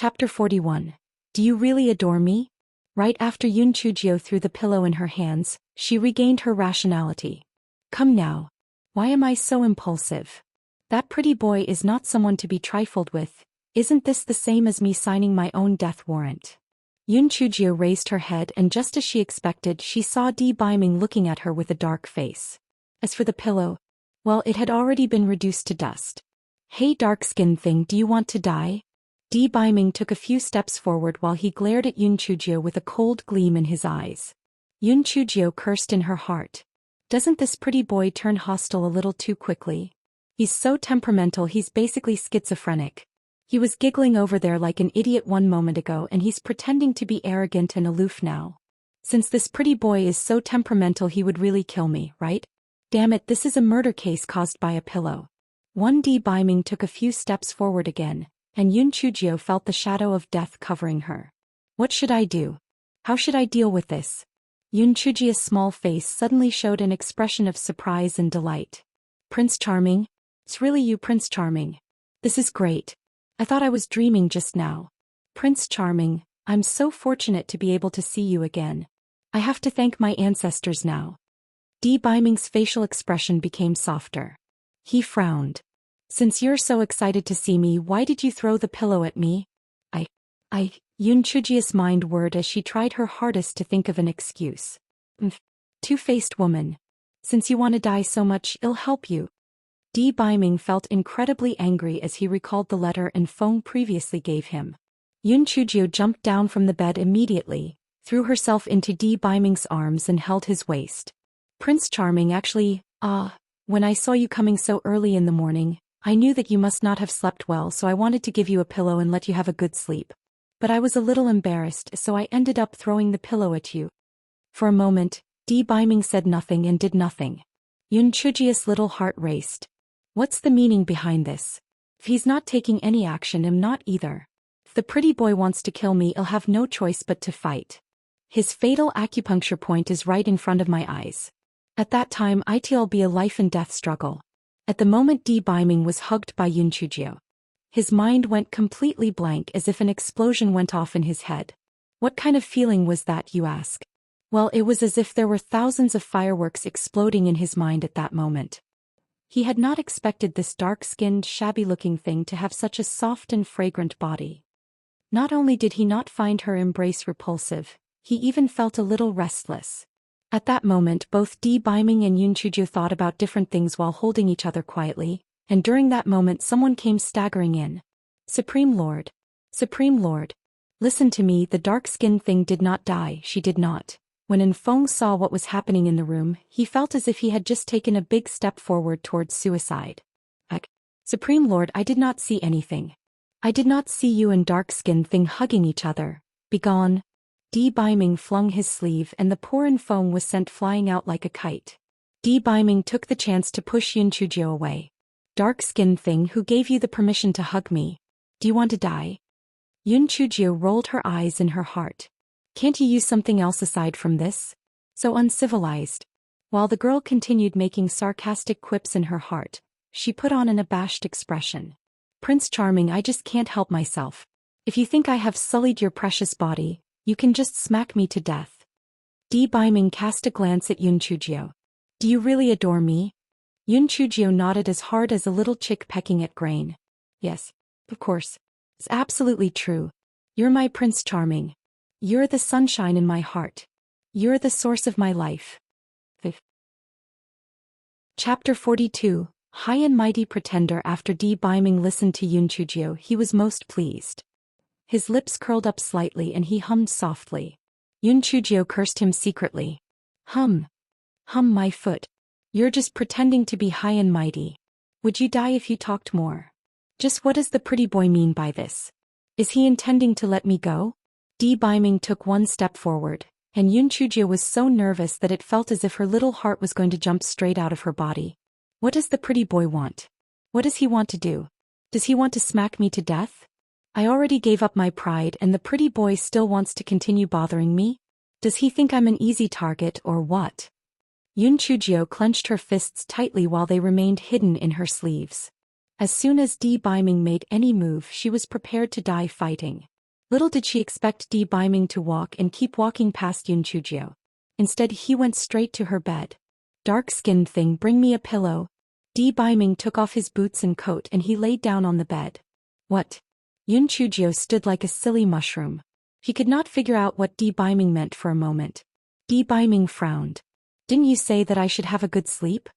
Chapter 41. Do you really adore me? Right after Yun Chujio threw the pillow in her hands, she regained her rationality. Come now. Why am I so impulsive? That pretty boy is not someone to be trifled with. Isn't this the same as me signing my own death warrant? Yun Chujio raised her head, and just as she expected, she saw Di Biming looking at her with a dark face. As for the pillow, well, it had already been reduced to dust. Hey dark-skinned thing, do you want to die? Di Biming took a few steps forward while he glared at Yun Chujio with a cold gleam in his eyes. Yun Chujio cursed in her heart. Doesn't this pretty boy turn hostile a little too quickly? He's so temperamental, he's basically schizophrenic. He was giggling over there like an idiot 1 moment ago, and he's pretending to be arrogant and aloof now. Since this pretty boy is so temperamental, he would really kill me, right? Damn it, this is a murder case caused by a pillow. Di Biming took a few steps forward again, and Yun Chujio felt the shadow of death covering her. What should I do? How should I deal with this? Yun Chujio's small face suddenly showed an expression of surprise and delight. Prince Charming? It's really you, Prince Charming. This is great. I thought I was dreaming just now. Prince Charming, I'm so fortunate to be able to see you again. I have to thank my ancestors now. Di Biming's facial expression became softer. He frowned. Since you're so excited to see me, why did you throw the pillow at me? Yun Chujio's mind whirred as she tried her hardest to think of an excuse. Two-faced woman. Since you want to die so much, it'll help you. Di Biming felt incredibly angry as he recalled the letter and Feng previously gave him. Yun Chujio jumped down from the bed immediately, threw herself into Di Biming's arms and held his waist. Prince Charming, actually, when I saw you coming so early in the morning, I knew that you must not have slept well, so I wanted to give you a pillow and let you have a good sleep. But I was a little embarrassed, so I ended up throwing the pillow at you. For a moment, Di Biming said nothing and did nothing. Yun Chujio's little heart raced. What's the meaning behind this? If he's not taking any action, I'm not either. If the pretty boy wants to kill me, I'll have no choice but to fight. His fatal acupuncture point is right in front of my eyes. At that time, it'll be a life and death struggle. At the moment Di Biming was hugged by Yun Chujio. His mind went completely blank, as if an explosion went off in his head. What kind of feeling was that, you ask? Well, it was as if there were thousands of fireworks exploding in his mind at that moment. He had not expected this dark-skinned, shabby-looking thing to have such a soft and fragrant body. Not only did he not find her embrace repulsive, he even felt a little restless. At that moment, both Di Biming and Yun Chujio thought about different things while holding each other quietly, and during that moment someone came staggering in. Supreme Lord. Supreme Lord. Listen to me, the dark-skinned thing did not die, she did not. When Enfeng saw what was happening in the room, he felt as if he had just taken a big step forward towards suicide. Supreme Lord, I did not see anything. I did not see you and dark-skinned thing hugging each other. Begone. Di Biming flung his sleeve and the poor Enfeng was sent flying out like a kite. Di Biming took the chance to push Yun Chujio away. Dark-skinned thing, who gave you the permission to hug me? Do you want to die? Yun Chujio rolled her eyes in her heart. Can't you use something else aside from this? So uncivilized. While the girl continued making sarcastic quips in her heart, she put on an abashed expression. Prince Charming, I just can't help myself. If you think I have sullied your precious body, you can just smack me to death. Di Biming cast a glance at Yun Chujio. Do you really adore me? Yun Chujio nodded as hard as a little chick pecking at grain. Yes, of course. It's absolutely true. You're my Prince Charming. You're the sunshine in my heart. You're the source of my life. Chapter 42. High and Mighty Pretender. After Di Biming listened to Yun Chujio, he was most pleased. His lips curled up slightly and he hummed softly. Yun Chujio cursed him secretly. Hum, my foot. You're just pretending to be high and mighty. Would you die if you talked more? Just what does the pretty boy mean by this? Is he intending to let me go? Di Biming took one step forward, and Yun Chujio was so nervous that it felt as if her little heart was going to jump straight out of her body. What does the pretty boy want? What does he want to do? Does he want to smack me to death? I already gave up my pride and the pretty boy still wants to continue bothering me? Does he think I'm an easy target or what? Yun Chujio clenched her fists tightly while they remained hidden in her sleeves. As soon as Di Biming made any move, she was prepared to die fighting. Little did she expect Di Biming to walk and keep walking past Yun Chujio. Instead he went straight to her bed. Dark-skinned thing, bring me a pillow. Di Biming took off his boots and coat and he laid down on the bed. What? Yun Chujio stood like a silly mushroom. He could not figure out what Di Biming meant for a moment. Di Biming frowned. Didn't you say that I should have a good sleep?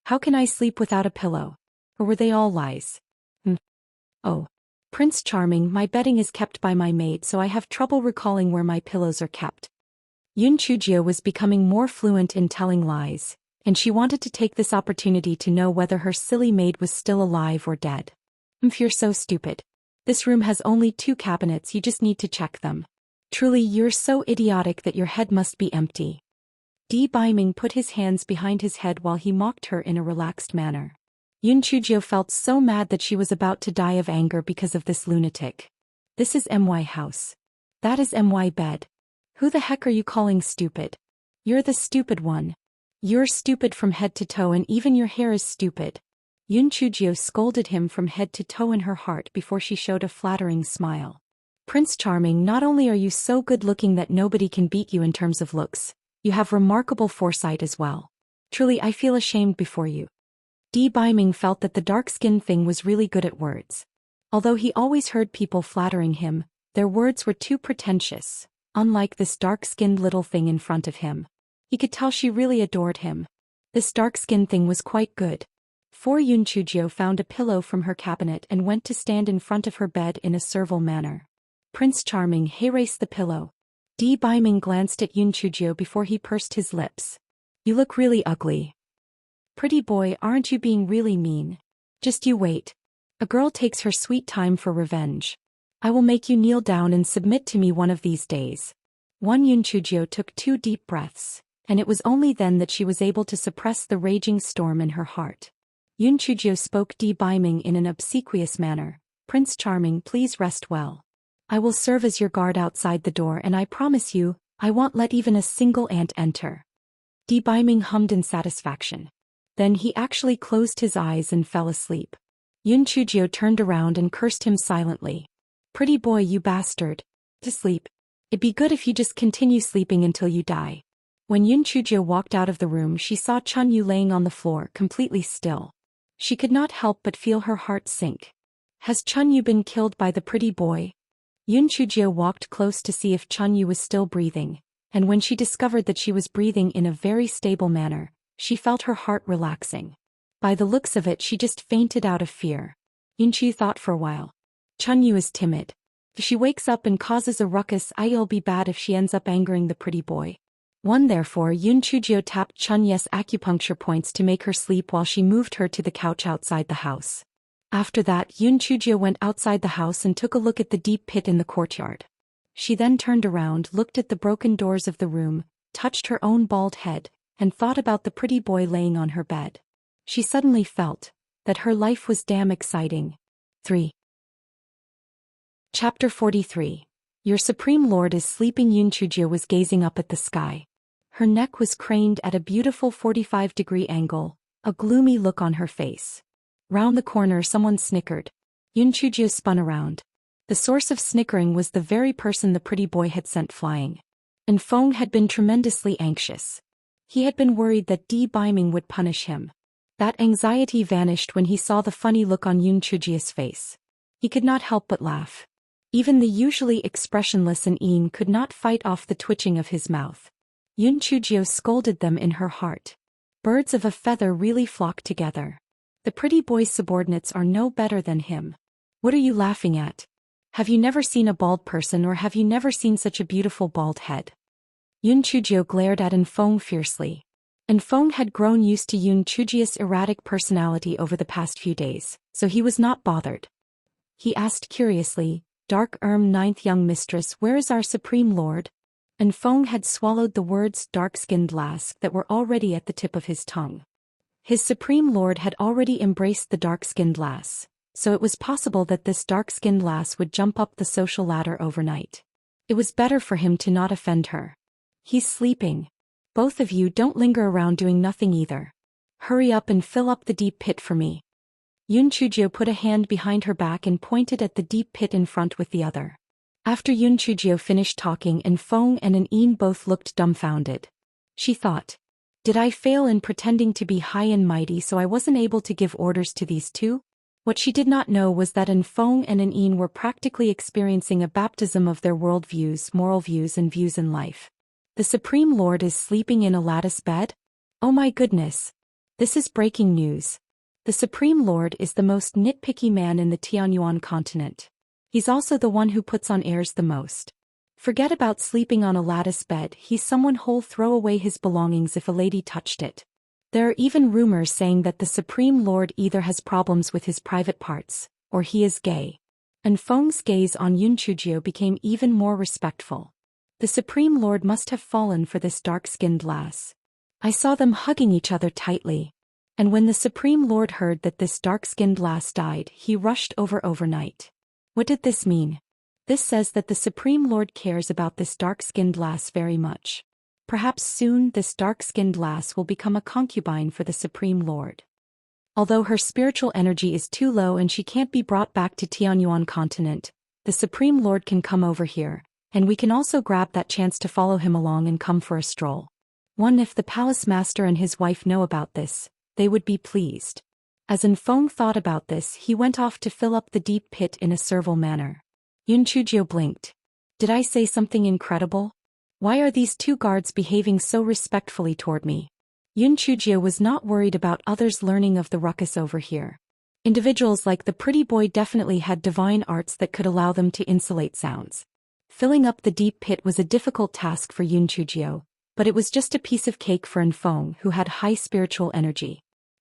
How can I sleep without a pillow? Or were they all lies? Oh. Prince Charming, my bedding is kept by my maid, so I have trouble recalling where my pillows are kept. Yun Chujio was becoming more fluent in telling lies, and she wanted to take this opportunity to know whether her silly maid was still alive or dead. You're so stupid. This room has only 2 cabinets, you just need to check them. Truly, you're so idiotic that your head must be empty. Di Biming put his hands behind his head while he mocked her in a relaxed manner. Yun Chujio felt so mad that she was about to die of anger because of this lunatic. This is my house. That is my bed. Who the heck are you calling stupid? You're the stupid one. You're stupid from head to toe and even your hair is stupid. Yun Chujio scolded him from head to toe in her heart before she showed a flattering smile. Prince Charming, not only are you so good looking that nobody can beat you in terms of looks, you have remarkable foresight as well. Truly, I feel ashamed before you. Di Biming felt that the dark-skinned thing was really good at words. Although he always heard people flattering him, their words were too pretentious, unlike this dark-skinned little thing in front of him. He could tell she really adored him. This dark-skinned thing was quite good. Yun Chujio found a pillow from her cabinet and went to stand in front of her bed in a servile manner. Prince Charming, hey, raise the pillow. Di Biming glanced at Yun Chujio before he pursed his lips. You look really ugly. Pretty boy, aren't you being really mean? Just you wait. A girl takes her sweet time for revenge. I will make you kneel down and submit to me one of these days. Yun Chujio took 2 deep breaths, and it was only then that she was able to suppress the raging storm in her heart. Yun Chujio spoke Di Biming in an obsequious manner. Prince Charming, please rest well. I will serve as your guard outside the door and I promise you, I won't let even a single ant enter. Di Biming hummed in satisfaction. Then he actually closed his eyes and fell asleep. Yun Chujio turned around and cursed him silently. Pretty boy, you bastard. To sleep. It'd be good if you just continue sleeping until you die. When Yun Chujio walked out of the room, she saw Chun Yu laying on the floor, completely still. She could not help but feel her heart sink. Has Chun Yu been killed by the pretty boy? Yun Chujio walked close to see if Chun Yu was still breathing, and when she discovered that she was breathing in a very stable manner, she felt her heart relaxing. By the looks of it, she just fainted out of fear. Yun Chu thought for a while. Chun Yu is timid. If she wakes up and causes a ruckus, it'll be bad if she ends up angering the pretty boy. Therefore, Yun Chujio tapped Chun Yu's acupuncture points to make her sleep while she moved her to the couch outside the house. After that, Yun Chujio went outside the house and took a look at the deep pit in the courtyard. She then turned around, looked at the broken doors of the room, touched her own bald head, and thought about the pretty boy laying on her bed. She suddenly felt that her life was damn exciting. 3. Chapter 43. Your Supreme Lord is sleeping. Yun Chujio was gazing up at the sky. Her neck was craned at a beautiful 45-degree angle, a gloomy look on her face. Round the corner someone snickered. Yun Chujio spun around. The source of snickering was the very person the pretty boy had sent flying. And Feng had been tremendously anxious. He had been worried that Di Biming would punish him. That anxiety vanished when he saw the funny look on Yun Chujio's face. He could not help but laugh. Even the usually expressionless Yin could not fight off the twitching of his mouth. Yun Chujio scolded them in her heart. Birds of a feather really flock together. The pretty boy's subordinates are no better than him. What are you laughing at? Have you never seen a bald person, or have you never seen such a beautiful bald head? Yun Chujio glared at Feng fiercely. Feng had grown used to Yun Chujio's erratic personality over the past few days, so he was not bothered. He asked curiously, Dark ninth young mistress, where is our Supreme Lord? Feng had swallowed the words dark-skinned lass that were already at the tip of his tongue. His Supreme Lord had already embraced the dark-skinned lass, so it was possible that this dark-skinned lass would jump up the social ladder overnight. It was better for him to not offend her. He's sleeping. Both of you don't linger around doing nothing either. Hurry up and fill up the deep pit for me. Yun Chujio put a hand behind her back and pointed at the deep pit in front with the other. After Yun Chujio finished talking and Feng and An both looked dumbfounded. She thought, did I fail in pretending to be high and mighty so I wasn't able to give orders to these two? What she did not know was that Feng and An were practically experiencing a baptism of their worldviews, moral views and views in life. The Supreme Lord is sleeping in a lattice bed? Oh my goodness! This is breaking news. The Supreme Lord is the most nitpicky man in the Tianyuan continent. He's also the one who puts on airs the most. Forget about sleeping on a lattice bed, he's someone who'll throw away his belongings if a lady touched it. There are even rumors saying that the Supreme Lord either has problems with his private parts, or he is gay. And Feng's gaze on Yun Chujio became even more respectful. The Supreme Lord must have fallen for this dark-skinned lass. I saw them hugging each other tightly. And when the Supreme Lord heard that this dark-skinned lass died, he rushed over overnight. What did this mean? This says that the Supreme Lord cares about this dark-skinned lass very much. Perhaps soon this dark-skinned lass will become a concubine for the Supreme Lord. Although her spiritual energy is too low and she can't be brought back to Tianyuan continent, the Supreme Lord can come over here, and we can also grab that chance to follow him along and come for a stroll. If the palace master and his wife know about this, they would be pleased. As Feng thought about this, he went off to fill up the deep pit in a servile manner. Yun Chujio blinked. Did I say something incredible? Why are these two guards behaving so respectfully toward me? Yun Chujio was not worried about others learning of the ruckus over here. Individuals like the pretty boy definitely had divine arts that could allow them to insulate sounds. Filling up the deep pit was a difficult task for Yun Chujio, but it was just a piece of cake for Feng, who had high spiritual energy.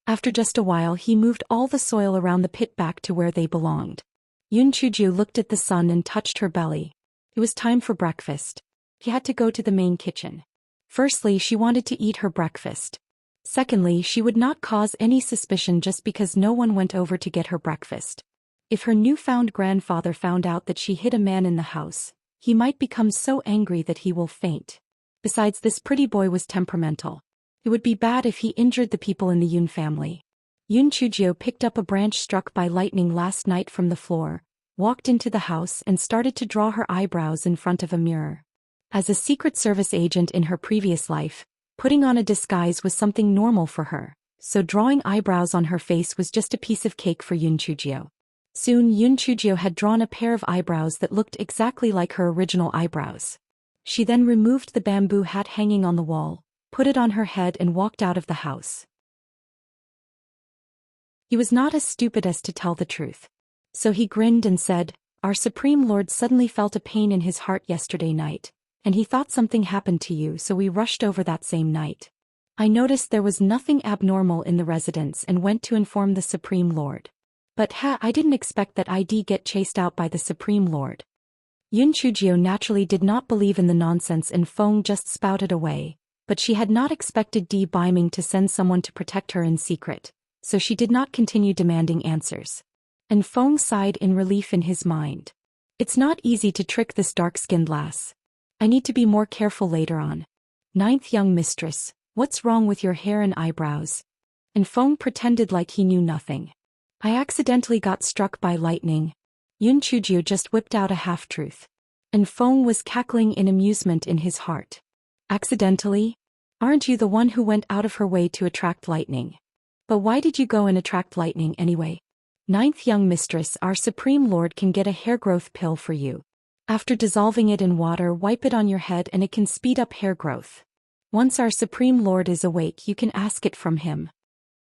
After just a while he moved all the soil around the pit back to where they belonged. Yun Chujio looked at the sun and touched her belly. It was time for breakfast. She had to go to the main kitchen. Firstly, she wanted to eat her breakfast. Secondly, she would not cause any suspicion just because no one went over to get her breakfast. If her newfound grandfather found out that she hid a man in the house, he might become so angry that he will faint. Besides, this pretty boy was temperamental. It would be bad if he injured the people in the Yun family. Yun Chujio picked up a branch struck by lightning last night from the floor, walked into the house and started to draw her eyebrows in front of a mirror. As a Secret Service agent in her previous life, putting on a disguise was something normal for her, so drawing eyebrows on her face was just a piece of cake for Yun Chujio. Soon Yun Chujio had drawn a pair of eyebrows that looked exactly like her original eyebrows. She then removed the bamboo hat hanging on the wall, put it on her head and walked out of the house. He was not as stupid as to tell the truth. So he grinned and said, "Our Supreme Lord suddenly felt a pain in his heart yesterday night, and he thought something happened to you, so we rushed over that same night. I noticed there was nothing abnormal in the residence and went to inform the Supreme Lord. But I didn't expect that I'd get chased out by the Supreme Lord." Yun Chujio naturally did not believe in the nonsense and Feng just spouted away, but she had not expected Di Biming to send someone to protect her in secret, so she did not continue demanding answers. And Feng sighed in relief in his mind. It's not easy to trick this dark-skinned lass. I need to be more careful later on. Ninth young mistress, what's wrong with your hair and eyebrows? And Feng pretended like he knew nothing. I accidentally got struck by lightning. Yun Chujio just whipped out a half-truth. And Feng was cackling in amusement in his heart. Accidentally? Aren't you the one who went out of her way to attract lightning? But why did you go and attract lightning anyway? Ninth young mistress, our Supreme Lord can get a hair growth pill for you. After dissolving it in water, wipe it on your head and it can speed up hair growth. Once our Supreme Lord is awake, you can ask it from him.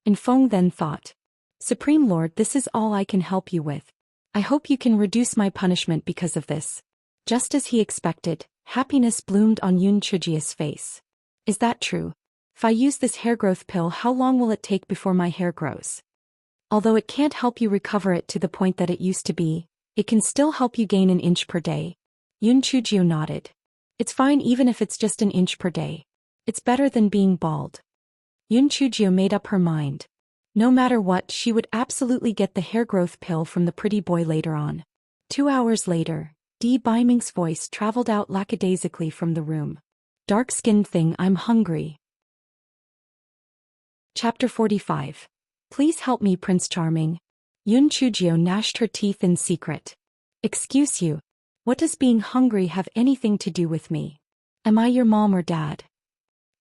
And Feng then thought, Supreme Lord, this is all I can help you with. I hope you can reduce my punishment because of this. Just as he expected, happiness bloomed on Yun Chujio's face. Is that true? If I use this hair growth pill, how long will it take before my hair grows? Although it can't help you recover it to the point that it used to be, it can still help you gain an inch per day. Yun Chujio nodded. It's fine even if it's just an inch per day. It's better than being bald. Yun Chujio made up her mind. No matter what, she would absolutely get the hair growth pill from the pretty boy later on. 2 hours later, Di Biming's voice traveled out lackadaisically from the room. Dark-skinned thing, I'm hungry. Chapter 45. Please help me, Prince Charming. Yun Chujio gnashed her teeth in secret. Excuse you. What does being hungry have anything to do with me? Am I your mom or dad?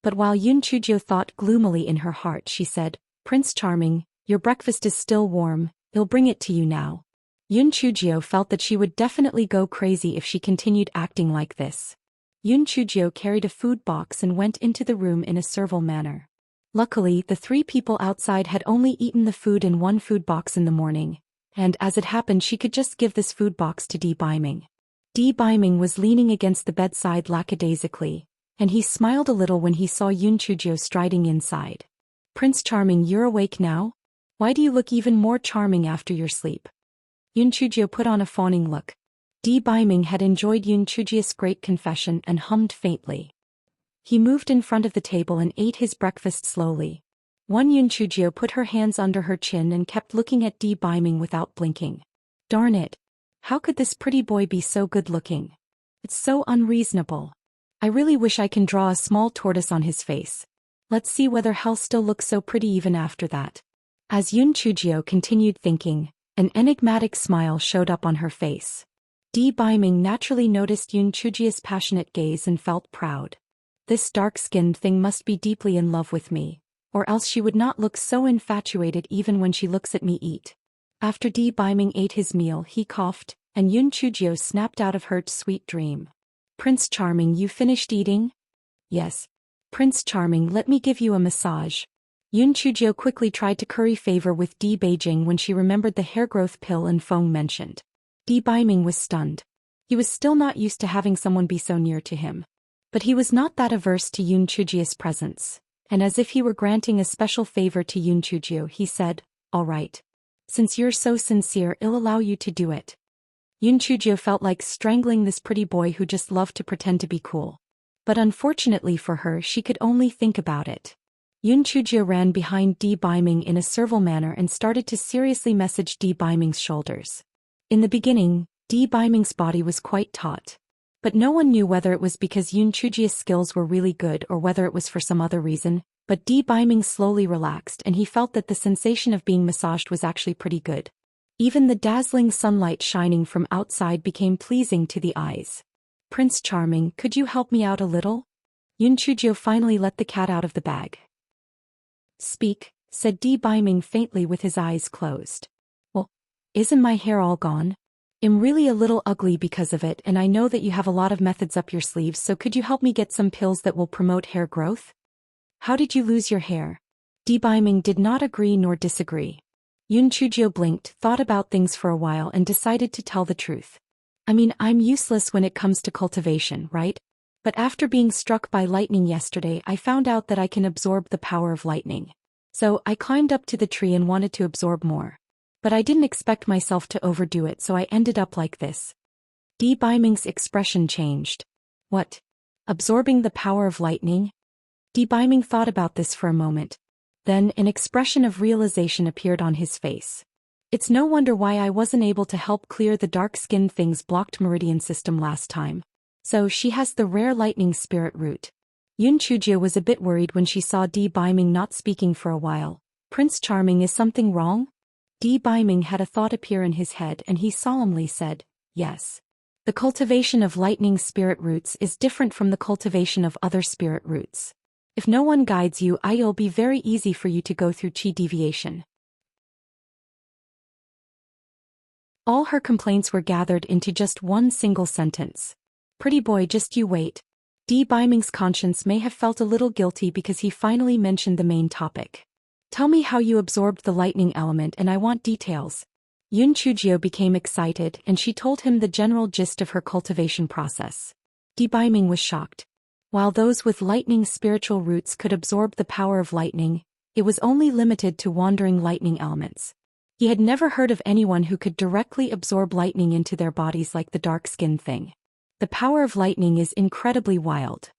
But while Yun Chujio thought gloomily in her heart, she said, Prince Charming, your breakfast is still warm, I'll bring it to you now. Yun Chujio felt that she would definitely go crazy if she continued acting like this. Yun Chujio carried a food box and went into the room in a servile manner. Luckily, the three people outside had only eaten the food in one food box in the morning, and as it happened she could just give this food box to Di Baiming. Di Baiming was leaning against the bedside lackadaisically, and he smiled a little when he saw Yun Chujio striding inside. Prince Charming, you're awake now? Why do you look even more charming after your sleep? Yun Chujio put on a fawning look. Di Baiming had enjoyed Yun Chujio's great confession and hummed faintly. He moved in front of the table and ate his breakfast slowly. Yun Chujio put her hands under her chin and kept looking at Di Baiming without blinking. Darn it! How could this pretty boy be so good-looking? It's so unreasonable. I really wish I can draw a small tortoise on his face. Let's see whether Hell still looks so pretty even after that. As Yun Chujio continued thinking, an enigmatic smile showed up on her face. Di Baiming naturally noticed Yun Chujio's passionate gaze and felt proud. This dark-skinned thing must be deeply in love with me, or else she would not look so infatuated even when she looks at me eat. After Di Baiming ate his meal, he coughed, and Yun Chujio snapped out of her sweet dream. Prince Charming, you finished eating? Yes. Prince Charming, let me give you a massage. Yun Chujio quickly tried to curry favor with Di Beijing when she remembered the hair growth pill and Feng mentioned. Di Baiming was stunned. He was still not used to having someone be so near to him. But he was not that averse to Yun Chujio's presence, and as if he were granting a special favor to Yun Chujio, he said, all right. Since you're so sincere, I'll allow you to do it. Yun Chujio felt like strangling this pretty boy who just loved to pretend to be cool. But unfortunately for her, she could only think about it. Yun Chujio ran behind Di Baiming in a servile manner and started to seriously massage Di Baiming's shoulders. In the beginning, Di Baiming's body was quite taut. But no one knew whether it was because Yun Chujio's skills were really good or whether it was for some other reason, but Di Baiming slowly relaxed and he felt that the sensation of being massaged was actually pretty good. Even the dazzling sunlight shining from outside became pleasing to the eyes. Prince Charming, could you help me out a little? Yun Chujio finally let the cat out of the bag. Speak, said Di Baiming faintly with his eyes closed. Well, isn't my hair all gone? I'm really a little ugly because of it, and I know that you have a lot of methods up your sleeves, so could you help me get some pills that will promote hair growth? How did you lose your hair? Di Baiming did not agree nor disagree. Yun Chujio blinked, thought about things for a while and decided to tell the truth. I mean, I'm useless when it comes to cultivation, right? But after being struck by lightning yesterday, I found out that I can absorb the power of lightning. So I climbed up to the tree and wanted to absorb more. But I didn't expect myself to overdo it, so I ended up like this. Di Baiming's expression changed. What? Absorbing the power of lightning? Di Baiming thought about this for a moment. Then an expression of realization appeared on his face. It's no wonder why I wasn't able to help clear the dark-skinned thing's blocked meridian system last time. So she has the rare lightning spirit root. Yun Chujio was a bit worried when she saw Di Baiming not speaking for a while. Prince Charming, is something wrong? Di Baiming had a thought appear in his head and he solemnly said, yes. The cultivation of lightning spirit roots is different from the cultivation of other spirit roots. If no one guides you, it'll be very easy for you to go through chi deviation. All her complaints were gathered into just one single sentence. Pretty boy, just you wait. Di Baiming's conscience may have felt a little guilty because he finally mentioned the main topic. Tell me how you absorbed the lightning element and I want details. Yun Chujio became excited and she told him the general gist of her cultivation process. Di Baiming was shocked. While those with lightning spiritual roots could absorb the power of lightning, it was only limited to wandering lightning elements. He had never heard of anyone who could directly absorb lightning into their bodies like the dark-skinned thing. The power of lightning is incredibly wild.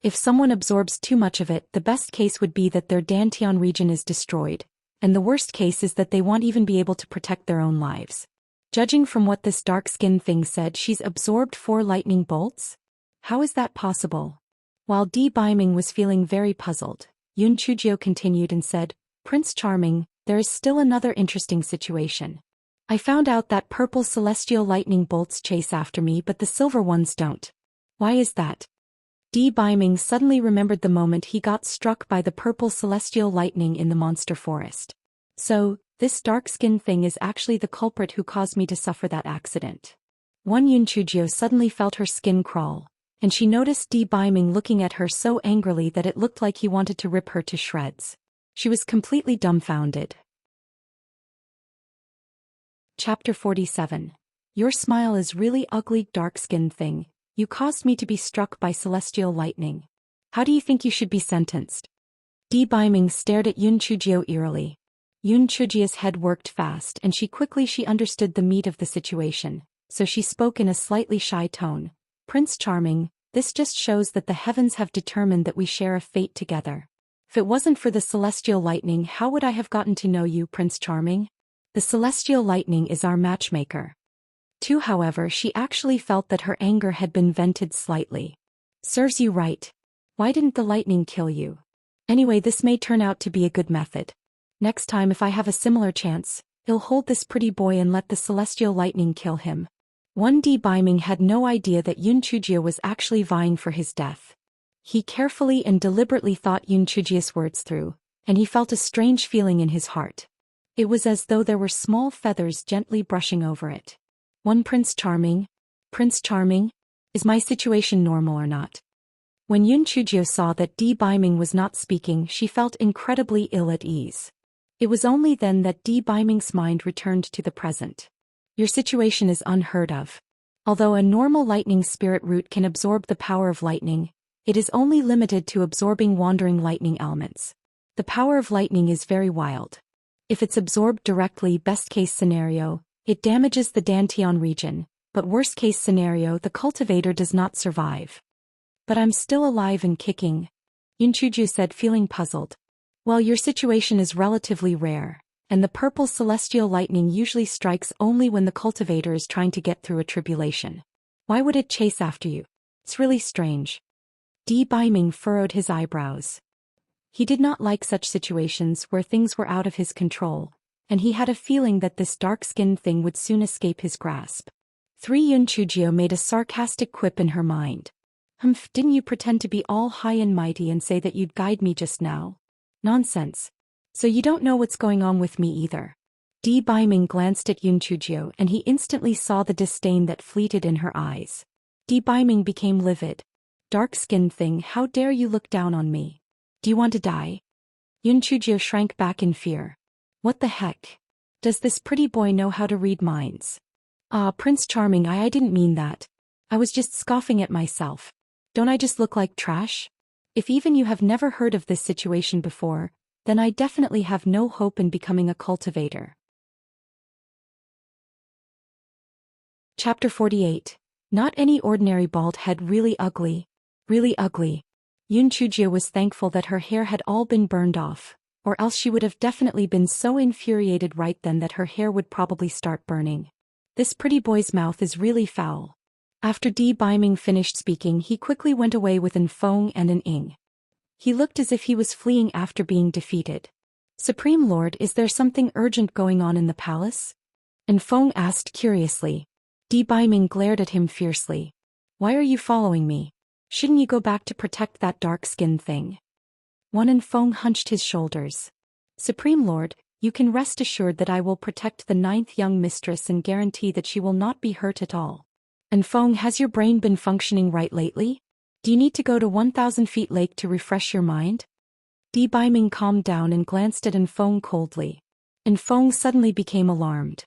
If someone absorbs too much of it, the best case would be that their dantian region is destroyed, and the worst case is that they won't even be able to protect their own lives. Judging from what this dark-skinned thing said, she's absorbed 4 lightning bolts? How is that possible? While Di Baiming was feeling very puzzled, Yun Chujio continued and said, Prince Charming, there is still another interesting situation. I found out that purple celestial lightning bolts chase after me but the silver ones don't. Why is that? Beiming suddenly remembered the moment he got struck by the purple celestial lightning in the monster forest. So, this dark-skinned thing is actually the culprit who caused me to suffer that accident. Yunchujio suddenly felt her skin crawl, and she noticed Beiming looking at her so angrily that it looked like he wanted to rip her to shreds. She was completely dumbfounded. Chapter 47. Your smile is really ugly, dark-skinned thing. You caused me to be struck by celestial lightning. How do you think you should be sentenced? Beiming stared at Yunchujio eerily. Yunchujio's head worked fast and she quickly understood the meat of the situation, so she spoke in a slightly shy tone. Prince Charming, this just shows that the heavens have determined that we share a fate together. If it wasn't for the celestial lightning, how would I have gotten to know you, Prince Charming? The celestial lightning is our matchmaker. Too, however, she actually felt that her anger had been vented slightly. Serves you right. Why didn't the lightning kill you? Anyway, this may turn out to be a good method. Next time if I have a similar chance, I'll hold this pretty boy and let the celestial lightning kill him. Beiming had no idea that Yunchujio was actually vying for his death. He carefully and deliberately thought Yunchujio's words through, and he felt a strange feeling in his heart. It was as though there were small feathers gently brushing over it. Prince Charming, is my situation normal or not? When Yunchujio saw that Beiming was not speaking, she felt incredibly ill at ease. It was only then that Beiming's mind returned to the present. Your situation is unheard of. Although a normal lightning spirit root can absorb the power of lightning, it is only limited to absorbing wandering lightning elements. The power of lightning is very wild. If it's absorbed directly, best case scenario, it damages the Dantian region, but worst case scenario, the cultivator does not survive. But I'm still alive and kicking, Yunchujio said, feeling puzzled. Well, your situation is relatively rare, and the purple celestial lightning usually strikes only when the cultivator is trying to get through a tribulation. Why would it chase after you? It's really strange. Beiming furrowed his eyebrows. He did not like such situations where things were out of his control, and he had a feeling that this dark-skinned thing would soon escape his grasp. Yunchujio made a sarcastic quip in her mind. Didn't you pretend to be all high and mighty and say that you'd guide me just now? Nonsense. So you don't know what's going on with me either. Beiming glanced at Yunchujio and he instantly saw the disdain that fleeted in her eyes. Beiming became livid. Dark-skinned thing, how dare you look down on me? Do you want to die? Yunchujio shrank back in fear. What the heck? Does this pretty boy know how to read minds? Prince Charming, I didn't mean that. I was just scoffing at myself. Don't I just look like trash? If even you have never heard of this situation before, then I definitely have no hope in becoming a cultivator. Chapter 48. Not any ordinary bald head, really ugly. Really ugly. Yunchujio was thankful that her hair had all been burned off, or else she would have definitely been so infuriated right then that her hair would probably start burning. This pretty boy's mouth is really foul. After Beiming finished speaking, he quickly went away with an Feng and an Ing. He looked as if he was fleeing after being defeated. Supreme Lord, is there something urgent going on in the palace? And Feng asked curiously. Beiming glared at him fiercely. Why are you following me? Shouldn't you go back to protect that dark-skinned thing? And Feng hunched his shoulders. Supreme Lord, you can rest assured that I will protect the 9th young mistress and guarantee that she will not be hurt at all. And Feng, has your brain been functioning right lately? Do you need to go to 1,000 feet lake to refresh your mind? Beiming calmed down and glanced at Feng coldly. Feng suddenly became alarmed.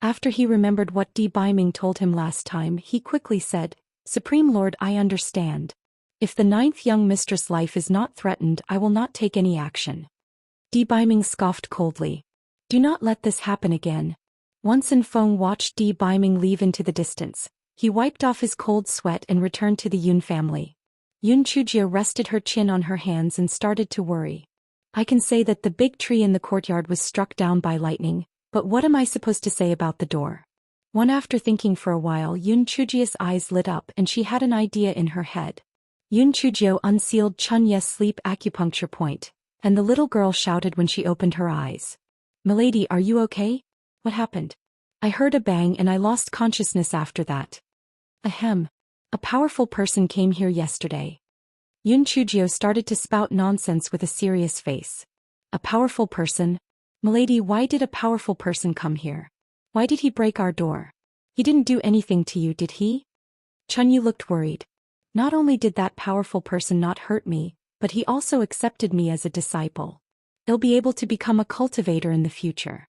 After he remembered what Beiming told him last time, he quickly said, Supreme Lord, I understand. If the 9th young mistress' life is not threatened, I will not take any action. Beiming scoffed coldly. Do not let this happen again. Once Feng watched Beiming leave into the distance. He wiped off his cold sweat and returned to the Yun family. Yunchujio rested her chin on her hands and started to worry. I can say that the big tree in the courtyard was struck down by lightning, but what am I supposed to say about the door? After thinking for a while, Yunchujio's eyes lit up and she had an idea in her head. Yunchujio unsealed Chunye's sleep acupuncture point, and the little girl shouted when she opened her eyes. Milady, are you okay? What happened? I heard a bang and I lost consciousness after that. Ahem. A powerful person came here yesterday. Yun Chujio started to spout nonsense with a serious face. A powerful person? Milady, why did a powerful person come here? Why did he break our door? He didn't do anything to you, did he? Chunyu looked worried. Not only did that powerful person not hurt me, but he also accepted me as a disciple. He'll be able to become a cultivator in the future.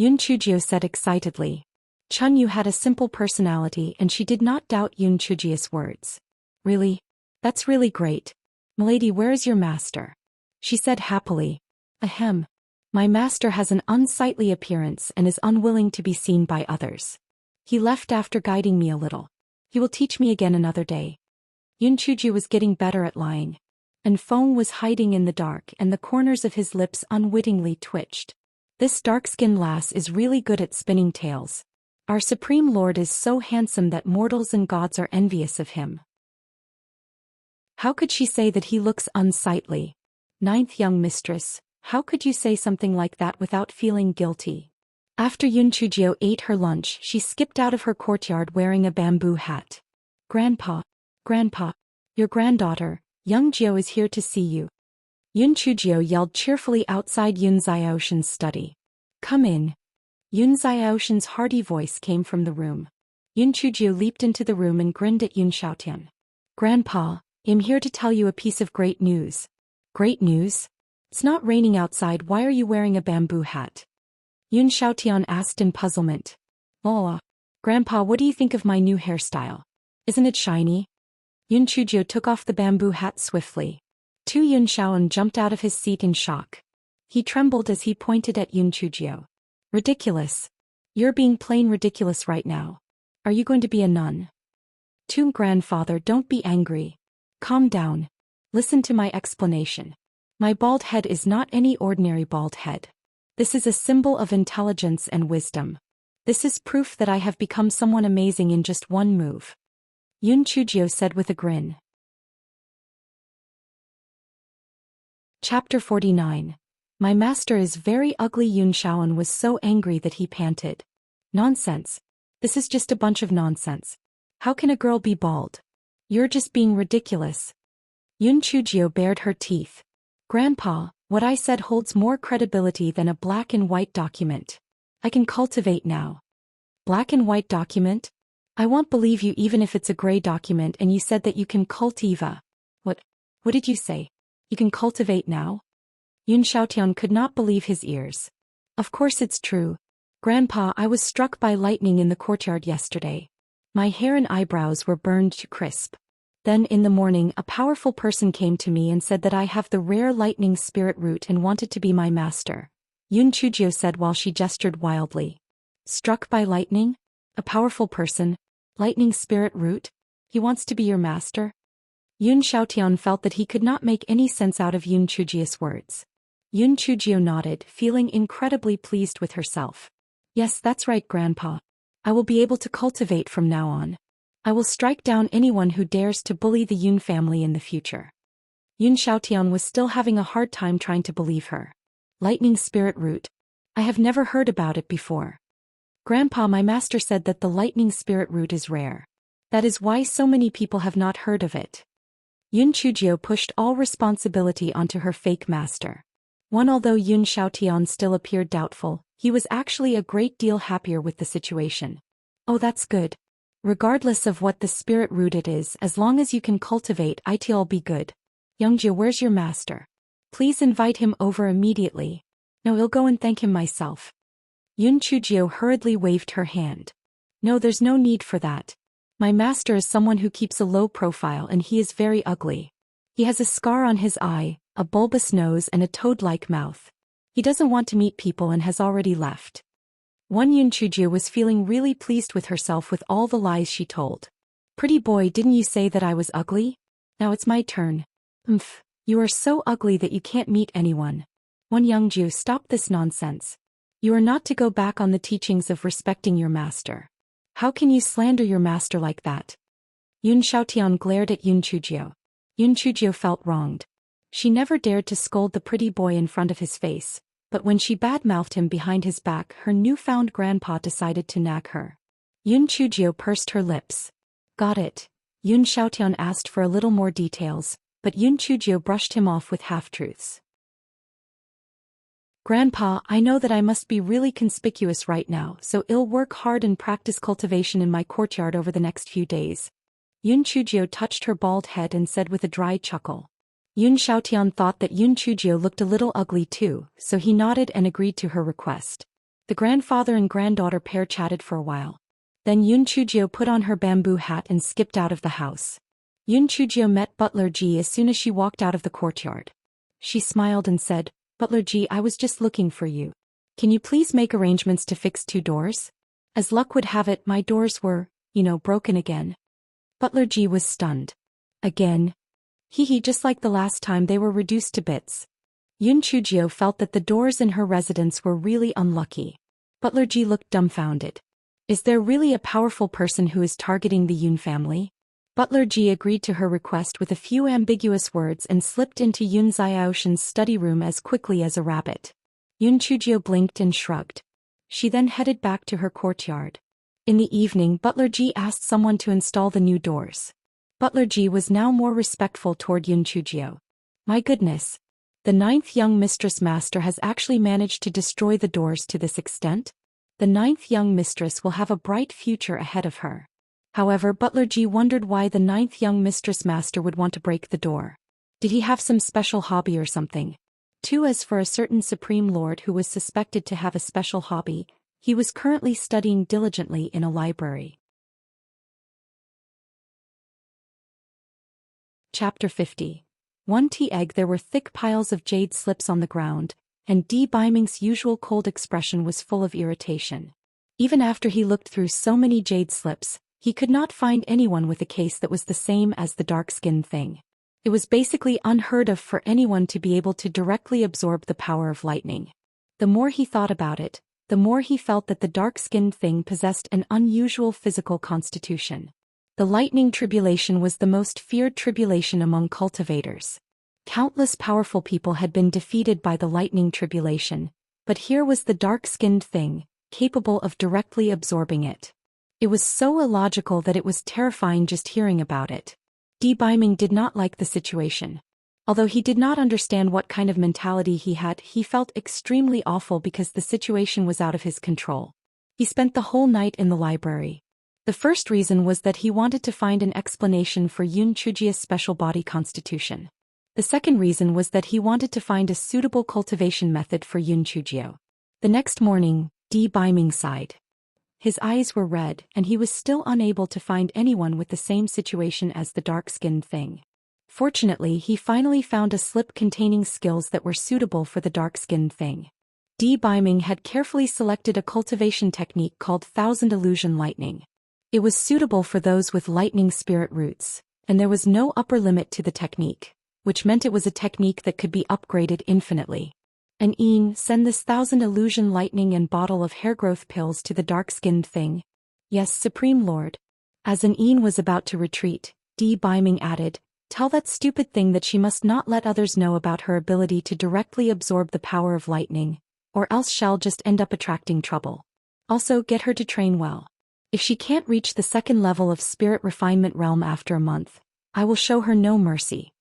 Yun Chujio said excitedly. Chunyu had a simple personality and she did not doubt Yun Chujio's words. Really? That's really great. Milady, where is your master? She said happily. Ahem. My master has an unsightly appearance and is unwilling to be seen by others. He left after guiding me a little. He will teach me again another day. Yun Chujio was getting better at lying. And Feng was hiding in the dark and the corners of his lips unwittingly twitched. This dark-skinned lass is really good at spinning tales. Our Supreme Lord is so handsome that mortals and gods are envious of him. How could she say that he looks unsightly? Ninth young mistress, how could you say something like that without feeling guilty? After Yun Chujio ate her lunch, she skipped out of her courtyard wearing a bamboo hat. Grandpa, your granddaughter, young Jiao is here to see you. Yun Chujio yelled cheerfully outside Yun Xiaoshan's study. Come in. Yun Xiaoshan's hearty voice came from the room. Yun Chujio leaped into the room and grinned at Yun Xiaotian. Grandpa, I'm here to tell you a piece of great news. Great news? It's not raining outside, why are you wearing a bamboo hat? Yun Xiaotian asked in puzzlement. Oh, Grandpa, what do you think of my new hairstyle? Isn't it shiny? Yun Chujio took off the bamboo hat swiftly. Yun Xiaoan jumped out of his seat in shock. He trembled as he pointed at Yun Chujio. Ridiculous. You're being plain ridiculous right now. Are you going to be a nun? Grandfather, don't be angry. Calm down. Listen to my explanation. My bald head is not any ordinary bald head. This is a symbol of intelligence and wisdom. This is proof that I have become someone amazing in just one move. Yun Chujio said with a grin. Chapter 49. My master is very ugly. Yun Xiaoan was so angry that he panted. Nonsense. This is just a bunch of nonsense. How can a girl be bald? You're just being ridiculous. Yun Chujio bared her teeth. Grandpa, what I said holds more credibility than a black and white document. I can cultivate now. Black and white document? I won't believe you even if it's a gray document and you said that you can cultiva. What did you say? You can cultivate now? Yun Xiaotian could not believe his ears. Of course it's true. Grandpa, I was struck by lightning in the courtyard yesterday. My hair and eyebrows were burned to crisp. Then in the morning a powerful person came to me and said that I have the rare lightning spirit root and wanted to be my master. Yun Chujio said while she gestured wildly. Struck by lightning? A powerful person? Lightning spirit root? He wants to be your master? Yun Xiaotian felt that he could not make any sense out of Yun Chujio's words. Yun Chujio nodded, feeling incredibly pleased with herself. Yes, that's right, Grandpa. I will be able to cultivate from now on. I will strike down anyone who dares to bully the Yun family in the future. Yun Xiaotian was still having a hard time trying to believe her. Lightning spirit root. I have never heard about it before. Grandpa, my master said that the lightning spirit root is rare. That is why so many people have not heard of it. Yun Chujio pushed all responsibility onto her fake master. Although Yun Xiaotian still appeared doubtful, he was actually a great deal happier with the situation. Oh, that's good. Regardless of what the spirit root it is, as long as you can cultivate it'll be good. Youngjia, where's your master? Please invite him over immediately. No, I'll go and thank him myself. Yun Chujio hurriedly waved her hand. No, there's no need for that. My master is someone who keeps a low profile and he is very ugly. He has a scar on his eye, a bulbous nose and a toad-like mouth. He doesn't want to meet people and has already left. Yun Chujio was feeling really pleased with herself with all the lies she told. Pretty boy, didn't you say that I was ugly? Now it's my turn. You are so ugly that you can't meet anyone. Youngju, stop this nonsense. You are not to go back on the teachings of respecting your master. How can you slander your master like that? Yun Xiaotian glared at Yun Chujio. Yun Chujio felt wronged. She never dared to scold the pretty boy in front of his face. but when she badmouthed him behind his back, her newfound grandpa decided to nag her. Yun Chujio pursed her lips. Got it. Yun Xiaotian asked for a little more details, but Yun Chujio brushed him off with half-truths. Grandpa, I know that I must be really conspicuous right now, so I'll work hard and practice cultivation in my courtyard over the next few days. Yun Chujio touched her bald head and said with a dry chuckle. Yun Xiaotian thought that Yun Chujio looked a little ugly too, so he nodded and agreed to her request. The grandfather and granddaughter pair chatted for a while. Then Yun Chujio put on her bamboo hat and skipped out of the house. Yun Chujio met Butler Ji as soon as she walked out of the courtyard. She smiled and said, Butler Ji, I was just looking for you. Can you please make arrangements to fix 2 doors? As luck would have it, my doors were, broken again. Butler Ji was stunned. Again? Hee, just like the last time they were reduced to bits. Yun Chujio felt that the doors in her residence were really unlucky. Butler Ji looked dumbfounded. Is there really a powerful person who is targeting the Yun family? Butler Ji agreed to her request with a few ambiguous words and slipped into Yun Xiaoshan's study room as quickly as a rabbit. Yun Chujio blinked and shrugged. She then headed back to her courtyard. In the evening, Butler Ji asked someone to install the new doors. Butler Ji was now more respectful toward Yun Chujio. My goodness. The 9th young mistress master has actually managed to destroy the doors to this extent? The 9th young mistress will have a bright future ahead of her. However, Butler Ji wondered why the 9th young mistress master would want to break the door. Did he have some special hobby or something? As for a certain supreme lord who was suspected to have a special hobby, he was currently studying diligently in a library. Chapter 50. 1 tea egg. There were thick piles of jade slips on the ground, and D. Biming's usual cold expression was full of irritation. Even after he looked through so many jade slips, he could not find anyone with a case that was the same as the dark-skinned thing. It was basically unheard of for anyone to be able to directly absorb the power of lightning. The more he thought about it, the more he felt that the dark-skinned thing possessed an unusual physical constitution. The lightning tribulation was the most feared tribulation among cultivators. Countless powerful people had been defeated by the lightning tribulation, but here was the dark-skinned thing, capable of directly absorbing it. It was so illogical that it was terrifying just hearing about it. D. Biming did not like the situation. Although he did not understand what kind of mentality he had, he felt extremely awful because the situation was out of his control. He spent the whole night in the library. The first reason was that he wanted to find an explanation for Yun Chujio's special body constitution. The second reason was that he wanted to find a suitable cultivation method for Yun Chujio. The next morning, D. Biming sighed. His eyes were red, and he was still unable to find anyone with the same situation as the dark-skinned thing. Fortunately, he finally found a slip containing skills that were suitable for the dark-skinned thing. D. Biming had carefully selected a cultivation technique called Thousand Illusion Lightning. It was suitable for those with lightning spirit roots, and there was no upper limit to the technique, which meant it was a technique that could be upgraded infinitely. Send this 1000 illusion lightning and bottle of hair growth pills to the dark-skinned thing. Yes, Supreme Lord. As was about to retreat, D. Biming added, tell that stupid thing that she must not let others know about her ability to directly absorb the power of lightning, or else she'll just end up attracting trouble. Also, get her to train well. If she can't reach the 2nd level of Spirit Refinement Realm after a month, I will show her no mercy.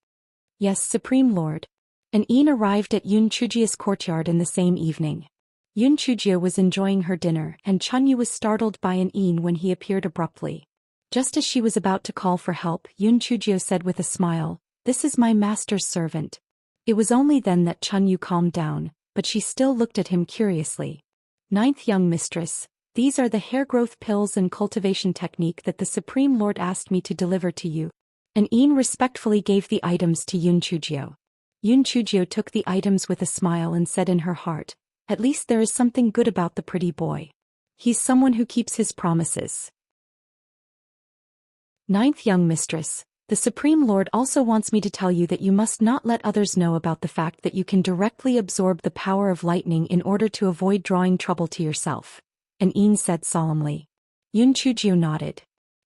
Yes, Supreme Lord. Arrived at Yun Chujio's courtyard in the same evening. Yun Chujio was enjoying her dinner, and Chunyu was startled by when he appeared abruptly. Just as she was about to call for help, Yun Chujio said with a smile, "This is my master's servant." It was only then that Chunyu calmed down, but she still looked at him curiously. 9th young mistress, these are the hair growth pills and cultivation technique that the Supreme Lord asked me to deliver to you. Respectfully gave the items to Yun Chujio. Yun Chujio took the items with a smile and said in her heart, at least there is something good about the pretty boy. He's someone who keeps his promises. 9th young mistress, the Supreme Lord also wants me to tell you that you must not let others know about the fact that you can directly absorb the power of lightning in order to avoid drawing trouble to yourself. Said solemnly. Yun Chujio nodded.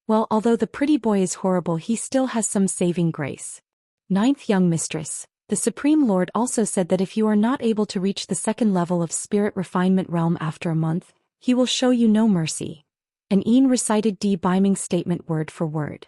Well, although the pretty boy is horrible, he still has some saving grace. 9th young mistress, The Supreme Lord also said that if you are not able to reach the second level of spirit refinement realm after a month, he will show you no mercy. And Een recited Di Biming's statement word for word.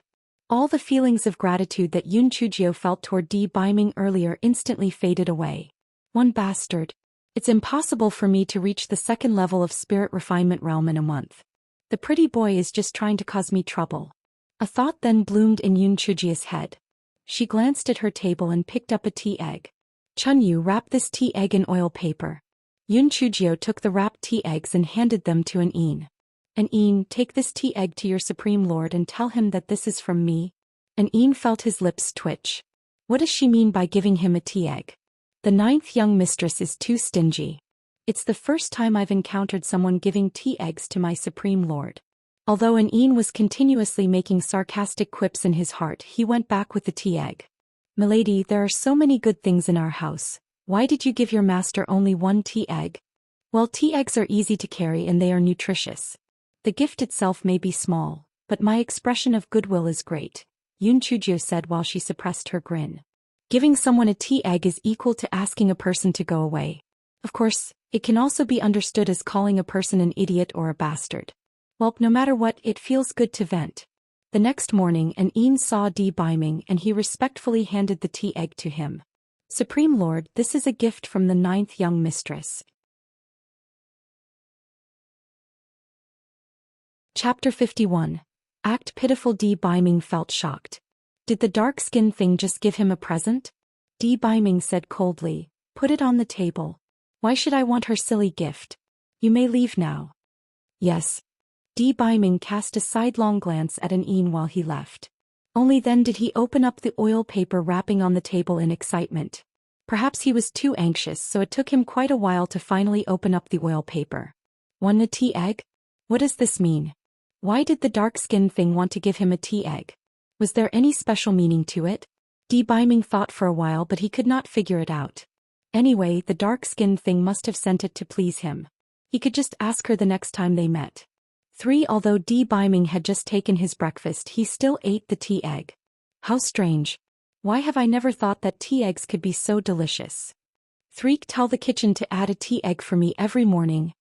All the feelings of gratitude that Yun Chujio felt toward Di Biming earlier instantly faded away. One bastard. It's impossible for me to reach the second level of spirit refinement realm in a month. The pretty boy is just trying to cause me trouble. A thought then bloomed in Yun Chujio's head. She glanced at her table and picked up a tea egg. Chunyu, wrap this tea egg in oil paper. Yun Chujio took the wrapped tea eggs and handed them to an Een. An Een, take this tea egg to your Supreme Lord and tell him that this is from me. An Een felt his lips twitch. What does she mean by giving him a tea egg? The ninth young mistress is too stingy. It's the first time I've encountered someone giving tea eggs to my Supreme Lord. Although an Een was continuously making sarcastic quips in his heart, he went back with the tea egg. Milady, there are so many good things in our house. Why did you give your master only one tea egg? Well, tea eggs are easy to carry and they are nutritious. The gift itself may be small, but my expression of goodwill is great, Yun Chujio said while she suppressed her grin. Giving someone a tea egg is equal to asking a person to go away. Of course, it can also be understood as calling a person an idiot or a bastard. Well, no matter what, it feels good to vent. The next morning, an Een saw Di Biming and he respectfully handed the tea egg to him. Supreme Lord, this is a gift from the ninth young mistress. Chapter 51. Act pitiful. Di Biming felt shocked. Did the dark-skinned thing just give him a present? Di Biming said coldly, put it on the table. Why should I want her silly gift? You may leave now. Yes. Di Biming cast a sidelong glance at an Een while he left. Only then did he open up the oil paper wrapping on the table in excitement. Perhaps he was too anxious, so it took him quite a while to finally open up the oil paper. Want a tea egg? What does this mean? Why did the dark-skinned thing want to give him a tea egg? Was there any special meaning to it? Di Biming thought for a while, but he could not figure it out. Anyway, the dark-skinned thing must have sent it to please him. He could just ask her the next time they met. 3. Although Di Biming had just taken his breakfast, he still ate the tea egg. How strange. Why have I never thought that tea eggs could be so delicious? 3. Tell the kitchen to add a tea egg for me every morning.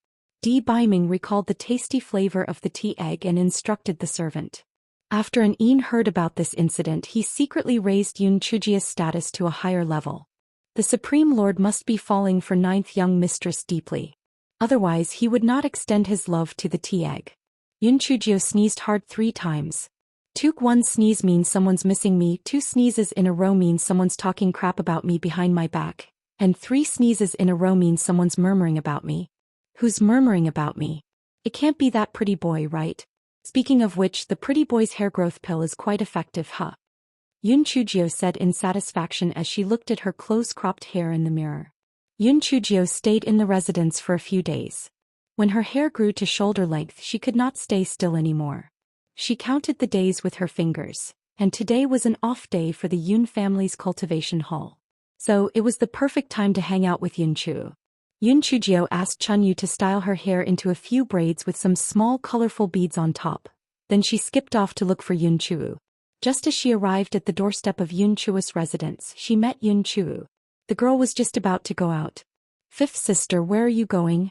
Di Biming recalled the tasty flavor of the tea egg and instructed the servant. After an Een heard about this incident, he secretly raised Yun Chujio's status to a higher level. The Supreme Lord must be falling for ninth young mistress deeply. Otherwise he would not extend his love to the tea egg. Yun Chujio sneezed hard 3 times. 1 sneeze means someone's missing me, 2 sneezes in a row means someone's talking crap about me behind my back, and 3 sneezes in a row means someone's murmuring about me. Who's murmuring about me? It can't be that pretty boy, right? Speaking of which, the pretty boy's hair growth pill is quite effective, huh? Yun Chujio said in satisfaction as she looked at her close-cropped hair in the mirror. Yun Chujio stayed in the residence for a few days. When her hair grew to shoulder length, she could not stay still anymore. She counted the days with her fingers, and today was an off day for the Yun family's cultivation hall. So, it was the perfect time to hang out with Yun Chu. Yun Chujio asked Chunyu to style her hair into a few braids with some small colorful beads on top. Then she skipped off to look for Yun Chu. Just as she arrived at the doorstep of Yun Chu's residence, she met Yun Chu. The girl was just about to go out. Fifth sister, where are you going?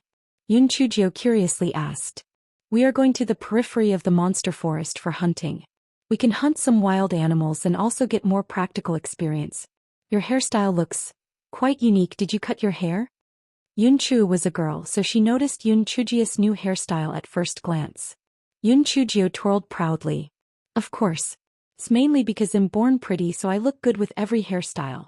Yun Chujio curiously asked. We are going to the periphery of the monster forest for hunting. We can hunt some wild animals and also get more practical experience. Your hairstyle looks quite unique. Did you cut your hair? Yun Chu was a girl, so she noticed Yun Chujio's new hairstyle at first glance. Yun Chujio twirled proudly. Of course. It's mainly because I'm born pretty, so I look good with every hairstyle.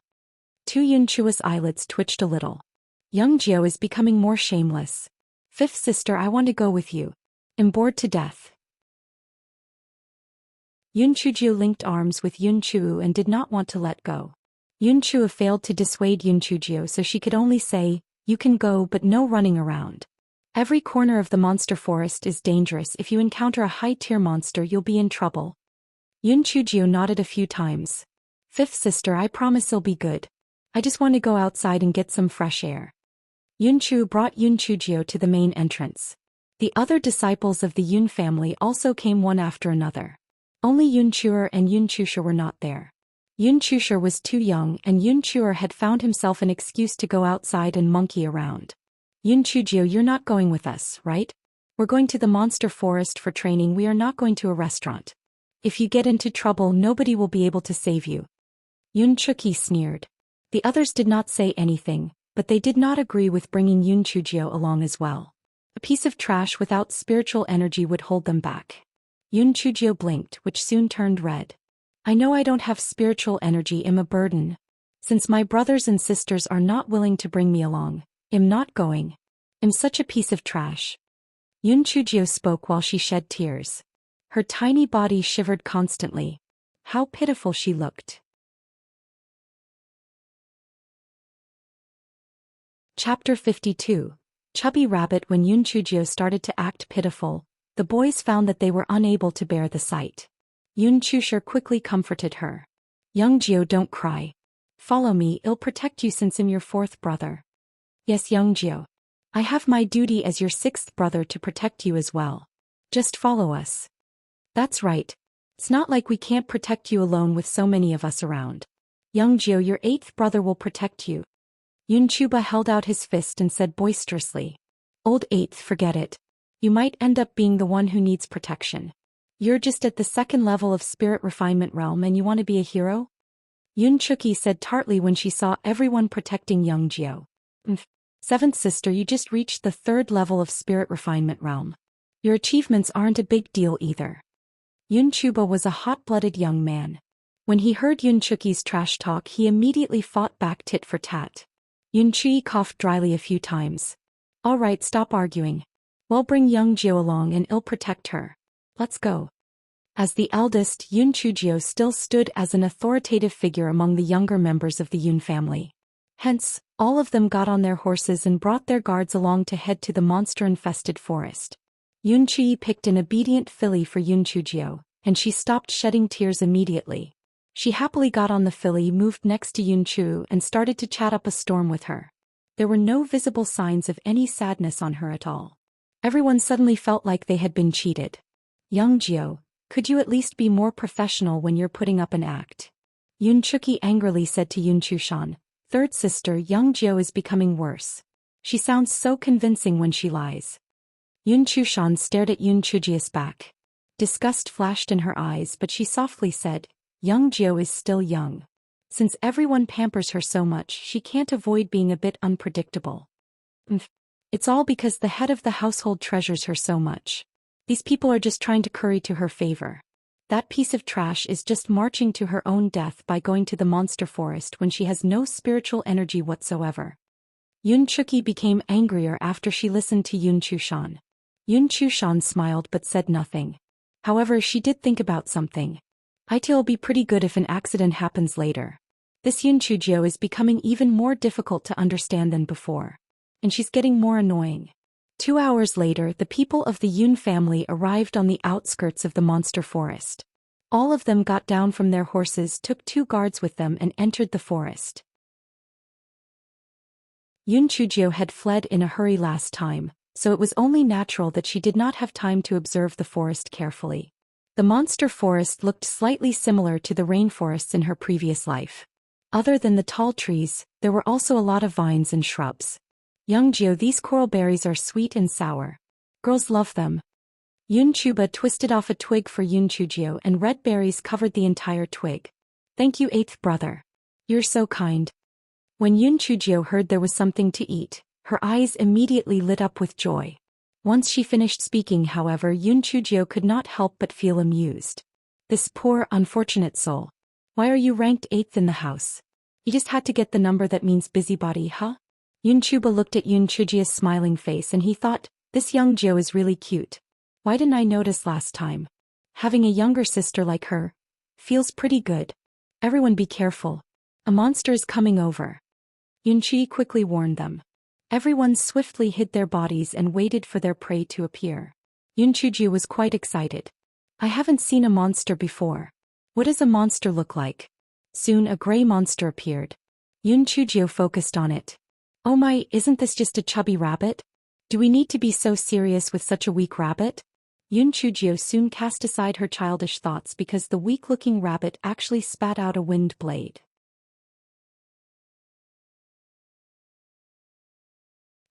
Yun Chu's eyelids twitched a little. Young Jio is becoming more shameless. Fifth sister, I want to go with you. I'm bored to death. Yun Chujio linked arms with Yun Chu and did not want to let go. Yun Chu failed to dissuade Yun Chujio, so she could only say, you can go, but no running around. Every corner of the monster forest is dangerous. If you encounter a high-tier monster, you'll be in trouble. Yun Chujio nodded a few times. Fifth sister, I promise it'll be good. I just want to go outside and get some fresh air. Yun Chu brought Yun Chujio to the main entrance. The other disciples of the Yun family also came one after another. Only Yun Chuer and Yun Chusha were not there. Yun Chushur was too young and Yun Chuer had found himself an excuse to go outside and monkey around. Yun Chujio, you're not going with us, right? We're going to the monster forest for training. We are not going to a restaurant. If you get into trouble, nobody will be able to save you. Yun Chuki sneered. The others did not say anything, but they did not agree with bringing Yun Chujio along as well. A piece of trash without spiritual energy would hold them back. Yun Chujio blinked, which soon turned red. I know I don't have spiritual energy. I'm a burden. Since my brothers and sisters are not willing to bring me along, I'm not going. I'm such a piece of trash. Yun Chujio spoke while she shed tears. Her tiny body shivered constantly. How pitiful she looked. Chapter 52. Chubby Rabbit. When Yun Chujio started to act pitiful, the boys found that they were unable to bear the sight. Yun Chushur quickly comforted her. Young Jio, don't cry. Follow me, I'll protect you since I'm your fourth brother. Yes, young Jio. I have my duty as your sixth brother to protect you as well. Just follow us. That's right. It's not like we can't protect you alone with so many of us around. Young Jio, your eighth brother will protect you. Yun Chuba held out his fist and said boisterously. Old eighth, forget it. You might end up being the one who needs protection. You're just at the second level of spirit refinement realm and you want to be a hero? Yun Chuki said tartly when she saw everyone protecting young Jio. Seventh sister, you just reached the third level of spirit refinement realm. Your achievements aren't a big deal either. Yun Chuba was a hot-blooded young man. When he heard Yun Chuki's trash talk, he immediately fought back tit for tat. Yun Chui coughed dryly a few times. All right, stop arguing. We'll bring young Jio along and I'll protect her. Let's go. As the eldest, Yun Chujio still stood as an authoritative figure among the younger members of the Yun family. Hence, all of them got on their horses and brought their guards along to head to the monster-infested forest. Yun Chui picked an obedient filly for Yun Chujio, and she stopped shedding tears immediately. She happily got on the filly, moved next to Yun Chu, and started to chat up a storm with her. There were no visible signs of any sadness on her at all. Everyone suddenly felt like they had been cheated. Young Jio, could you at least be more professional when you're putting up an act? Yun Chuki angrily said to Yun Chushan. Third sister, young Jio is becoming worse. She sounds so convincing when she lies. Yun Chushan stared at Yun Chujia's back. Disgust flashed in her eyes, but she softly said, young Jio is still young. Since everyone pampers her so much, she can't avoid being a bit unpredictable. It's all because the head of the household treasures her so much. These people are just trying to curry to her favor. That piece of trash is just marching to her own death by going to the monster forest when she has no spiritual energy whatsoever. Yun Chuki became angrier after she listened to Yun Chushan. Yun Chushan smiled but said nothing. However, she did think about something. It'll be pretty good if an accident happens later. This Yun Chujio is becoming even more difficult to understand than before. And she's getting more annoying. 2 hours later, the people of the Yun family arrived on the outskirts of the monster forest. All of them got down from their horses, took 2 guards with them, and entered the forest. Yun Chujio had fled in a hurry last time, so it was only natural that she did not have time to observe the forest carefully. The monster forest looked slightly similar to the rainforests in her previous life. Other than the tall trees, there were also a lot of vines and shrubs. Young Jio, these coral berries are sweet and sour. Girls love them. Yun Chuba twisted off a twig for Yun Chujio and red berries covered the entire twig. Thank you, eighth brother. You're so kind. When Yun Chujio heard there was something to eat, her eyes immediately lit up with joy. Once she finished speaking, however, Yun Chujio could not help but feel amused. This poor, unfortunate soul. Why are you ranked 8th in the house? You just had to get the number that means busybody, huh? Yun Chuba looked at Yun Chujio's smiling face and he thought, this young Jio is really cute. Why didn't I notice last time? Having a younger sister like her feels pretty good. Everyone be careful. A monster is coming over. Yun Chi quickly warned them. Everyone swiftly hid their bodies and waited for their prey to appear. Yun Chujio was quite excited. I haven't seen a monster before. What does a monster look like? Soon a gray monster appeared. Yun Chujio focused on it. Oh my, isn't this just a chubby rabbit? Do we need to be so serious with such a weak rabbit? Yun Chujio soon cast aside her childish thoughts because the weak-looking rabbit actually spat out a wind blade.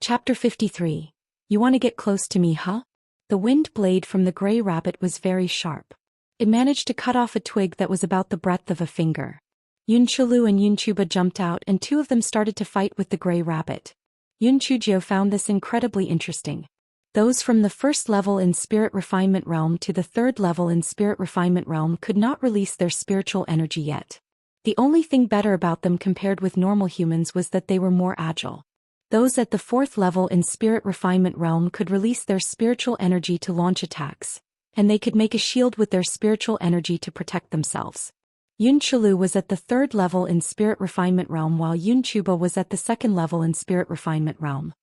Chapter 53. You want to get close to me, huh? The wind blade from the gray rabbit was very sharp. It managed to cut off a twig that was about the breadth of a finger. Yun Chulu and Yun Chuba jumped out and two of them started to fight with the gray rabbit. Yun Chujio found this incredibly interesting. Those from the first level in Spirit Refinement Realm to the third level in Spirit Refinement Realm could not release their spiritual energy yet. The only thing better about them compared with normal humans was that they were more agile. Those at the fourth level in Spirit Refinement Realm could release their spiritual energy to launch attacks, and they could make a shield with their spiritual energy to protect themselves. Yun Chulu was at the third level in Spirit Refinement Realm while Yun Chuba was at the second level in Spirit Refinement Realm.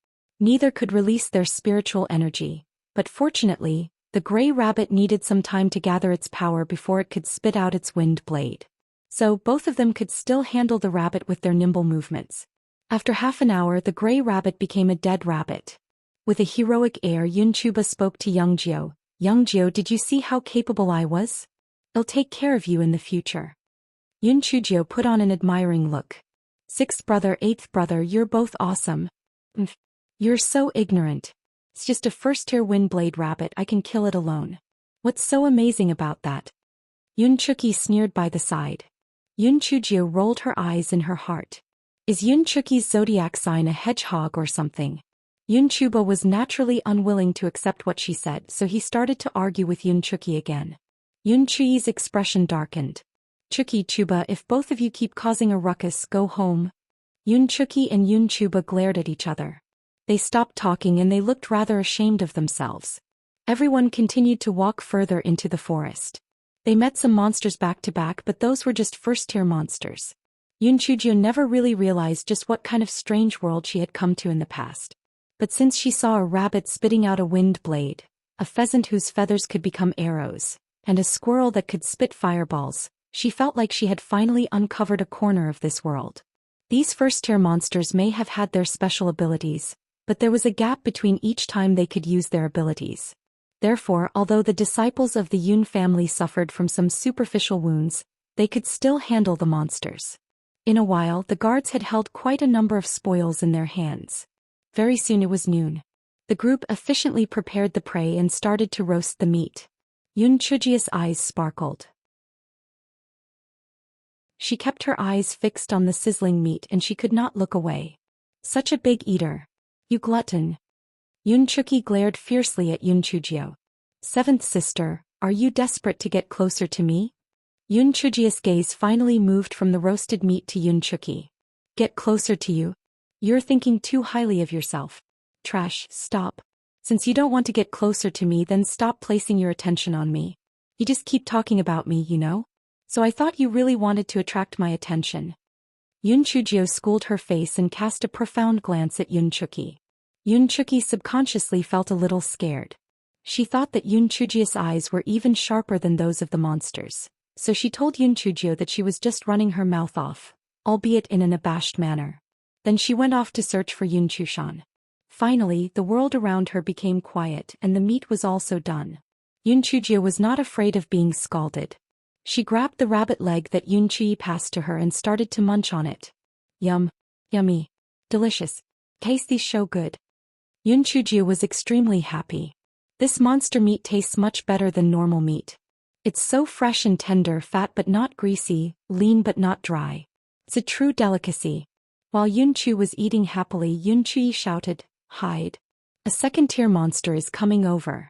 Neither could release their spiritual energy, but fortunately, the gray rabbit needed some time to gather its power before it could spit out its wind blade. So both of them could still handle the rabbit with their nimble movements. After half an hour, the gray rabbit became a dead rabbit. With a heroic air, Yun Chuba spoke to Young Jio. Young Jio, did you see how capable I was? I'll take care of you in the future. Yun Chujio put on an admiring look. Sixth brother, eighth brother, you're both awesome. You're so ignorant. It's just a first-tier wind-blade rabbit, I can kill it alone. What's so amazing about that? Yun Chuki sneered by the side. Yun Chujio rolled her eyes in her heart. Is Yun Chuki's zodiac sign a hedgehog or something? Yun Chuba was naturally unwilling to accept what she said, so he started to argue with Yun Chuki again. Yun Chui's expression darkened. Chuki Chuba, if both of you keep causing a ruckus, go home. Yun Chuki and Yun Chuba glared at each other. They stopped talking and they looked rather ashamed of themselves. Everyone continued to walk further into the forest. They met some monsters back to back, but those were just first-tier monsters. Yun Chujio never really realized just what kind of strange world she had come to in the past. But since she saw a rabbit spitting out a wind blade, a pheasant whose feathers could become arrows, and a squirrel that could spit fireballs, she felt like she had finally uncovered a corner of this world. These first-tier monsters may have had their special abilities, but there was a gap between each time they could use their abilities. Therefore, although the disciples of the Yun family suffered from some superficial wounds, they could still handle the monsters. In a while, the guards had held quite a number of spoils in their hands. Very soon it was noon. The group efficiently prepared the prey and started to roast the meat. Yun Chujio's eyes sparkled. She kept her eyes fixed on the sizzling meat and she could not look away. Such a big eater. You glutton. Yun Chuki glared fiercely at Yun Chujio. Seventh sister, are you desperate to get closer to me? Yun Chujio's gaze finally moved from the roasted meat to Yun Chuki. Get closer to you? You're thinking too highly of yourself. Trash, stop. Since you don't want to get closer to me, then stop placing your attention on me. You just keep talking about me, you know? So I thought you really wanted to attract my attention. Yun Chujio schooled her face and cast a profound glance at Yun Chuki. Yun Chuki subconsciously felt a little scared. She thought that Yun Chujio's eyes were even sharper than those of the monsters, so she told Yun Chujio that she was just running her mouth off, albeit in an abashed manner. Then she went off to search for Yun Chushan. Finally, the world around her became quiet and the meat was also done. Yun Chujio was not afraid of being scalded. She grabbed the rabbit leg that Yun Chi passed to her and started to munch on it. Yum. Yummy. Delicious. Tastes so good. Yun Chujio was extremely happy. This monster meat tastes much better than normal meat. It's so fresh and tender, fat but not greasy, lean but not dry. It's a true delicacy. While Yun Chu was eating happily, Yun Chi shouted, "Hide. A second-tier monster is coming over."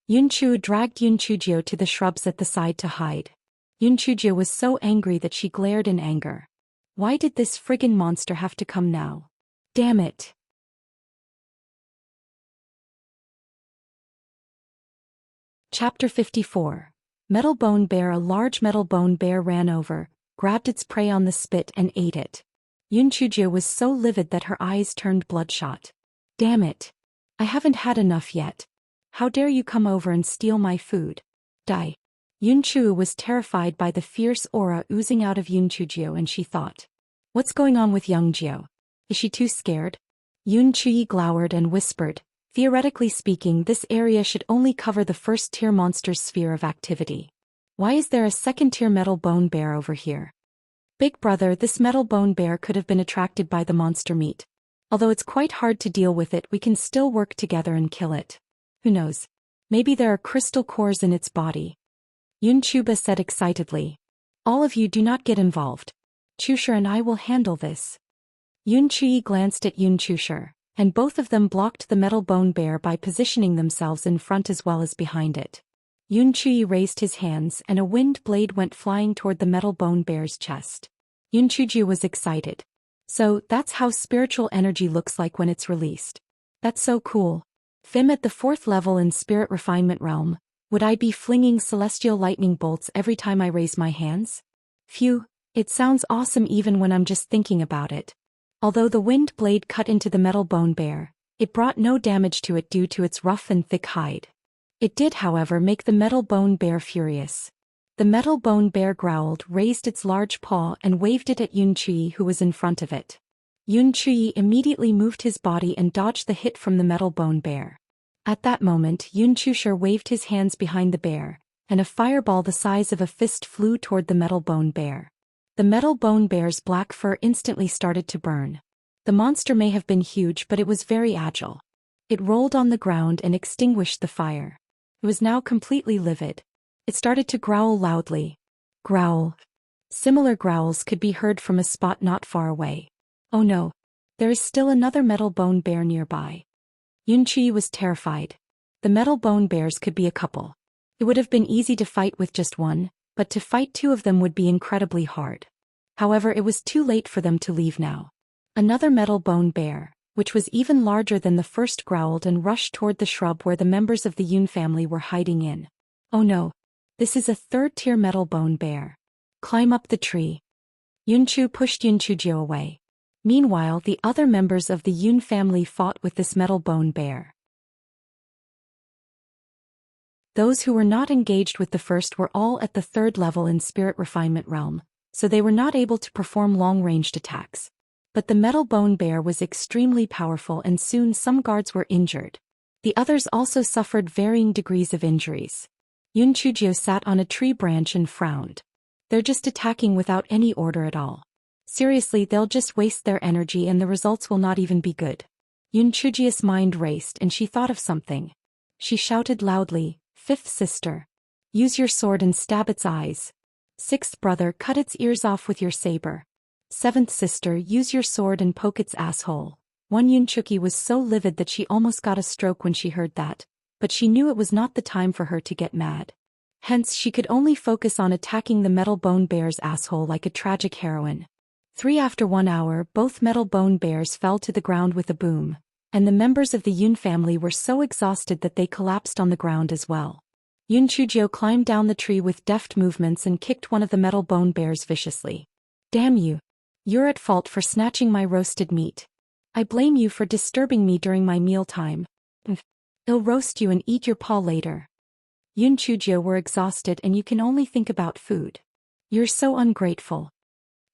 Yun Chu dragged Yun Chujio to the shrubs at the side to hide. Yun Chujio was so angry that she glared in anger. Why did this friggin' monster have to come now? Damn it. Chapter 54. Metal Bone Bear. A large metal bone bear ran over, grabbed its prey on the spit and ate it. Yun Chujio was so livid that her eyes turned bloodshot. Damn it. I haven't had enough yet. How dare you come over and steal my food? Die. Yun Chu was terrified by the fierce aura oozing out of Yun Chujio and she thought, what's going on with young Jio? Is she too scared? Yun Chui glowered and whispered, Theoretically speaking, this area should only cover the first-tier monster's sphere of activity. Why is there a second-tier metal bone bear over here? Big brother, this metal bone bear could have been attracted by the monster meat. Although it's quite hard to deal with it, we can still work together and kill it. Who knows? Maybe there are crystal cores in its body. Yunchuba said excitedly. All of you do not get involved. Chusher and I will handle this. Yunchui glanced at Yunchusher, and both of them blocked the metal bone bear by positioning themselves in front as well as behind it. Yunchui raised his hands and a wind blade went flying toward the metal bone bear's chest. Yunchuju was excited. So, that's how spiritual energy looks like when it's released. That's so cool. Fim at the 4th level in Spirit Refinement Realm, would I be flinging celestial lightning bolts every time I raise my hands? Phew, it sounds awesome even when I'm just thinking about it. Although the wind blade cut into the metal bone bear, it brought no damage to it due to its rough and thick hide. It did, however, make the metal bone bear furious. The metal bone bear growled, raised its large paw and waved it at Yunchui, who was in front of it. Yunchui immediately moved his body and dodged the hit from the metal bone bear. At that moment, Yunchusher waved his hands behind the bear, and a fireball the size of a fist flew toward the metal bone bear. The metal bone bear's black fur instantly started to burn. The monster may have been huge, but it was very agile. It rolled on the ground and extinguished the fire. It was now completely livid. It started to growl loudly. Growl. Similar growls could be heard from a spot not far away. Oh no. There is still another metal bone bear nearby. Yunchui was terrified. The metal bone bears could be a couple. It would have been easy to fight with just one, but to fight 2 of them would be incredibly hard. However, it was too late for them to leave now. Another metal bone bear, which was even larger than the first, growled and rushed toward the shrub where the members of the Yun family were hiding in. Oh no. This is a 3rd-tier metal bone bear. Climb up the tree. Yunchu pushed Yunchujio away. Meanwhile, the other members of the Yun family fought with this metal bone bear. Those who were not engaged with the first were all at the 3rd level in Spirit Refinement Realm, so they were not able to perform long-ranged attacks. But the metal bone bear was extremely powerful and soon some guards were injured. The others also suffered varying degrees of injuries. Yunchujio sat on a tree branch and frowned. They're just attacking without any order at all. Seriously, they'll just waste their energy and the results will not even be good. Yunchujio's mind raced and she thought of something. She shouted loudly, 5th sister. Use your sword and stab its eyes. 6th brother, cut its ears off with your saber. 7th sister, use your sword and poke its asshole. One Yunchuki was so livid that she almost got a stroke when she heard that, but she knew it was not the time for her to get mad. Hence, she could only focus on attacking the metal bone bear's asshole like a tragic heroine. 3 after 1 hour, both metal bone bears fell to the ground with a boom, and the members of the Yun family were so exhausted that they collapsed on the ground as well. Yunchujio climbed down the tree with deft movements and kicked one of the metal bone bears viciously. Damn you! You're at fault for snatching my roasted meat. I blame you for disturbing me during my mealtime. I'll roast you and eat your paw later. Yunchujio were exhausted and you can only think about food. You're so ungrateful.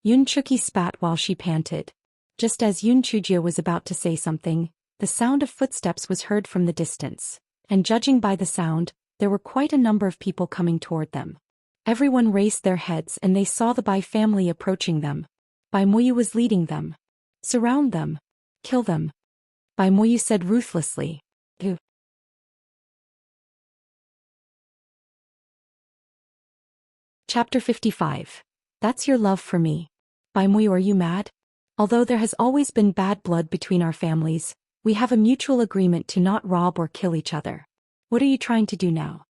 Yunchuki spat while she panted. Just as Yunchujio was about to say something, the sound of footsteps was heard from the distance, and judging by the sound, there were quite a number of people coming toward them. Everyone raised their heads and they saw the Bai family approaching them. Bai Moyu was leading them. Surround them. Kill them. Bai Moyu said ruthlessly. Chapter 55. That's your love for me. Bai Moyu, are you mad? Although there has always been bad blood between our families, we have a mutual agreement to not rob or kill each other. What are you trying to do now?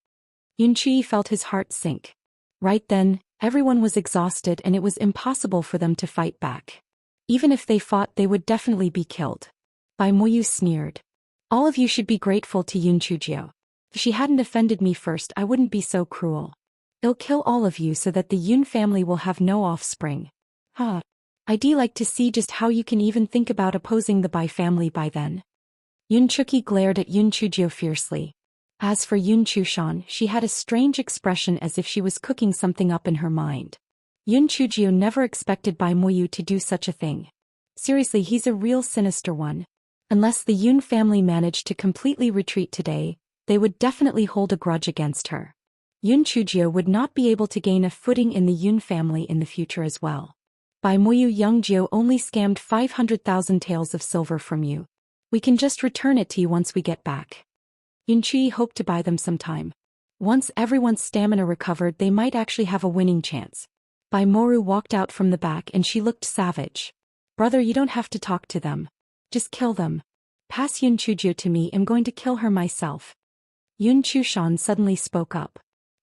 Yunchi felt his heart sink. Right then, everyone was exhausted and it was impossible for them to fight back. Even if they fought, they would definitely be killed. Bai Moyu sneered. All of you should be grateful to Yunchujio. If she hadn't offended me first, I wouldn't be so cruel. I'll kill all of you so that the Yun family will have no offspring. I'd like to see just how you can even think about opposing the Bai family by then. Yunchuki glared at Yunchujio fiercely. As for Yunchushan, she had a strange expression as if she was cooking something up in her mind. Yunchujio never expected Bai Moyu to do such a thing. Seriously, he's a real sinister one. Unless the Yun family managed to completely retreat today, they would definitely hold a grudge against her. Yun Chujio would not be able to gain a footing in the Yun family in the future as well. Bai Moyu Youngjio only scammed 500,000 taels of silver from you. We can just return it to you once we get back. Yun Chui hoped to buy them some time. Once everyone's stamina recovered, they might actually have a winning chance. Bai Moru walked out from the back and she looked savage. Brother, you don't have to talk to them. Just kill them. Pass Yun Chujio to me, I'm going to kill her myself. Yun Chushan suddenly spoke up.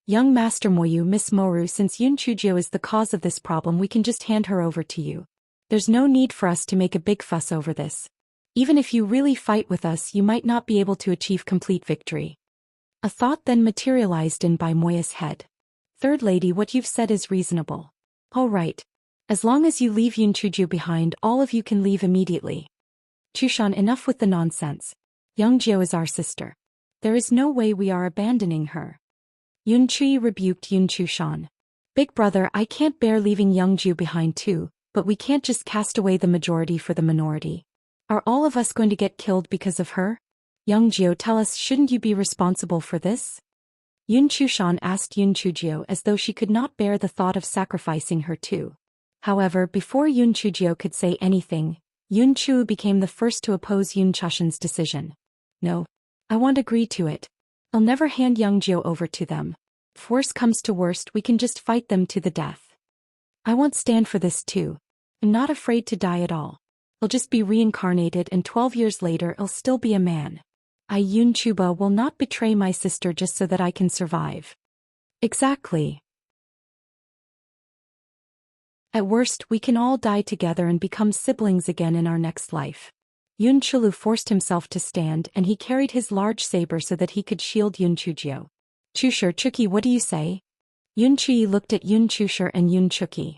Young Master Moyu, Miss Moru, since Yun Chujio is the cause of this problem, we can just hand her over to you. There's no need for us to make a big fuss over this. Even if you really fight with us, you might not be able to achieve complete victory. A thought then materialized in Bai Moya's head. Third lady, what you've said is reasonable. All right. As long as you leave Yun Chujio behind, all of you can leave immediately. Chushan, enough with the nonsense. Youngjio is our sister. There is no way we are abandoning her. Yun Chui rebuked Yun Chushan. Big brother, I can't bear leaving Youngju behind too, but we can't just cast away the majority for the minority. Are all of us going to get killed because of her? Youngjio, tell us, shouldn't you be responsible for this? Yun Chushan asked Yun Chujio as though she could not bear the thought of sacrificing her too. However, before Yun Chujio could say anything, Yun Chu became the first to oppose Yun Chushan's decision. No. I won't agree to it. I'll never hand Youngjio over to them. If worse comes to worst, we can just fight them to the death. I won't stand for this too. I'm not afraid to die at all. I'll just be reincarnated and 12 years later I'll still be a man. I, Yun Chuba, will not betray my sister just so that I can survive. Exactly. At worst, we can all die together and become siblings again in our next life. Yun Chulu forced himself to stand and he carried his large saber so that he could shield Yun Chujio. Chushur, Chuki, what do you say? Yun Chui looked at Yun Chushur and Yun Chuki.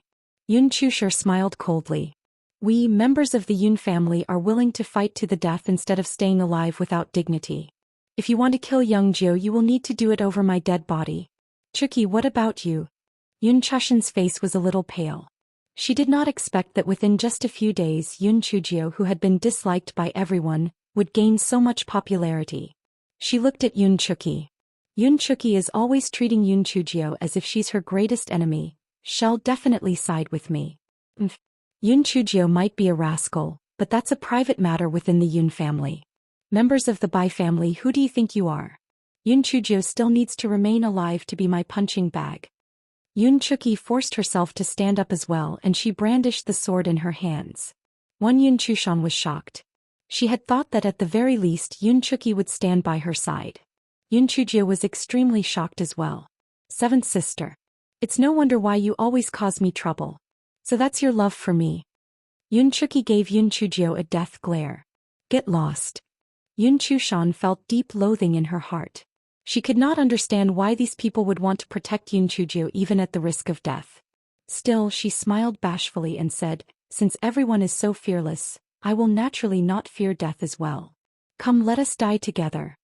Yun Chushur smiled coldly. We, members of the Yun family, are willing to fight to the death instead of staying alive without dignity. If you want to kill Youngjio, you will need to do it over my dead body. Chuki, what about you? Yun Chushan's face was a little pale. She did not expect that within just a few days Yun Chujio, who had been disliked by everyone, would gain so much popularity. She looked at Yun Chuki. Yun Chuki is always treating Yun Chujio as if she's her greatest enemy. She'll definitely side with me. Yun Chujio might be a rascal, but that's a private matter within the Yun family. Members of the Bai family, who do you think you are? Yun Chujio still needs to remain alive to be my punching bag. Yun Chuki forced herself to stand up as well and she brandished the sword in her hands. One Yun Chushan was shocked. She had thought that at the very least Yun Chuki would stand by her side. Yun Chujio was extremely shocked as well. Seventh sister. It's no wonder why you always cause me trouble. So that's your love for me. Yun Chuki gave Yun Chujio a death glare. Get lost. Yun Chushan felt deep loathing in her heart. She could not understand why these people would want to protect Yun Chujio even at the risk of death. Still, she smiled bashfully and said, since everyone is so fearless, I will naturally not fear death as well. Come, let us die together.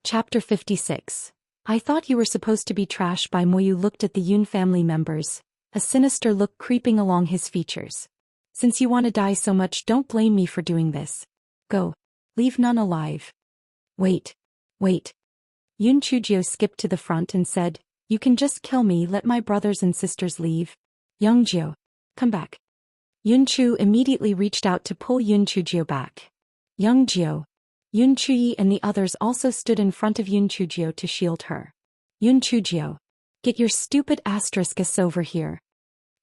Chapter 56. I thought you were supposed to be trash. Bai Moyu looked at the Yun family members, a sinister look creeping along his features. Since you want to die so much, don't blame me for doing this. Go. Leave none alive. Wait. Yun Chujio skipped to the front and said, you can just kill me, let my brothers and sisters leave. Youngjio, come back. Yun Chu immediately reached out to pull Yun Chujio back. Youngjio. Yun Chuyi and the others also stood in front of Yun Chujio to shield her. Yun Chujio. Get your stupid asterisk over here.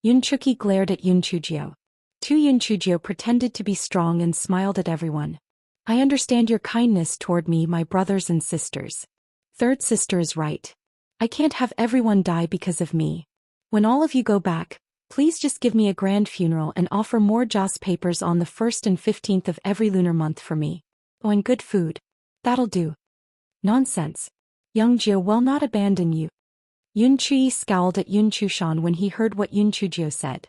Yun Chuki glared at Yun Chujio. Yun Chujio pretended to be strong and smiled at everyone. I understand your kindness toward me, my brothers and sisters. Third sister is right. I can't have everyone die because of me. When all of you go back, please just give me a grand funeral and offer more joss papers on the 1st and 15th of every lunar month for me. Oh, and good food. That'll do. Nonsense. Youngjio will not abandon you. Yun Chui scowled at Yun Chushan when he heard what Yun Chujio said.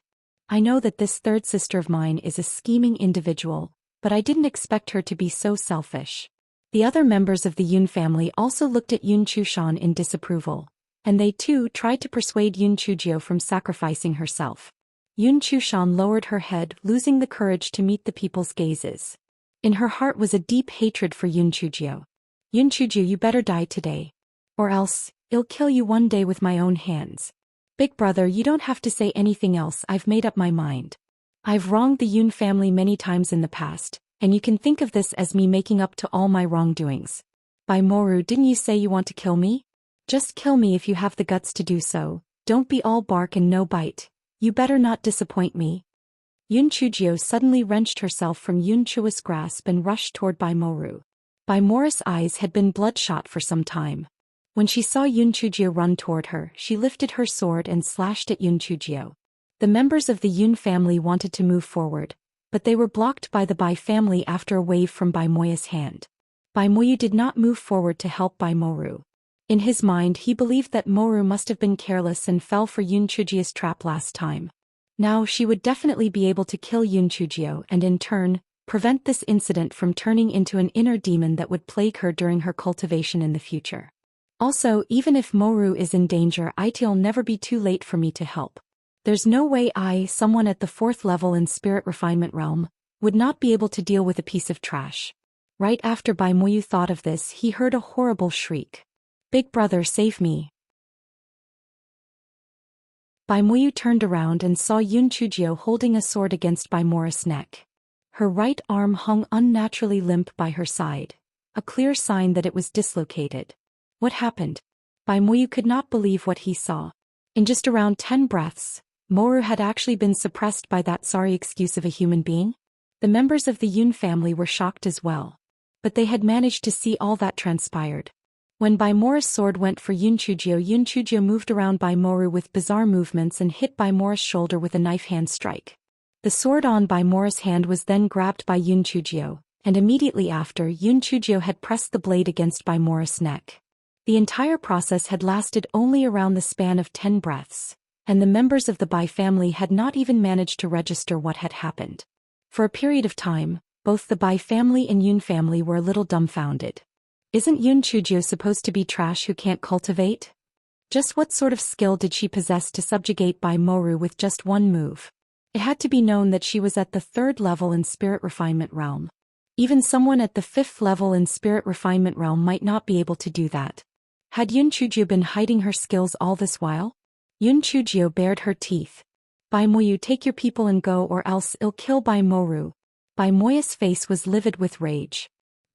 I know that this third sister of mine is a scheming individual, but I didn't expect her to be so selfish. The other members of the Yun family also looked at Yun Chushan in disapproval, and they too tried to persuade Yun Chujio from sacrificing herself. Yun Chushan lowered her head, losing the courage to meet the people's gazes. In her heart was a deep hatred for Yun Chujio. Yun Chujio, you better die today. Or else, I'll kill you one day with my own hands. Big brother, you don't have to say anything else, I've made up my mind. I've wronged the Yun family many times in the past, and you can think of this as me making up to all my wrongdoings. By Moru, didn't you say you want to kill me? Just kill me if you have the guts to do so, don't be all bark and no bite. You better not disappoint me. Yun Chujio suddenly wrenched herself from Yun Chua's grasp and rushed toward Bai Moru. Bai Moru's eyes had been bloodshot for some time. When she saw Yun Chujio run toward her, she lifted her sword and slashed at Yun Chujio. The members of the Yun family wanted to move forward, but they were blocked by the Bai family after a wave from Bai Moya's hand. Bai Moyu did not move forward to help Bai Moru. In his mind, he believed that Moru must have been careless and fell for Yun Chujio's trap last time. Now she would definitely be able to kill Yun Chujio and in turn, prevent this incident from turning into an inner demon that would plague her during her cultivation in the future. Also, even if Moru is in danger, it'll never be too late for me to help. There's no way someone at the 4th level in Spirit Refinement Realm, would not be able to deal with a piece of trash. Right after Bai Moyu thought of this, he heard a horrible shriek. Big brother, save me. Bai Moyu turned around and saw Yun Chujio holding a sword against Bai Moru's neck. Her right arm hung unnaturally limp by her side, a clear sign that it was dislocated. What happened? Bai Moyu could not believe what he saw. In just around 10 breaths, Moru had actually been suppressed by that sorry excuse of a human being. The members of the Yun family were shocked as well. But they had managed to see all that transpired. When Bai Moru's sword went for Yun Chujio moved around Bai Moru with bizarre movements and hit Bai Moru's shoulder with a knife hand strike. The sword on Bai Moru's hand was then grabbed by Yun Chujio, and immediately after Yun Chujio had pressed the blade against Bai Moru's neck. The entire process had lasted only around the span of 10 breaths, and the members of the Bai family had not even managed to register what had happened. For a period of time, both the Bai family and Yun family were a little dumbfounded. Isn't Yun Chujio supposed to be trash who can't cultivate? Just what sort of skill did she possess to subjugate Bai Moru with just one move? It had to be known that she was at the 3rd level in Spirit Refinement Realm. Even someone at the 5th level in Spirit Refinement Realm might not be able to do that. Had Yun Chujio been hiding her skills all this while? Yun Chujio bared her teeth. Bai Moyu, take your people and go, or else I'll kill Bai Moru. Bai Moya's face was livid with rage.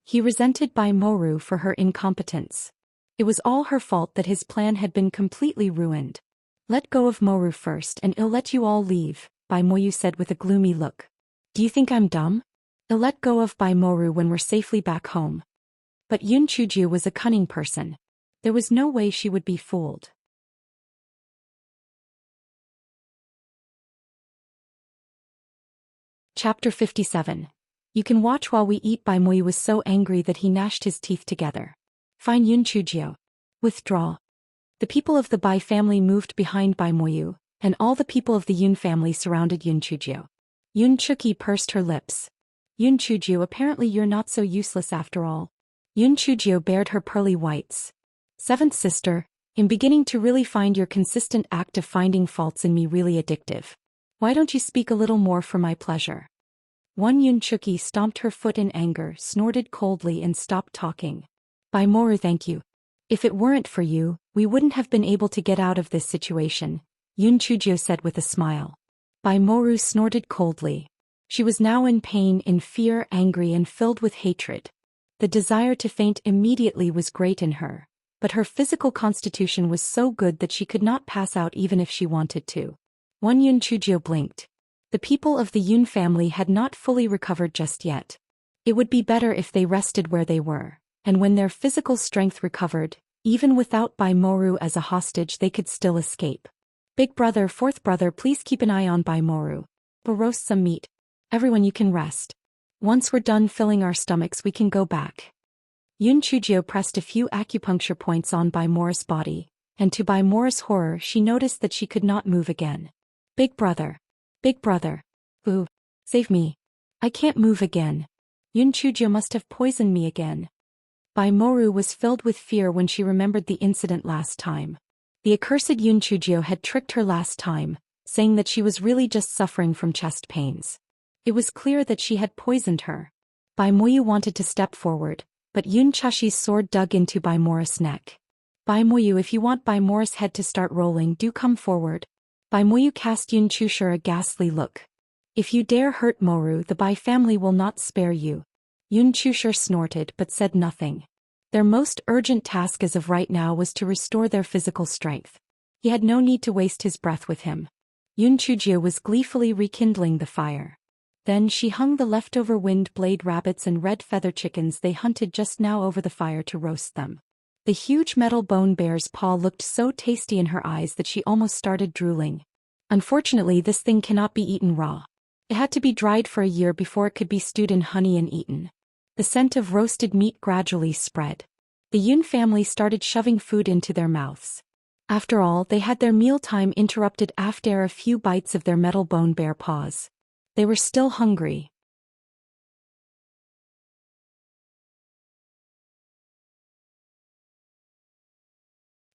He resented Bai Moru for her incompetence. It was all her fault that his plan had been completely ruined. Let go of Moru first and I'll let you all leave, Bai Moyu said with a gloomy look. Do you think I'm dumb? I'll let go of Bai Moru when we're safely back home. But Yun Chujio was a cunning person. There was no way she would be fooled. Chapter 57. You can watch while we eat. Bai Moyu was so angry that he gnashed his teeth together. Fine, Yun Chujio. Withdraw. The people of the Bai family moved behind Bai Moyu, and all the people of the Yun family surrounded Yun Chujio. Yun Chuki pursed her lips. Yun Chujio, apparently you're not so useless after all. Yun Chujio bared her pearly whites. 7th sister, I'm beginning to really find your consistent act of finding faults in me really addictive. Why don't you speak a little more for my pleasure? One Yun Chuki stomped her foot in anger, snorted coldly and stopped talking. Bai Moru, thank you. If it weren't for you, we wouldn't have been able to get out of this situation, Yun Chujio said with a smile. Bai Moru snorted coldly. She was now in pain, in fear, angry and filled with hatred. The desire to faint immediately was great in her, but her physical constitution was so good that she could not pass out even if she wanted to. One Yun Chujio blinked. The people of the Yun family had not fully recovered just yet. It would be better if they rested where they were, and when their physical strength recovered, even without Bai Moru as a hostage they could still escape. Big brother, 4th brother, please keep an eye on Bai Moru. We'll roast some meat. Everyone, you can rest. Once we're done filling our stomachs we can go back. Yun Chujio pressed a few acupuncture points on Bai Moru's body, and to Bai Moru's horror she noticed that she could not move again. Big brother. Big brother. Ooh. Save me. I can't move again. Yun Chujio must have poisoned me again. Bai Moru was filled with fear when she remembered the incident last time. The accursed Yun Chujio had tricked her last time, saying that she was really just suffering from chest pains. It was clear that she had poisoned her. Bai Moyu wanted to step forward, but Yun Chushi's sword dug into Bai Morris' neck. Bai Moyu, if you want Bai Morris' head to start rolling, do come forward. Bai Moyu cast Yun Chushur a ghastly look. If you dare hurt Moru, the Bai family will not spare you. Yun Chushur snorted but said nothing. Their most urgent task as of right now was to restore their physical strength. He had no need to waste his breath with him. Yun Chujio was gleefully rekindling the fire. Then she hung the leftover wind blade rabbits and red feather chickens they hunted just now over the fire to roast them. The huge metal bone bear's paw looked so tasty in her eyes that she almost started drooling. Unfortunately, this thing cannot be eaten raw. It had to be dried for a year before it could be stewed in honey and eaten. The scent of roasted meat gradually spread. The Yun family started shoving food into their mouths. After all, they had their mealtime interrupted after a few bites of their metal bone bear paws. They were still hungry.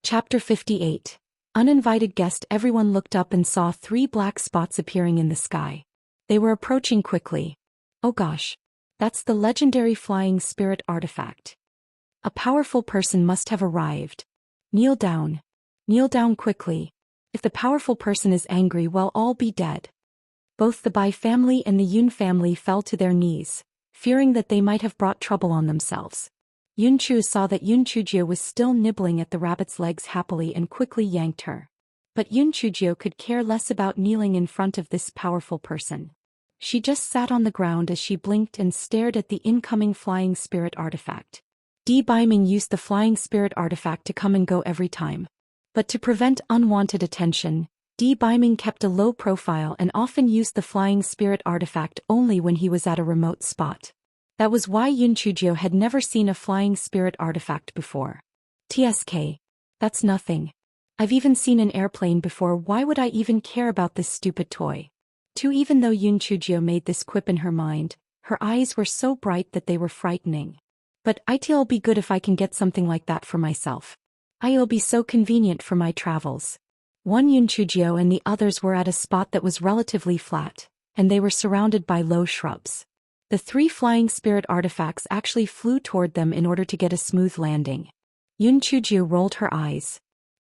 Chapter 58. Uninvited guest. Everyone looked up and saw 3 black spots appearing in the sky. They were approaching quickly. Oh gosh. That's the legendary flying spirit artifact. A powerful person must have arrived. Kneel down. Kneel down quickly. If the powerful person is angry, we'll all be dead. Both the Bai family and the Yun family fell to their knees, fearing that they might have brought trouble on themselves. Yun Chu saw that Yun Chujio was still nibbling at the rabbit's legs happily and quickly yanked her. But Yun Chujio could care less about kneeling in front of this powerful person. She just sat on the ground as she blinked and stared at the incoming flying spirit artifact. Di Baiming used the flying spirit artifact to come and go every time. But to prevent unwanted attention, Di Baiming kept a low profile and often used the flying spirit artifact only when he was at a remote spot. That was why Yun Chujio had never seen a flying spirit artifact before. TSK. That's nothing. I've even seen an airplane before. Why would I even care about this stupid toy? Even though Yun Chujio made this quip in her mind, her eyes were so bright that they were frightening. But it'll be good if I can get something like that for myself. It'll be so convenient for my travels. One Yun Chujio and the others were at a spot that was relatively flat, and they were surrounded by low shrubs. The 3 flying spirit artifacts actually flew toward them in order to get a smooth landing. Yun Chujio rolled her eyes.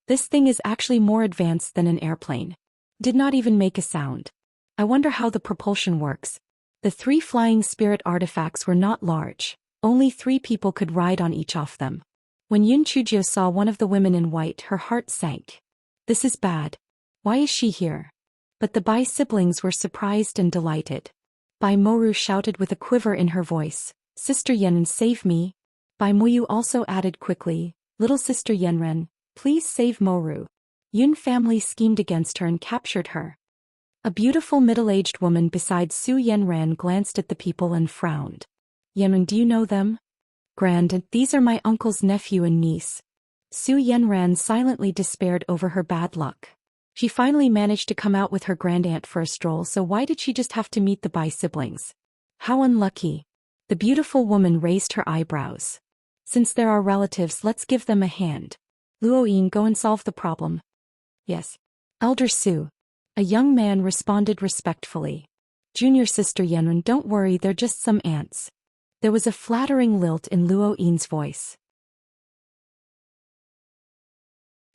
This thing is actually more advanced than an airplane. Did not even make a sound. I wonder how the propulsion works. The 3 flying spirit artifacts were not large. Only 3 people could ride on each of them. When Yun Chujio saw one of the women in white, her heart sank. This is bad. Why is she here? But the Bai siblings were surprised and delighted. Bai Moru shouted with a quiver in her voice, Sister Yenren, save me. Bai Moyu also added quickly, Little Sister Yenren, please save Moru. Yun family schemed against her and captured her. A beautiful middle-aged woman beside Su Yenran glanced at the people and frowned. Yenren, do you know them? Grand, these are my uncle's nephew and niece. Su Yenran silently despaired over her bad luck. She finally managed to come out with her grandaunt for a stroll, so why did she just have to meet the Bai siblings? How unlucky. The beautiful woman raised her eyebrows. Since there are relatives, let's give them a hand. Luoyin, go and solve the problem. Yes. Elder Su. A young man responded respectfully. Junior Sister Yenren, don't worry, they're just some ants. There was a flattering lilt in Luo Yin's voice.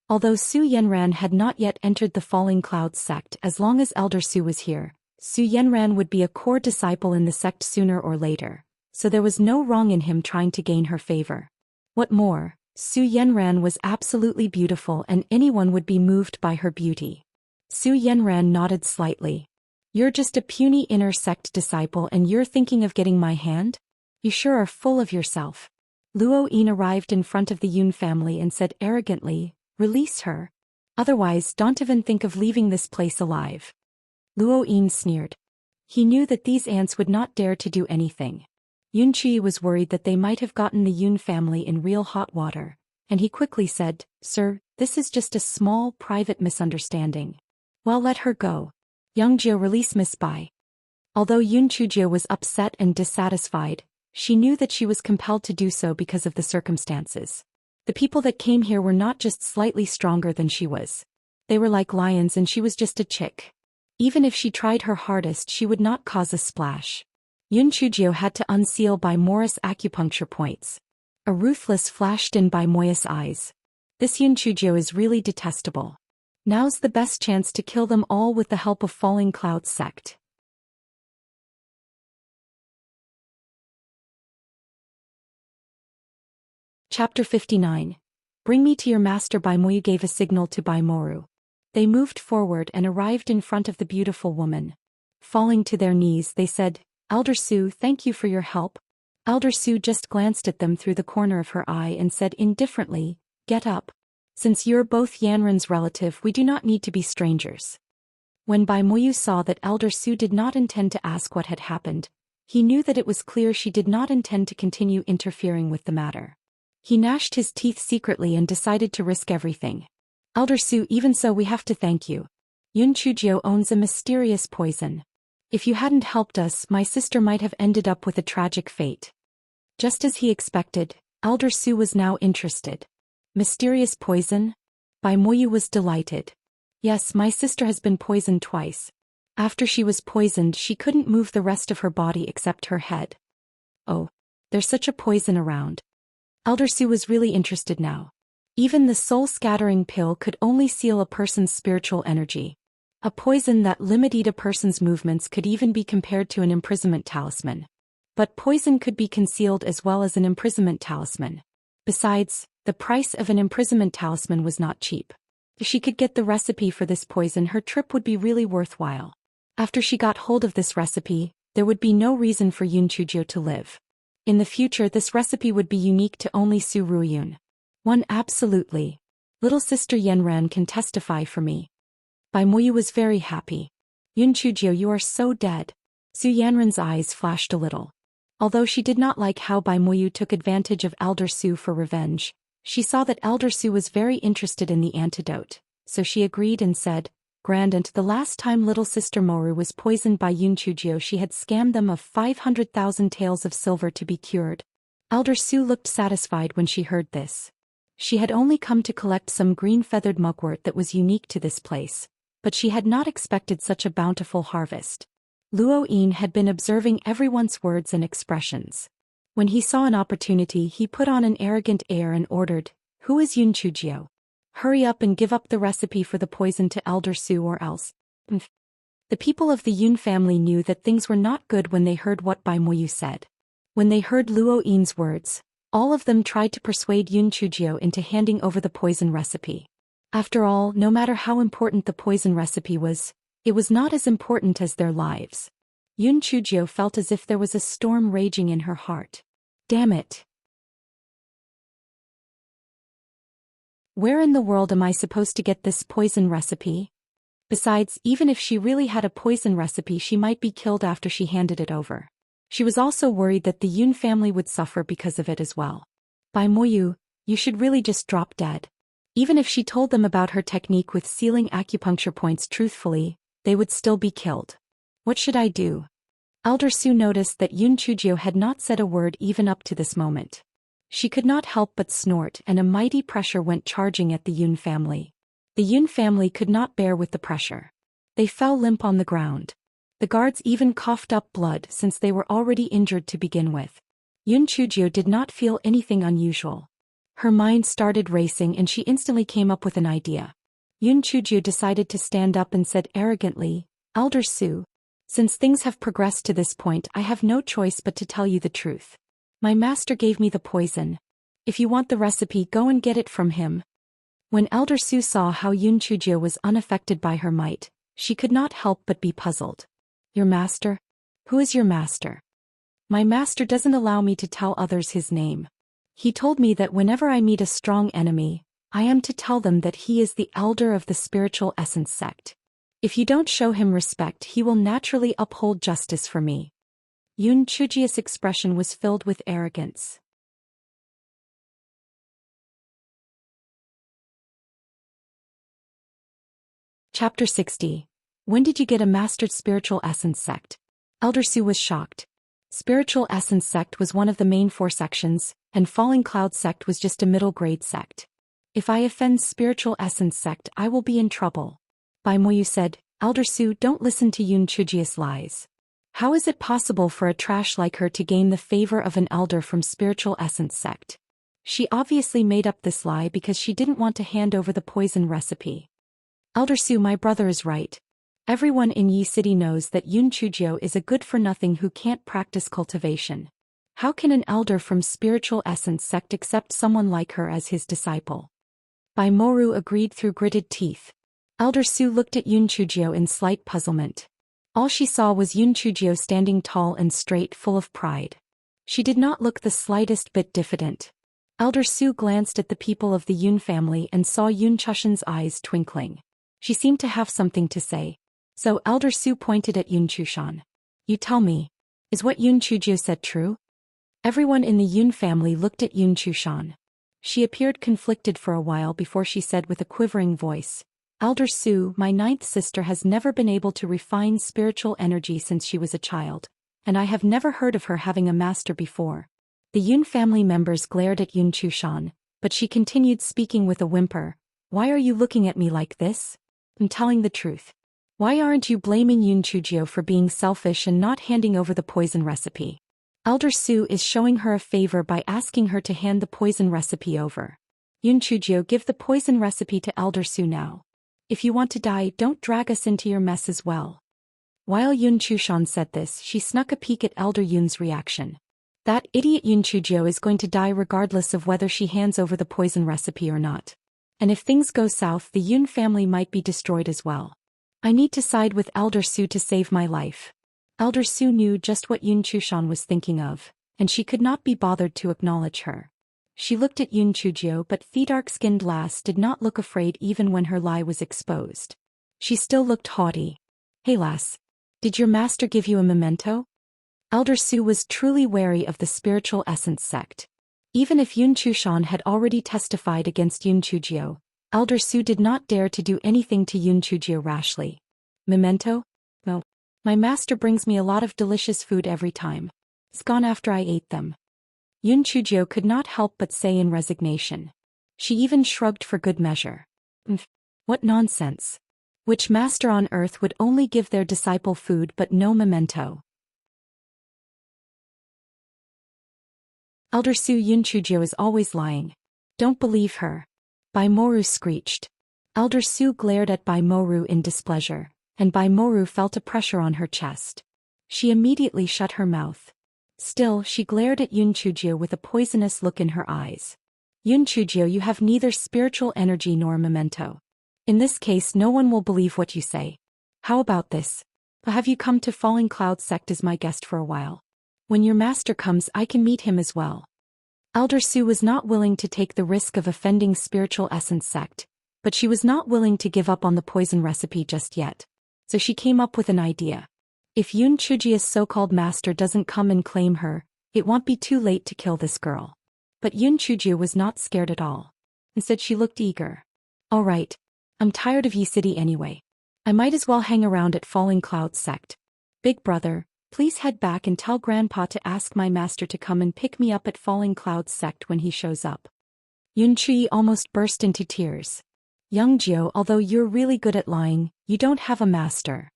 Although Su Yenran had not yet entered the Falling Clouds sect, as long as Elder Su was here, Su Yenran would be a core disciple in the sect sooner or later, so there was no wrong in him trying to gain her favor. What more, Su Yenran was absolutely beautiful and anyone would be moved by her beauty. Su Yenran nodded slightly. You're just a puny inner sect disciple and you're thinking of getting my hand? You sure are full of yourself. Luo Yin arrived in front of the Yun family and said arrogantly, release her. Otherwise, don't even think of leaving this place alive. Luo Yin sneered. He knew that these ants would not dare to do anything. Yun Chi was worried that they might have gotten the Yun family in real hot water, and he quickly said, Sir, this is just a small private misunderstanding. Well, let her go. Young Jio, release Miss Bai. Although Yun Chujio was upset and dissatisfied, she knew that she was compelled to do so because of the circumstances. The people that came here were not just slightly stronger than she was. They were like lions and she was just a chick. Even if she tried her hardest, she would not cause a splash. Yun Chujio had to unseal by Morris acupuncture points. A ruthless flashed in by Moya's eyes. This Yun Chujio is really detestable. Now's the best chance to kill them all with the help of Falling Clouds sect. Chapter 59. Bring me to your master. Baimoyu gave a signal to Baimoru. They moved forward and arrived in front of the beautiful woman. Falling to their knees, they said, Elder Su, thank you for your help. Elder Su just glanced at them through the corner of her eye and said indifferently, get up. Since you're both Yanren's relative, we do not need to be strangers. When Baimoyu saw that Elder Su did not intend to ask what had happened, he knew that it was clear she did not intend to continue interfering with the matter. He gnashed his teeth secretly and decided to risk everything. Elder Su, even so we have to thank you. Yun Chujio owns a mysterious poison. If you hadn't helped us, my sister might have ended up with a tragic fate. Just as he expected, Elder Su was now interested. Mysterious poison? Baimoyu was delighted. Yes, my sister has been poisoned twice. After she was poisoned, she couldn't move the rest of her body except her head. Oh, there's such a poison around. Elder Su was really interested now. Even the soul-scattering pill could only seal a person's spiritual energy. A poison that limited a person's movements could even be compared to an imprisonment talisman. But poison could be concealed as well as an imprisonment talisman. Besides, the price of an imprisonment talisman was not cheap. If she could get the recipe for this poison, her trip would be really worthwhile. After she got hold of this recipe, there would be no reason for Yun Chujio to live. In the future, this recipe would be unique to only Su Ruiyun. One absolutely. Little sister Yanren can testify for me. Baimoyu was very happy. Yun Chujio, you are so dead. Su Yanren's eyes flashed a little. Although she did not like how Baimoyu took advantage of Elder Su for revenge, she saw that Elder Su was very interested in the antidote, so she agreed and said, Grand Aunt, the last time little sister Moru was poisoned by Yun Chujio, she had scammed them of 500,000 taels of silver to be cured. Elder Su looked satisfied when she heard this. She had only come to collect some green-feathered mugwort that was unique to this place, but she had not expected such a bountiful harvest. Luo Yin had been observing everyone's words and expressions. When he saw an opportunity, he put on an arrogant air and ordered, Who is Yun Chujio? Hurry up and give up the recipe for the poison to Elder Su or else. The people of the Yun family knew that things were not good when they heard what Baimoyu said. When they heard Luo Yin's words, all of them tried to persuade Yun Chujio into handing over the poison recipe. After all, no matter how important the poison recipe was, it was not as important as their lives. Yun Chujio felt as if there was a storm raging in her heart. Damn it. Where in the world am I supposed to get this poison recipe? Besides, even if she really had a poison recipe, she might be killed after she handed it over. She was also worried that the Yun family would suffer because of it as well. Baimoyu, you should really just drop dead. Even if she told them about her technique with sealing acupuncture points truthfully, they would still be killed. What should I do? Elder Su noticed that Yun Chujio had not said a word even up to this moment. She could not help but snort, and a mighty pressure went charging at the Yun family. The Yun family could not bear with the pressure. They fell limp on the ground. The guards even coughed up blood since they were already injured to begin with. Yun Chujio did not feel anything unusual. Her mind started racing and she instantly came up with an idea. Yun Chujio decided to stand up and said arrogantly, Elder Su, since things have progressed to this point, I have no choice but to tell you the truth. My master gave me the poison. If you want the recipe, go and get it from him. When Elder Su saw how Yun Chujio was unaffected by her might, she could not help but be puzzled. Your master? Who is your master? My master doesn't allow me to tell others his name. He told me that whenever I meet a strong enemy, I am to tell them that he is the elder of the spiritual essence sect. If you don't show him respect, he will naturally uphold justice for me. Yun Chujio's expression was filled with arrogance. Chapter 60. When did you get a mastered spiritual essence sect? Elder Su was shocked. Spiritual essence sect was one of the main 4 sections, and Falling Cloud sect was just a middle-grade sect. If I offend spiritual essence sect, I will be in trouble. Baimoyu said, Elder Su, don't listen to Yun Chujia's lies. How is it possible for a trash like her to gain the favor of an elder from Spiritual Essence sect? She obviously made up this lie because she didn't want to hand over the poison recipe. Elder Su, my brother is right. Everyone in Yi City knows that Yun Chujio is a good-for-nothing who can't practice cultivation. How can an elder from Spiritual Essence sect accept someone like her as his disciple? Bai Moru agreed through gritted teeth. Elder Su looked at Yun Chujio in slight puzzlement. All she saw was Yun Chujio standing tall and straight, full of pride. She did not look the slightest bit diffident. Elder Su glanced at the people of the Yun family and saw Yun Chushan's eyes twinkling. She seemed to have something to say. So Elder Su pointed at Yun Chushan. You tell me, is what Yun Chujio said true? Everyone in the Yun family looked at Yun Chushan. She appeared conflicted for a while before she said with a quivering voice, Elder Su, my ninth sister has never been able to refine spiritual energy since she was a child, and I have never heard of her having a master before. The Yun family members glared at Yun Chushan, but she continued speaking with a whimper. Why are you looking at me like this? I'm telling the truth. Why aren't you blaming Yun Chujio for being selfish and not handing over the poison recipe? Elder Su is showing her a favor by asking her to hand the poison recipe over. Yun Chujio, give the poison recipe to Elder Su now. If you want to die, don't drag us into your mess as well. While Yun Chushan said this, she snuck a peek at Elder Yun's reaction. That idiot Yun Chujio is going to die regardless of whether she hands over the poison recipe or not. And if things go south, the Yun family might be destroyed as well. I need to side with Elder Su to save my life. Elder Su knew just what Yun Chushan was thinking of, and she could not be bothered to acknowledge her. She looked at Yun Chujio, but the dark-skinned lass did not look afraid even when her lie was exposed. She still looked haughty. Hey lass, did your master give you a memento? Elder Su was truly wary of the Spiritual Essence sect. Even if Yun Chushan had already testified against Yun Chujio, Elder Su did not dare to do anything to Yun Chujio rashly. Memento? No. My master brings me a lot of delicious food every time. It's gone after I ate them. Yun Chujio could not help but say in resignation. She even shrugged for good measure. What nonsense. Which master on earth would only give their disciple food but no memento? Elder Su, Yun Chujio is always lying. Don't believe her. Bai Moru screeched. Elder Su glared at Bai Moru in displeasure, and Bai Moru felt a pressure on her chest. She immediately shut her mouth. Still, she glared at Yun Chujio with a poisonous look in her eyes. Yun Chujio, you have neither spiritual energy nor memento. In this case, no one will believe what you say. How about this? Have you come to Falling Cloud sect as my guest for a while? When your master comes, I can meet him as well. Elder Su was not willing to take the risk of offending Spiritual Essence sect, but she was not willing to give up on the poison recipe just yet. So she came up with an idea. If Yun Chujio's so-called master doesn't come and claim her, it won't be too late to kill this girl. But Yun Chujio was not scared at all. Instead, she looked eager. All right. I'm tired of Yi City anyway. I might as well hang around at Falling Cloud sect. Big brother, please head back and tell Grandpa to ask my master to come and pick me up at Falling Cloud sect when he shows up. Yun Chui almost burst into tears. Young Jio, although you're really good at lying, you don't have a master.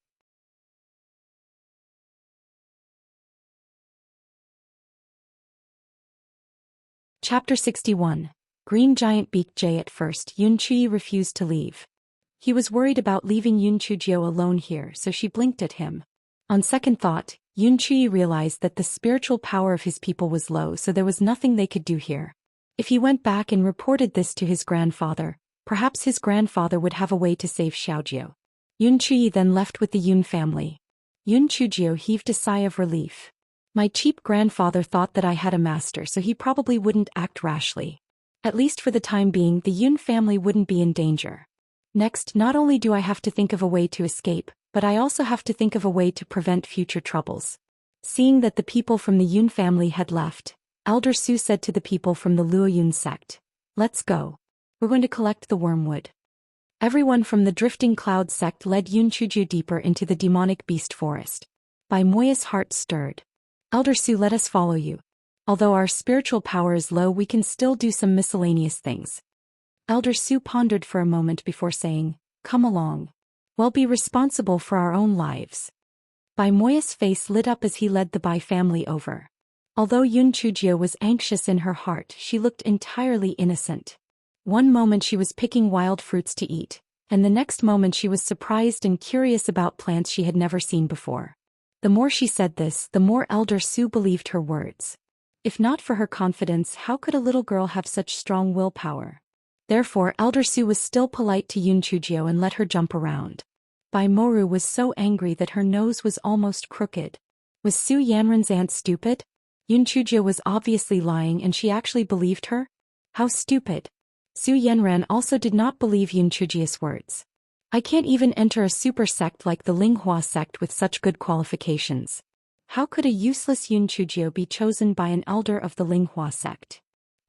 Chapter 61. Green Giant Beak J. At first, Yun Chui refused to leave. He was worried about leaving Yun Chujio alone here, so she blinked at him. On second thought, Yun Chui realized that the spiritual power of his people was low, so there was nothing they could do here. If he went back and reported this to his grandfather, perhaps his grandfather would have a way to save Xiaojio. Yun Chui then left with the Yun family. Yun Chujio heaved a sigh of relief. My cheap grandfather thought that I had a master, so he probably wouldn't act rashly. At least for the time being, the Yun family wouldn't be in danger. Next, not only do I have to think of a way to escape, but I also have to think of a way to prevent future troubles. Seeing that the people from the Yun family had left, Elder Su said to the people from the Luo Yun sect, "Let's go. We're going to collect the wormwood." Everyone from the Drifting Cloud sect led Yun Chujio deeper into the demonic beast forest. Bai Moya's heart stirred. Elder Su, let us follow you. Although our spiritual power is low, we can still do some miscellaneous things. Elder Su pondered for a moment before saying, "Come along." We'll be responsible for our own lives. Bai Moya's face lit up as he led the Bai family over. Although Yun Chujio was anxious in her heart, she looked entirely innocent. One moment she was picking wild fruits to eat, and the next moment she was surprised and curious about plants she had never seen before. The more she said this, the more Elder Su believed her words. If not for her confidence, how could a little girl have such strong willpower? Therefore, Elder Su was still polite to Yun Chujio and let her jump around. Bai Moru was so angry that her nose was almost crooked. Was Su Yanran's aunt stupid? Yun Chujio was obviously lying and she actually believed her? How stupid. Su Yanran also did not believe Yun Chujio's words. I can't even enter a super sect like the Linghua sect with such good qualifications. How could a useless Yun Chujio be chosen by an elder of the Linghua sect?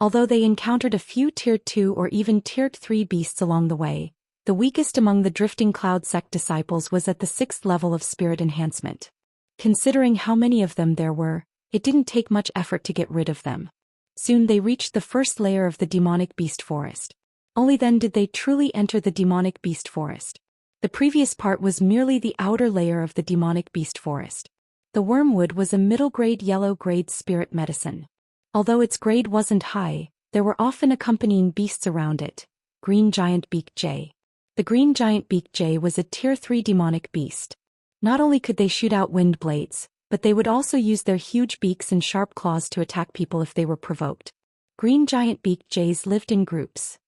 Although they encountered a few Tier 2 or even Tier 3 beasts along the way, the weakest among the Drifting Cloud sect disciples was at the 6th level of spirit enhancement. Considering how many of them there were, it didn't take much effort to get rid of them. Soon they reached the first layer of the demonic beast forest. Only then did they truly enter the demonic beast forest. The previous part was merely the outer layer of the demonic beast forest. The wormwood was a middle-grade yellow-grade spirit medicine. Although its grade wasn't high, there were often accompanying beasts around it. Green Giant Beak Jay. The Green Giant Beak Jay was a Tier 3 demonic beast. Not only could they shoot out wind blades, but they would also use their huge beaks and sharp claws to attack people if they were provoked. Green Giant Beak Jays lived in groups.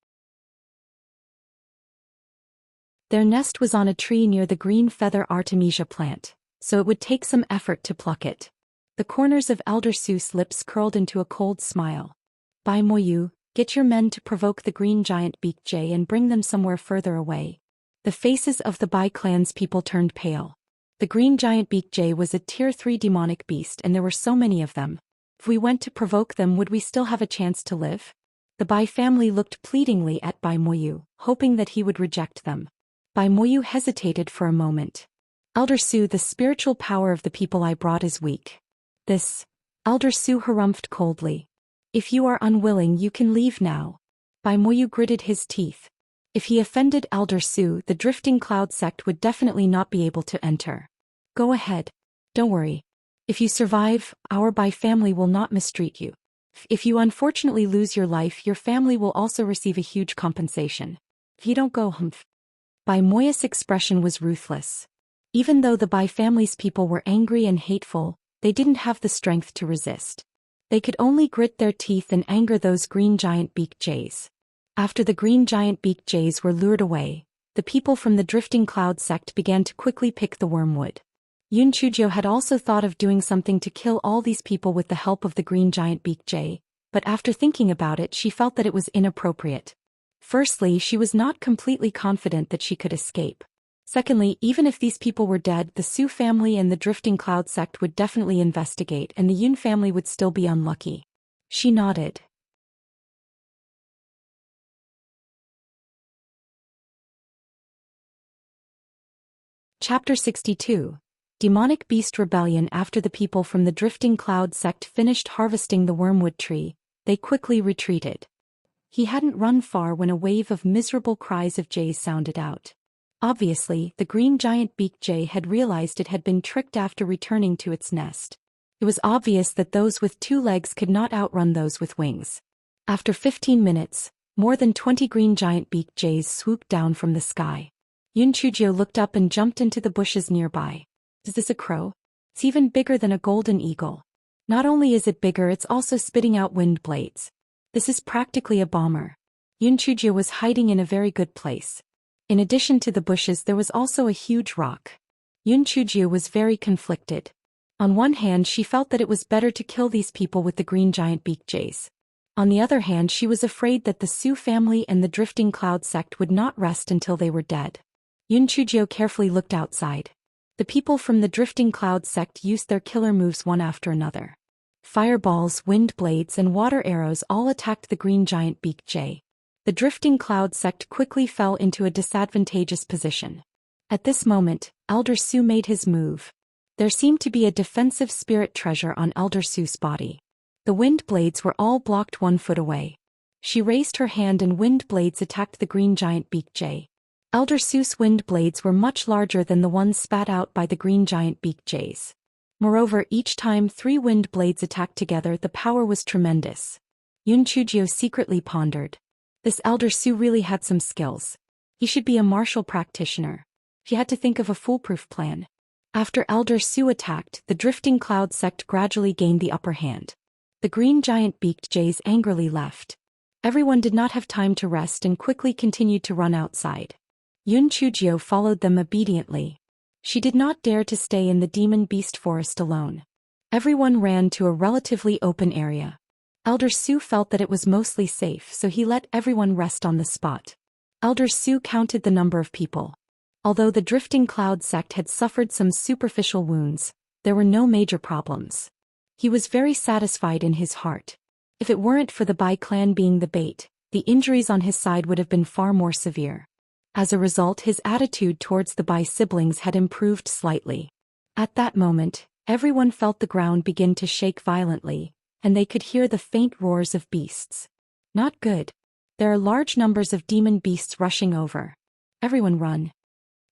Their nest was on a tree near the green feather Artemisia plant, so it would take some effort to pluck it. The corners of Elder Su's lips curled into a cold smile. Bai Moyu, get your men to provoke the Green Giant Beak Jay and bring them somewhere further away. The faces of the Bai clan's people turned pale. The Green Giant Beak Jay was a Tier 3 demonic beast and there were so many of them. If we went to provoke them, would we still have a chance to live? The Bai family looked pleadingly at Bai Moyu, hoping that he would reject them. Bai Moyu hesitated for a moment. Elder Su, the spiritual power of the people I brought is weak. This, Elder Su harumphed coldly. If you are unwilling, you can leave now. Bai Moyu gritted his teeth. If he offended Elder Su, the Drifting Cloud sect would definitely not be able to enter. Go ahead. Don't worry. If you survive, our Bai family will not mistreat you. If you unfortunately lose your life, your family will also receive a huge compensation. If you don't go, humph. Bai Moya's expression was ruthless. Even though the Bai family's people were angry and hateful, they didn't have the strength to resist. They could only grit their teeth and anger those Green Giant Beak Jays. After the Green Giant Beak Jays were lured away, the people from the Drifting Cloud sect began to quickly pick the wormwood. Yun Chujio had also thought of doing something to kill all these people with the help of the Green Giant Beak Jay, but after thinking about it, she felt that it was inappropriate. Firstly, she was not completely confident that she could escape. Secondly, even if these people were dead, the Su family and the Drifting Cloud sect would definitely investigate and the Yun family would still be unlucky. She nodded. Chapter 62. Demonic Beast Rebellion. After the people from the Drifting Cloud sect finished harvesting the wormwood tree, they quickly retreated. He hadn't run far when a wave of miserable cries of jays sounded out. Obviously, the Green Giant Beak Jay had realized it had been tricked after returning to its nest. It was obvious that those with 2 legs could not outrun those with wings. After 15 minutes, more than 20 Green Giant Beak Jays swooped down from the sky. Yun Chujio looked up and jumped into the bushes nearby. Is this a crow? It's even bigger than a golden eagle. Not only is it bigger, it's also spitting out wind blades. This is practically a bomber. Yun Chujio was hiding in a very good place. In addition to the bushes, there was also a huge rock. Yun Chujio was very conflicted. On one hand, she felt that it was better to kill these people with the Green Giant Beak Jays. On the other hand, she was afraid that the Su family and the Drifting Cloud sect would not rest until they were dead. Yun Chujio carefully looked outside. The people from the Drifting Cloud sect used their killer moves one after another. Fireballs, wind blades, and water arrows all attacked the Green Giant Beak Jay. The Drifting Cloud sect quickly fell into a disadvantageous position. At this moment, Elder Su made his move. There seemed to be a defensive spirit treasure on Elder Su's body. The wind blades were all blocked 1 foot away. She raised her hand and wind blades attacked the Green Giant Beak Jay. Elder Seuss wind blades were much larger than the ones spat out by the green giant beaked jays. Moreover, each time 3 wind blades attacked together, the power was tremendous. Yun Chujio secretly pondered. This Elder Sue really had some skills. He should be a martial practitioner. He had to think of a foolproof plan. After Elder Sue attacked, the drifting cloud sect gradually gained the upper hand. The green giant beaked jays angrily left. Everyone did not have time to rest and quickly continued to run outside. Yun Chujio followed them obediently. She did not dare to stay in the demon beast forest alone. Everyone ran to a relatively open area. Elder Sue felt that it was mostly safe, so he let everyone rest on the spot. Elder Sue counted the number of people. Although the drifting cloud sect had suffered some superficial wounds, there were no major problems. He was very satisfied in his heart. If it weren't for the Bai clan being the bait, the injuries on his side would have been far more severe. As a result, his attitude towards the Bai siblings had improved slightly. At that moment, everyone felt the ground begin to shake violently, and they could hear the faint roars of beasts. Not good. There are large numbers of demon beasts rushing over. Everyone run.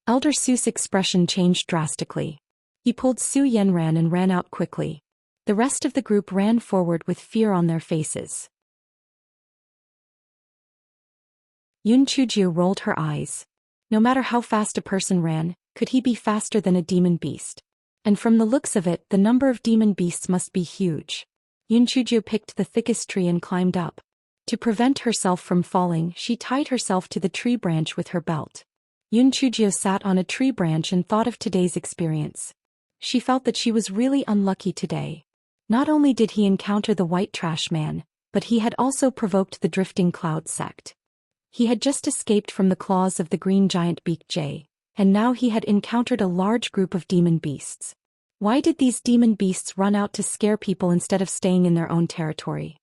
Elder Seuss' expression changed drastically. He pulled Su Yenran and ran out quickly. The rest of the group ran forward with fear on their faces. Yun Chujio rolled her eyes. No matter how fast a person ran, could he be faster than a demon beast? And from the looks of it, the number of demon beasts must be huge. Yun Chujio picked the thickest tree and climbed up. To prevent herself from falling, she tied herself to the tree branch with her belt. Yun Chujio sat on a tree branch and thought of today's experience. She felt that she was really unlucky today. Not only did he encounter the white trash man, but he had also provoked the drifting cloud sect. He had just escaped from the claws of the green giant beaked jay, and now he had encountered a large group of demon beasts. Why did these demon beasts run out to scare people instead of staying in their own territory?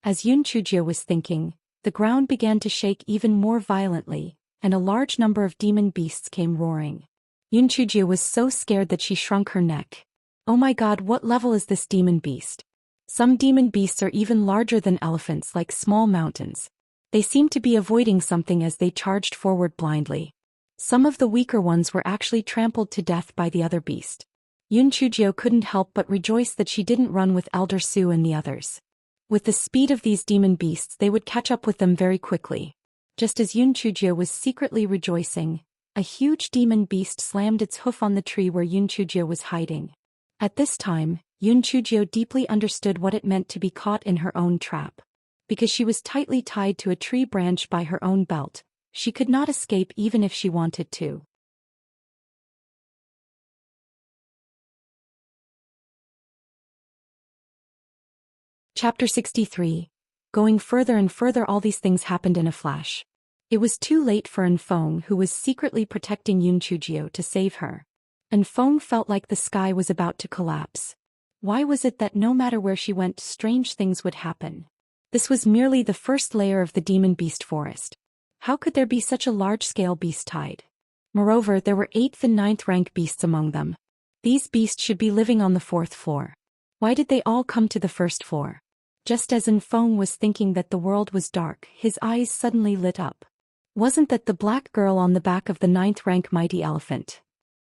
As Yun Chujio was thinking, the ground began to shake even more violently, and a large number of demon beasts came roaring. Yun Chujio was so scared that she shrunk her neck. Oh my god, what level is this demon beast? Some demon beasts are even larger than elephants, like small mountains. They seemed to be avoiding something as they charged forward blindly. Some of the weaker ones were actually trampled to death by the other beast. Yun Chujio couldn't help but rejoice that she didn't run with Elder Sue and the others. With the speed of these demon beasts, they would catch up with them very quickly. Just as Yun Chujio was secretly rejoicing, a huge demon beast slammed its hoof on the tree where Yun Chujio was hiding. At this time, Yun Chujio deeply understood what it meant to be caught in her own trap. Because she was tightly tied to a tree branch by her own belt, she could not escape even if she wanted to. Chapter 63. Going further and further, all these things happened in a flash. It was too late for Enfeng, who was secretly protecting Yun Chujio, to save her. Enfeng felt like the sky was about to collapse. Why was it that no matter where she went, strange things would happen? This was merely the first layer of the demon beast forest. How could there be such a large-scale beast tide? Moreover, there were 8th and 9th rank beasts among them. These beasts should be living on the 4th floor. Why did they all come to the 1st floor? Just as Enfeng was thinking that the world was dark, his eyes suddenly lit up. Wasn't that the black girl on the back of the 9th rank mighty elephant?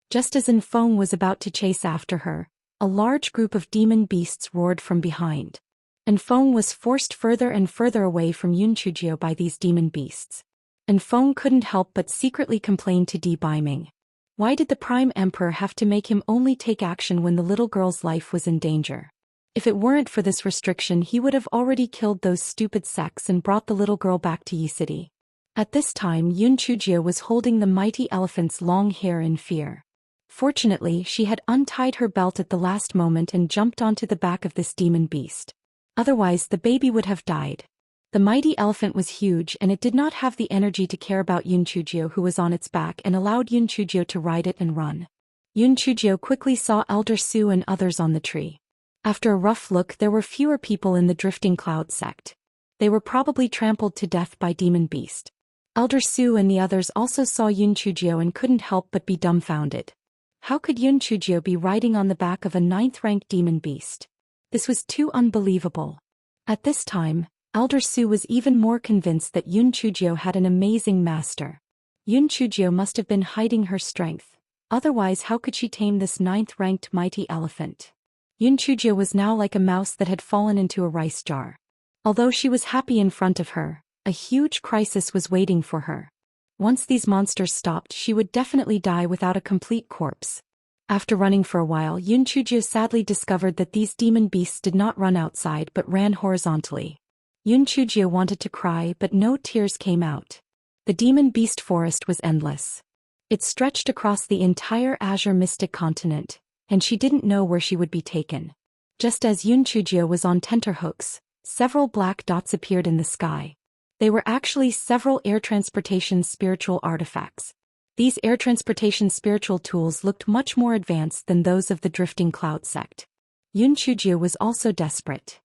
Just as Enfeng was about to chase after her, a large group of demon beasts roared from behind. Enfeng was forced further and further away from Yun Chujio by these demon beasts. Enfeng couldn't help but secretly complain to Di Baiming. Why did the Prime Emperor have to make him only take action when the little girl's life was in danger? If it weren't for this restriction, he would have already killed those stupid sects and brought the little girl back to Yi City. At this time, Yun Chujio was holding the mighty elephant's long hair in fear. Fortunately, she had untied her belt at the last moment and jumped onto the back of this demon beast. Otherwise, the baby would have died. The mighty elephant was huge, and it did not have the energy to care about Yun Chujio, who was on its back, and allowed Yun Chujio to ride it and run. Yun Chujio quickly saw Elder Sue and others on the tree. After a rough look, there were fewer people in the drifting cloud sect. They were probably trampled to death by demon beast. Elder Sue and the others also saw Yun Chujio and couldn't help but be dumbfounded. How could Yun Chujio be riding on the back of a 9th rank demon beast? This was too unbelievable. At this time, Elder Sue was even more convinced that Yun Chujio had an amazing master. Yun Chujio must have been hiding her strength. Otherwise, how could she tame this 9th-ranked mighty elephant? Yun Chujio was now like a mouse that had fallen into a rice jar. Although she was happy in front of her, a huge crisis was waiting for her. Once these monsters stopped, she would definitely die without a complete corpse. After running for a while, Yun Chujio sadly discovered that these demon beasts did not run outside but ran horizontally. Yun Chujio wanted to cry, but no tears came out. The demon beast forest was endless. It stretched across the entire Azure Mystic continent, and she didn't know where she would be taken. Just as Yun Chujio was on tenterhooks, several black dots appeared in the sky. They were actually several air transportation spiritual artifacts. These air transportation spiritual tools looked much more advanced than those of the Drifting Cloud sect. Yun Chujio was also desperate.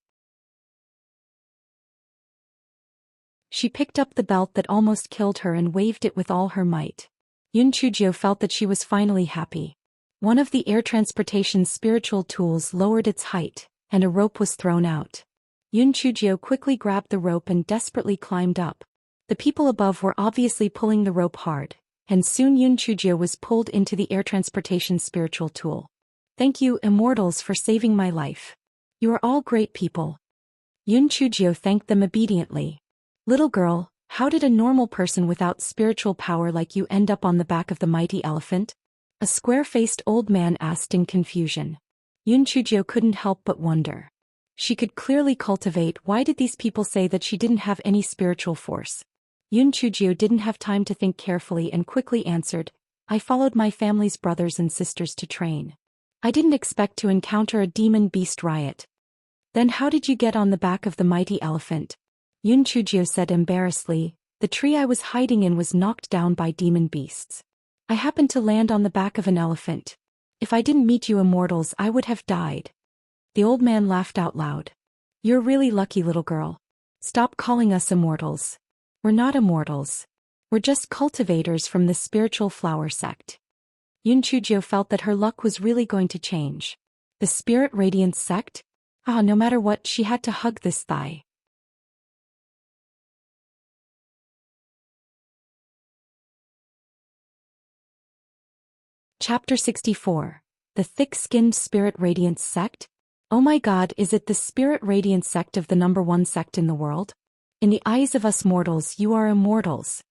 She picked up the belt that almost killed her and waved it with all her might. Yun Chujio felt that she was finally happy. One of the air transportation spiritual tools lowered its height, and a rope was thrown out. Yun Chujio quickly grabbed the rope and desperately climbed up. The people above were obviously pulling the rope hard, and soon Yun Chujio was pulled into the air transportation spiritual tool. Thank you, immortals, for saving my life. You are all great people. Yun Chujio thanked them obediently. Little girl, how did a normal person without spiritual power like you end up on the back of the mighty elephant? A square-faced old man asked in confusion. Yun Chujio couldn't help but wonder. She could clearly cultivate. Why did these people say that she didn't have any spiritual force? Yun Chujio didn't have time to think carefully and quickly answered, I followed my family's brothers and sisters to train. I didn't expect to encounter a demon beast riot. Then how did you get on the back of the mighty elephant? Yun Chujio said embarrassedly, the tree I was hiding in was knocked down by demon beasts. I happened to land on the back of an elephant. If I didn't meet you immortals, I would have died. The old man laughed out loud. You're really lucky, little girl. Stop calling us immortals. We're not immortals. We're just cultivators from the spiritual flower sect. Yun Chujio felt that her luck was really going to change. The spirit radiance sect? No matter what, she had to hug this thigh. Chapter 64. The Thick-Skinned Spirit Radiance Sect? Oh my god, is it the Spirit Radiance sect of the #1 sect in the world? In the eyes of us mortals, you are immortals.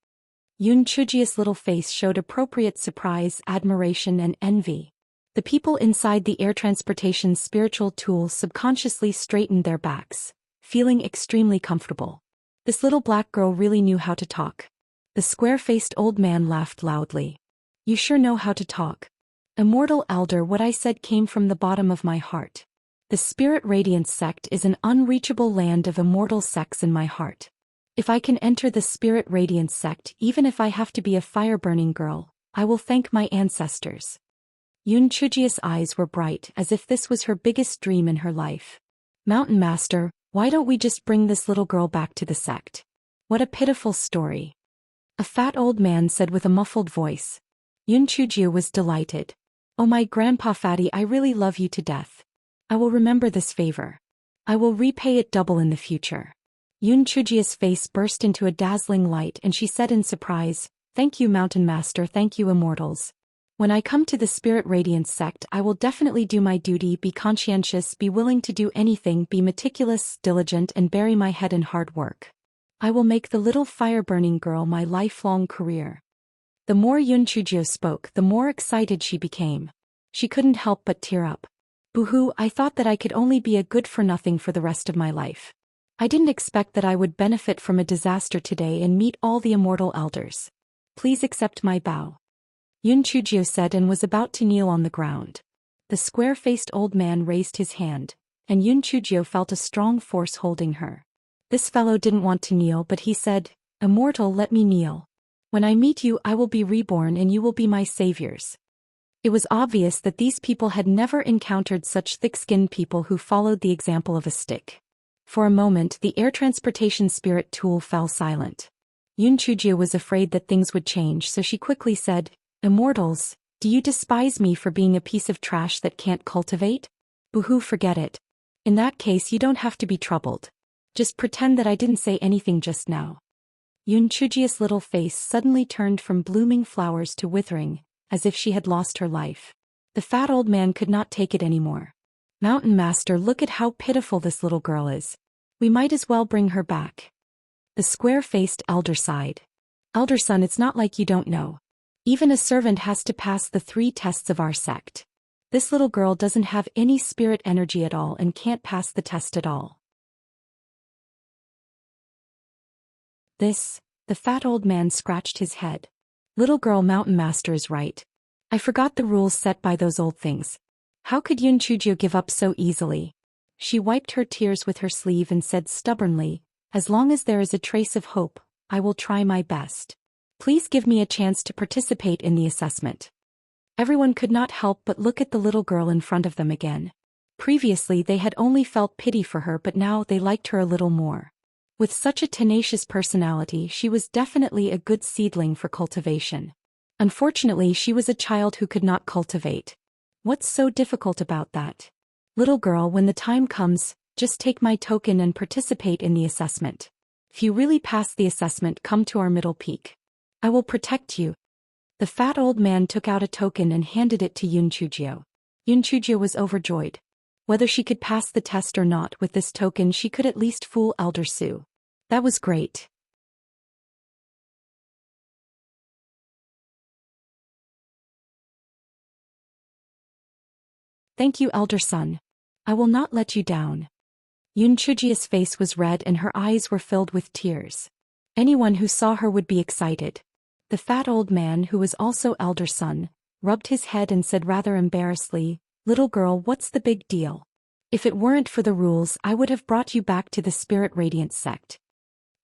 Yun Chujio's little face showed appropriate surprise, admiration, and envy. The people inside the air transportation spiritual tool subconsciously straightened their backs, feeling extremely comfortable. This little black girl really knew how to talk. The square-faced old man laughed loudly. You sure know how to talk. Immortal elder, what I said came from the bottom of my heart. The Spirit Radiance sect is an unreachable land of immortal sects in my heart. If I can enter the Spirit Radiance sect, even if I have to be a fire-burning girl, I will thank my ancestors. Yun Chujio's eyes were bright, as if this was her biggest dream in her life. Mountain Master, why don't we just bring this little girl back to the sect? What a pitiful story. A fat old man said with a muffled voice. Yun Chujio was delighted. Oh my Grandpa Fatty, I really love you to death. I will remember this favor. I will repay it double in the future. Yun Chujio's face burst into a dazzling light and she said in surprise, Thank you, Mountain Master, thank you, immortals. When I come to the Spirit Radiance sect, I will definitely do my duty, be conscientious, be willing to do anything, be meticulous, diligent, and bury my head in hard work. I will make the little fire-burning girl my lifelong career. The more Yun Chujio spoke, the more excited she became. She couldn't help but tear up. Boo-hoo, I thought that I could only be a good-for-nothing for the rest of my life. I didn't expect that I would benefit from a disaster today and meet all the immortal elders. Please accept my bow. Yun Chujio said and was about to kneel on the ground. The square-faced old man raised his hand, and Yun Chujio felt a strong force holding her. This fellow didn't want to kneel, but he said, Immortal, let me kneel. When I meet you, I will be reborn and you will be my saviors. It was obvious that these people had never encountered such thick-skinned people who followed the example of a stick. For a moment, the air transportation spirit tool fell silent. Yun Chujio was afraid that things would change, so she quickly said, Immortals, do you despise me for being a piece of trash that can't cultivate? Boo-hoo, forget it. In that case, you don't have to be troubled. Just pretend that I didn't say anything just now. Yunchujia's little face suddenly turned from blooming flowers to withering, as if she had lost her life. The fat old man could not take it anymore. Mountain Master, look at how pitiful this little girl is. We might as well bring her back. The square-faced elder sighed. Elder son, it's not like you don't know. Even a servant has to pass the 3 tests of our sect. This little girl doesn't have any spirit energy at all and can't pass the test at all. The fat old man scratched his head. Little girl, Mountain Master is right. I forgot the rules set by those old things. How could Yunchujio give up so easily? She wiped her tears with her sleeve and said stubbornly, as long as there is a trace of hope, I will try my best. Please give me a chance to participate in the assessment. Everyone could not help but look at the little girl in front of them again. Previously they had only felt pity for her, but now they liked her a little more. With such a tenacious personality, she was definitely a good seedling for cultivation. Unfortunately, she was a child who could not cultivate. What's so difficult about that? Little girl, when the time comes, just take my token and participate in the assessment. If you really pass the assessment, come to our middle peak. I will protect you. The fat old man took out a token and handed it to Yunchujio. Yunchujio was overjoyed. Whether she could pass the test or not, with this token she could at least fool Elder Su. That was great. Thank you, Elder Son. I will not let you down. Yunchujia's face was red and her eyes were filled with tears. Anyone who saw her would be excited. The fat old man, who was also Elder Son, rubbed his head and said rather embarrassedly, Little girl, what's the big deal? If it weren't for the rules, I would have brought you back to the Spirit Radiance sect.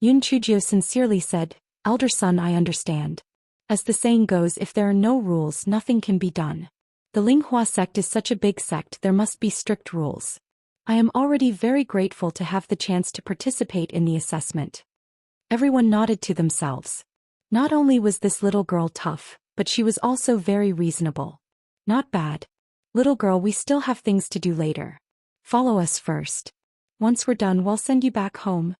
Yunchujio sincerely said, Elder Son, I understand. As the saying goes, if there are no rules, nothing can be done. The Linghua sect is such a big sect, there must be strict rules. I am already very grateful to have the chance to participate in the assessment. Everyone nodded to themselves. Not only was this little girl tough, but she was also very reasonable. Not bad. Little girl, we still have things to do later. Follow us first. Once we're done, we'll send you back home.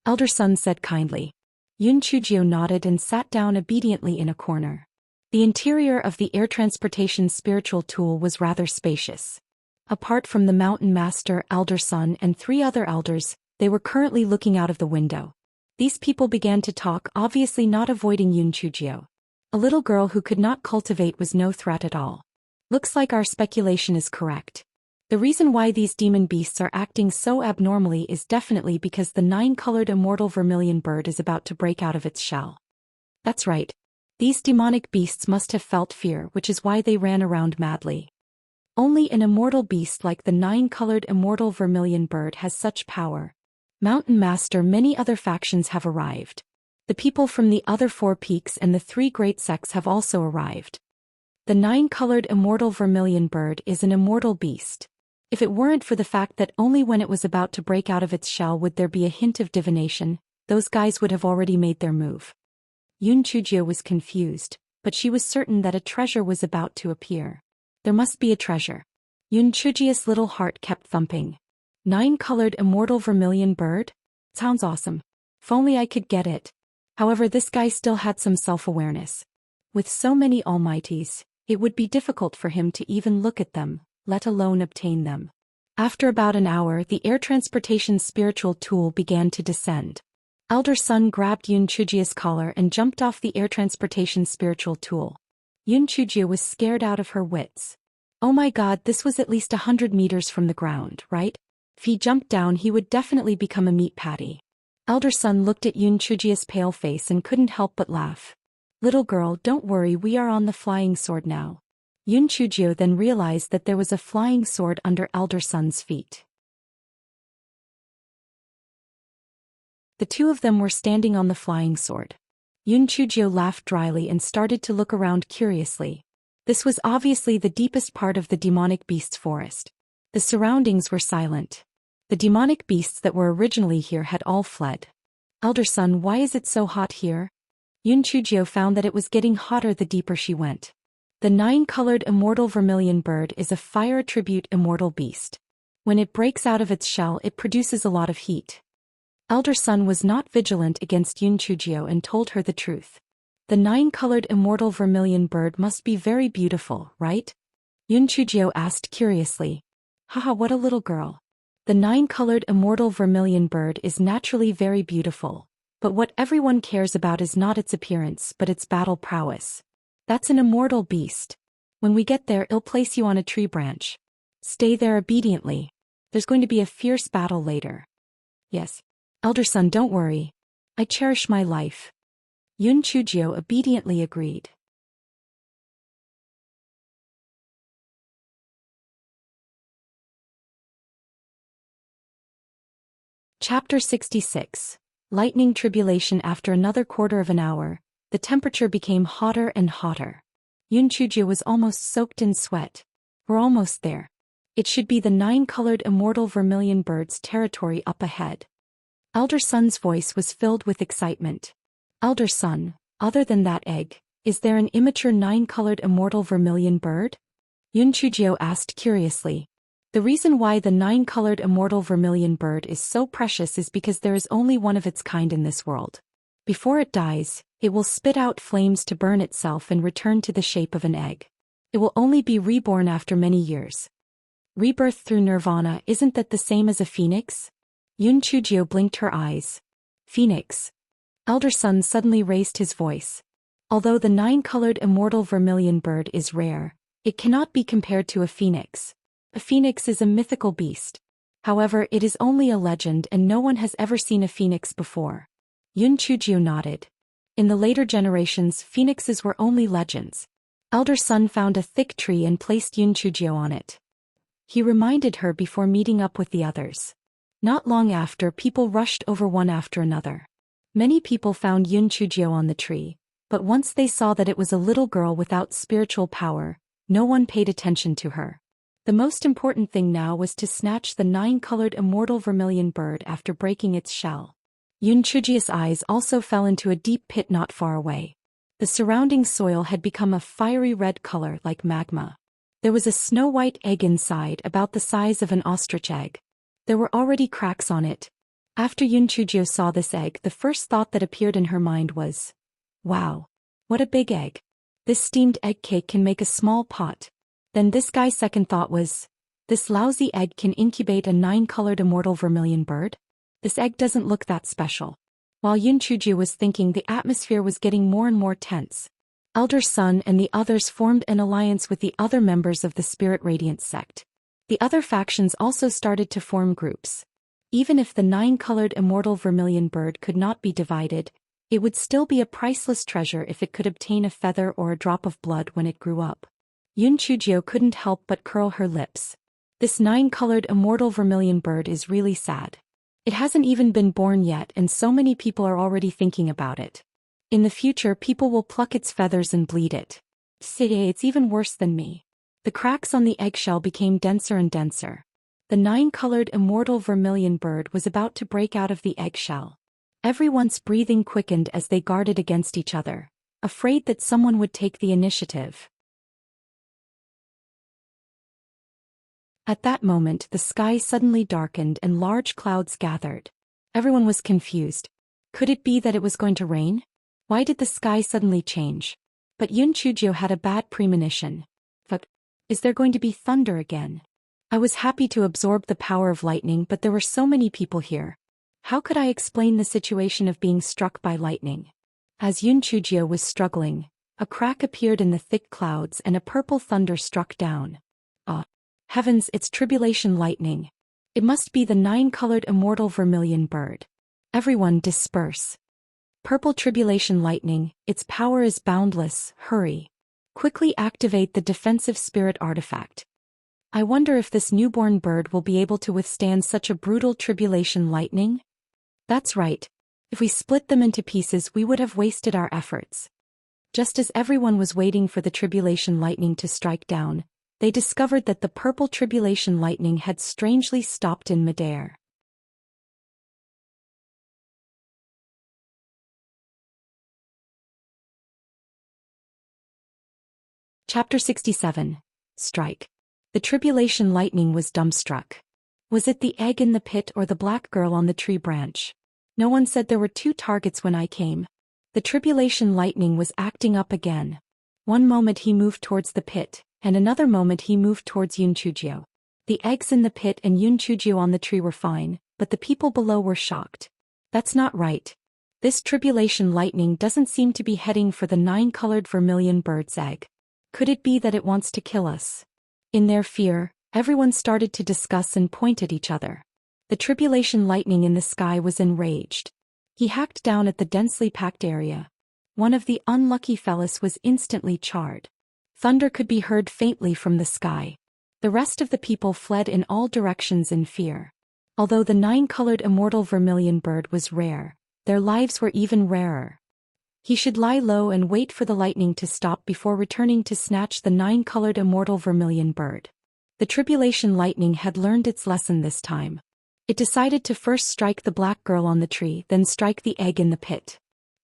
Elder Son said kindly. Yunchujio nodded and sat down obediently in a corner. The interior of the air transportation spiritual tool was rather spacious. Apart from the Mountain Master, Elder Son, and 3 other elders, they were currently looking out of the window. These people began to talk, obviously not avoiding Yunchujio. A little girl who could not cultivate was no threat at all. Looks like our speculation is correct. The reason why these demon beasts are acting so abnormally is definitely because the 9-colored immortal vermilion bird is about to break out of its shell. That's right. These demonic beasts must have felt fear, which is why they ran around madly. Only an immortal beast like the 9-colored immortal vermilion bird has such power. Mountain Master, many other factions have arrived. The people from the other 4 peaks and the 3 great sects have also arrived. The 9-colored immortal vermilion bird is an immortal beast. If it weren't for the fact that only when it was about to break out of its shell would there be a hint of divination, those guys would have already made their move. Yunchujio was confused, but she was certain that a treasure was about to appear. There must be a treasure. Yunchujio's little heart kept thumping. 9-colored immortal vermilion bird? Sounds awesome. If only I could get it. However, this guy still had some self-awareness. With so many almighties, it would be difficult for him to even look at them, let alone obtain them. After about an hour, the air transportation spiritual tool began to descend. Elder Son grabbed Yunchujio's collar and jumped off the air transportation spiritual tool. Yunchujio was scared out of her wits. Oh my god, this was at least 100 meters from the ground, right? If he jumped down, he would definitely become a meat patty. Elder Son looked at Yunchujio's pale face and couldn't help but laugh. Little girl, don't worry, we are on the flying sword now. Yunchujio then realized that there was a flying sword under Elder Son's feet. The 2 of them were standing on the flying sword. Yunchujio laughed dryly and started to look around curiously. This was obviously the deepest part of the demonic beast's forest. The surroundings were silent. The demonic beasts that were originally here had all fled. Elder Son, why is it so hot here? Yunchujio found that it was getting hotter the deeper she went. The 9-colored immortal vermilion bird is a fire attribute immortal beast. When it breaks out of its shell, it produces a lot of heat. Elder Sun was not vigilant against Yun Chujio and told her the truth. The 9-colored immortal vermilion bird must be very beautiful, right? Yun Chujio asked curiously. Haha, what a little girl. The 9-colored immortal vermilion bird is naturally very beautiful, but what everyone cares about is not its appearance but its battle prowess. That's an immortal beast. When we get there, I'll place you on a tree branch. Stay there obediently. There's going to be a fierce battle later. Yes. Elder Sun, don't worry. I cherish my life. Yun Chujio obediently agreed. Chapter 66. Lightning Tribulation. After another quarter of an hour, the temperature became hotter and hotter. Yun Chujio was almost soaked in sweat. We're almost there. It should be the 9-colored immortal vermilion bird's territory up ahead. Elder Sun's voice was filled with excitement. Elder Sun, other than that egg, is there an immature 9-colored immortal vermilion bird? Yun Chujio asked curiously. The reason why the 9-colored immortal vermilion bird is so precious is because there is only one of its kind in this world. Before it dies, it will spit out flames to burn itself and return to the shape of an egg. It will only be reborn after many years. Rebirth through nirvana, isn't that the same as a phoenix? Yun Chujio blinked her eyes. Phoenix. Elder Sun suddenly raised his voice. Although the 9-colored immortal vermilion bird is rare, it cannot be compared to a phoenix. A phoenix is a mythical beast. However, it is only a legend and no one has ever seen a phoenix before. Yun Chujio nodded. In the later generations, phoenixes were only legends. Elder Sun found a thick tree and placed Yun Chujio on it. He reminded her before meeting up with the others. Not long after, people rushed over one after another. Many people found Yun Chujio on the tree, but once they saw that it was a little girl without spiritual power, no one paid attention to her. The most important thing now was to snatch the 9-colored immortal vermilion bird after breaking its shell. Yun Chujio's eyes also fell into a deep pit not far away. The surrounding soil had become a fiery red color like magma. There was a snow-white egg inside about the size of an ostrich egg. There were already cracks on it. After Yun Chujio saw this egg, the first thought that appeared in her mind was, wow, what a big egg. This steamed egg cake can make a small pot. Then this guy's second thought was, this lousy egg can incubate a 9-colored immortal vermilion bird? This egg doesn't look that special. While Yun Chujio was thinking, the atmosphere was getting more and more tense. Elder Sun and the others formed an alliance with the other members of the Spirit Radiance sect. The other factions also started to form groups. Even if the 9-colored immortal vermilion bird could not be divided, it would still be a priceless treasure if it could obtain a feather or a drop of blood when it grew up. Yun Chujio couldn't help but curl her lips. This 9-colored immortal vermilion bird is really sad. It hasn't even been born yet and so many people are already thinking about it. In the future, people will pluck its feathers and bleed it. Say, it's even worse than me. The cracks on the eggshell became denser and denser. The 9-colored immortal vermilion bird was about to break out of the eggshell. Everyone's breathing quickened as they guarded against each other, afraid that someone would take the initiative. At that moment, the sky suddenly darkened and large clouds gathered. Everyone was confused. Could it be that it was going to rain? Why did the sky suddenly change? But Yun Chujio had a bad premonition. But, is there going to be thunder again? I was happy to absorb the power of lightning, but there were so many people here. How could I explain the situation of being struck by lightning? As Yun Chujio was struggling, a crack appeared in the thick clouds and a purple thunder struck down. Ah! Heavens, it's tribulation lightning. It must be the 9-colored immortal vermilion bird. Everyone disperse. Purple tribulation lightning, its power is boundless, hurry. Quickly activate the defensive spirit artifact. I wonder if this newborn bird will be able to withstand such a brutal tribulation lightning? That's right. If we split them into pieces, we would have wasted our efforts. Just as everyone was waiting for the tribulation lightning to strike down, they discovered that the purple tribulation lightning had strangely stopped in midair. Chapter 67. Strike. The tribulation lightning was dumbstruck. Was it the egg in the pit or the black girl on the tree branch? No one said there were 2 targets when I came. The tribulation lightning was acting up again. One moment he moved towards the pit, and another moment he moved towards Yunchujio. The eggs in the pit and Yunchujio on the tree were fine, but the people below were shocked. That's not right. This tribulation lightning doesn't seem to be heading for the 9-colored vermilion bird's egg. Could it be that it wants to kill us? In their fear, everyone started to discuss and point at each other. The tribulation lightning in the sky was enraged. He hacked down at the densely packed area. One of the unlucky fellas was instantly charred. Thunder could be heard faintly from the sky. The rest of the people fled in all directions in fear. Although the 9-colored immortal vermilion bird was rare, their lives were even rarer. He should lie low and wait for the lightning to stop before returning to snatch the 9-colored immortal vermilion bird. The tribulation lightning had learned its lesson this time. It decided to first strike the black girl on the tree, then strike the egg in the pit.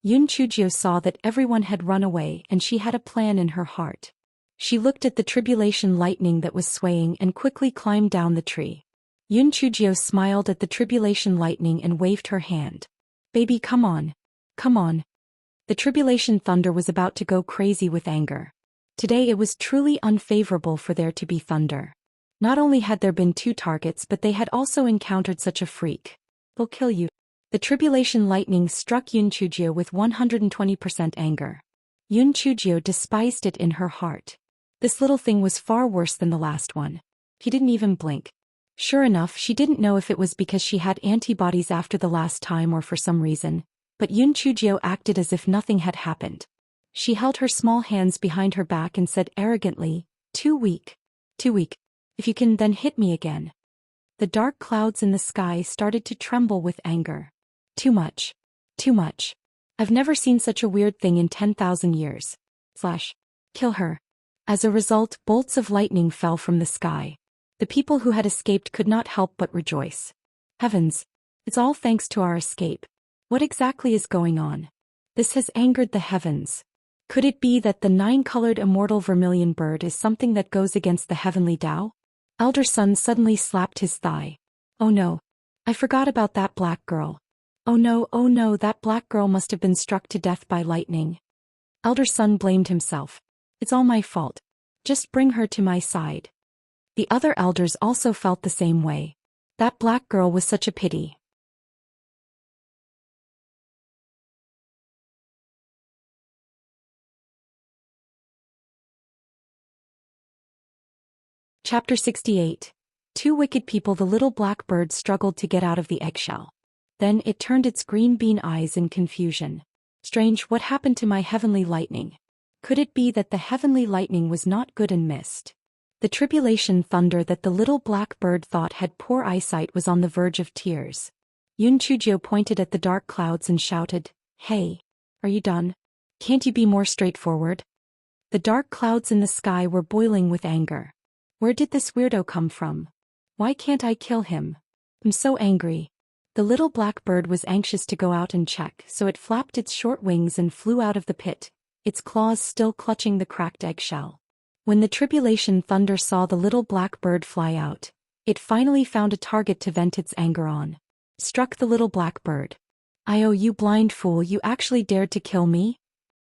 Yunchujio saw that everyone had run away and she had a plan in her heart. She looked at the tribulation lightning that was swaying and quickly climbed down the tree. Yunchujio smiled at the tribulation lightning and waved her hand. Baby, come on. Come on. The tribulation thunder was about to go crazy with anger. Today it was truly unfavorable for there to be thunder. Not only had there been 2 targets, but they had also encountered such a freak. They'll kill you. The tribulation lightning struck Yunchujio with 120% anger. Yunchujio despised it in her heart. This little thing was far worse than the last one. He didn't even blink. Sure enough, she didn't know if it was because she had antibodies after the last time or for some reason, but Yunchujio acted as if nothing had happened. She held her small hands behind her back and said arrogantly, "Too weak. Too weak. If you can, then hit me again." The dark clouds in the sky started to tremble with anger. Too much. Too much. I've never seen such a weird thing in 10,000 years. Kill her. As a result, bolts of lightning fell from the sky. The people who had escaped could not help but rejoice. Heavens! It's all thanks to our escape. What exactly is going on? This has angered the heavens. Could it be that the 9-colored immortal vermilion bird is something that goes against the heavenly Tao? Elder Sun suddenly slapped his thigh. Oh no. I forgot about that black girl. Oh no, that black girl must have been struck to death by lightning. Elder Sun blamed himself. It's all my fault. Just bring her to my side. The other elders also felt the same way. That black girl was such a pity. Chapter 68. 2 wicked people. The little black bird struggled to get out of the eggshell. Then it turned its green bean eyes in confusion. Strange, what happened to my heavenly lightning? Could it be that the heavenly lightning was not good and missed? The tribulation thunder that the little black bird thought had poor eyesight was on the verge of tears. Yunchujio pointed at the dark clouds and shouted, "Hey, are you done? Can't you be more straightforward?" The dark clouds in the sky were boiling with anger. Where did this weirdo come from? Why can't I kill him? I'm so angry. The little black bird was anxious to go out and check, so it flapped its short wings and flew out of the pit, its claws still clutching the cracked eggshell. When the tribulation thunder saw the little black bird fly out, it finally found a target to vent its anger on. Struck the little black bird. "Oh, you blind fool, you actually dared to kill me?"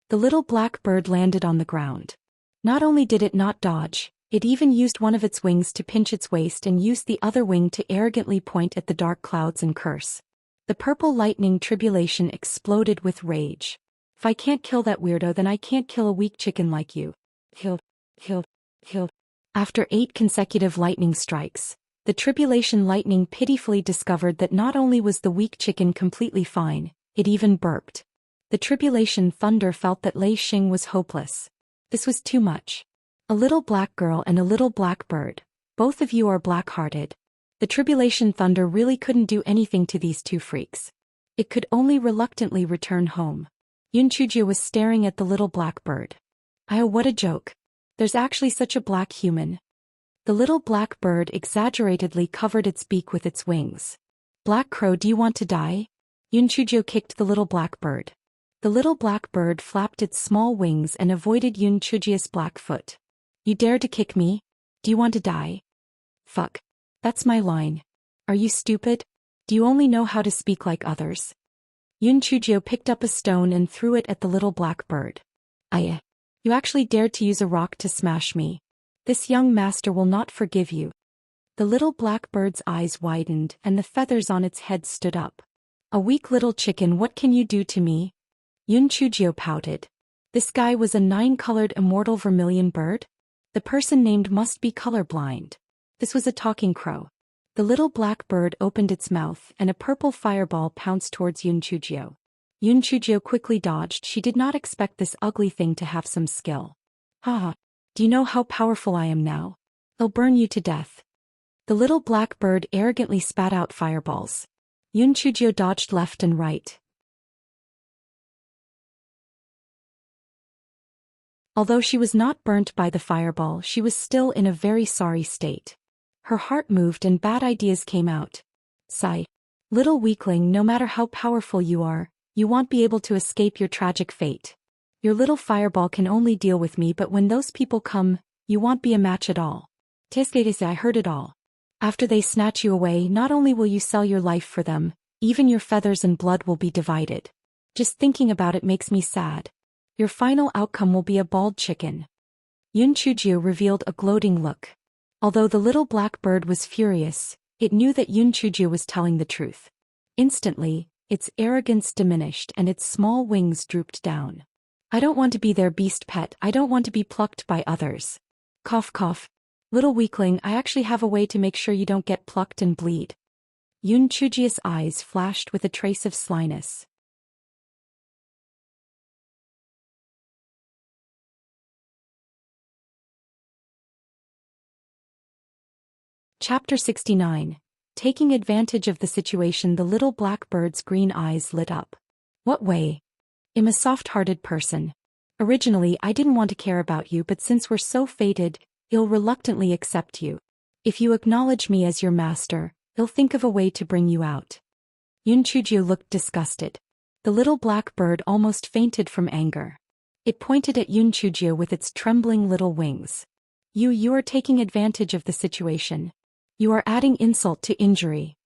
The little black bird landed on the ground. Not only did it not dodge, it even used one of its wings to pinch its waist and used the other wing to arrogantly point at the dark clouds and curse. The purple lightning tribulation exploded with rage. "If I can't kill that weirdo, then I can't kill a weak chicken like you. Kill. After 8 consecutive lightning strikes, the tribulation lightning pitifully discovered that not only was the weak chicken completely fine, it even burped. The tribulation thunder felt that Lei Xing was hopeless. This was too much. A little black girl and a little black bird. Both of you are black-hearted. The tribulation thunder really couldn't do anything to these 2 freaks. It could only reluctantly return home. Yunchujio was staring at the little black bird. "Oh, what a joke. There's actually such a black human." The little black bird exaggeratedly covered its beak with its wings. "Black crow, do you want to die?" Yunchujio kicked the little black bird. The little black bird flapped its small wings and avoided Yunchujio's black foot. "You dare to kick me? Do you want to die?" "Fuck. That's my line. Are you stupid? Do you only know how to speak like others?" Yun Chujio picked up a stone and threw it at the little black bird. You actually dared to use a rock to smash me. This young master will not forgive you. The little black bird's eyes widened and the feathers on its head stood up. A weak little chicken, what can you do to me? Yun Chujio pouted. This guy was a 9-colored immortal vermilion bird? The person named must be colorblind. This was a talking crow. The little black bird opened its mouth and a purple fireball pounced towards Yun Chujio. Yun Chujio quickly dodged. She did not expect this ugly thing to have some skill. Haha. Do you know how powerful I am now? I'll burn you to death. The little black bird arrogantly spat out fireballs. Yun Chujio dodged left and right. Although she was not burnt by the fireball, she was still in a very sorry state. Her heart moved and bad ideas came out. Sigh. Little weakling, no matter how powerful you are, you won't be able to escape your tragic fate. Your little fireball can only deal with me, but when those people come, you won't be a match at all. Teskedese, I heard it all. After they snatch you away, not only will you sell your life for them, even your feathers and blood will be divided. Just thinking about it makes me sad. Your final outcome will be a bald chicken. Yun Chujio revealed a gloating look. Although the little black bird was furious, it knew that Yun Chujio was telling the truth. Instantly, its arrogance diminished and its small wings drooped down. I don't want to be their beast pet, I don't want to be plucked by others. Cough cough. Little weakling, I actually have a way to make sure you don't get plucked and bleed. Yun Chujio's eyes flashed with a trace of slyness. Chapter 69. Taking advantage of the situation, the little black bird's green eyes lit up. What way? I'm a soft-hearted person. Originally, I didn't want to care about you, but since we're so fated, I'll reluctantly accept you. If you acknowledge me as your master, I'll think of a way to bring you out. Yun Chujio looked disgusted. The little black bird almost fainted from anger. It pointed at Yun Chujio with its trembling little wings. You are taking advantage of the situation. You are adding insult to injury.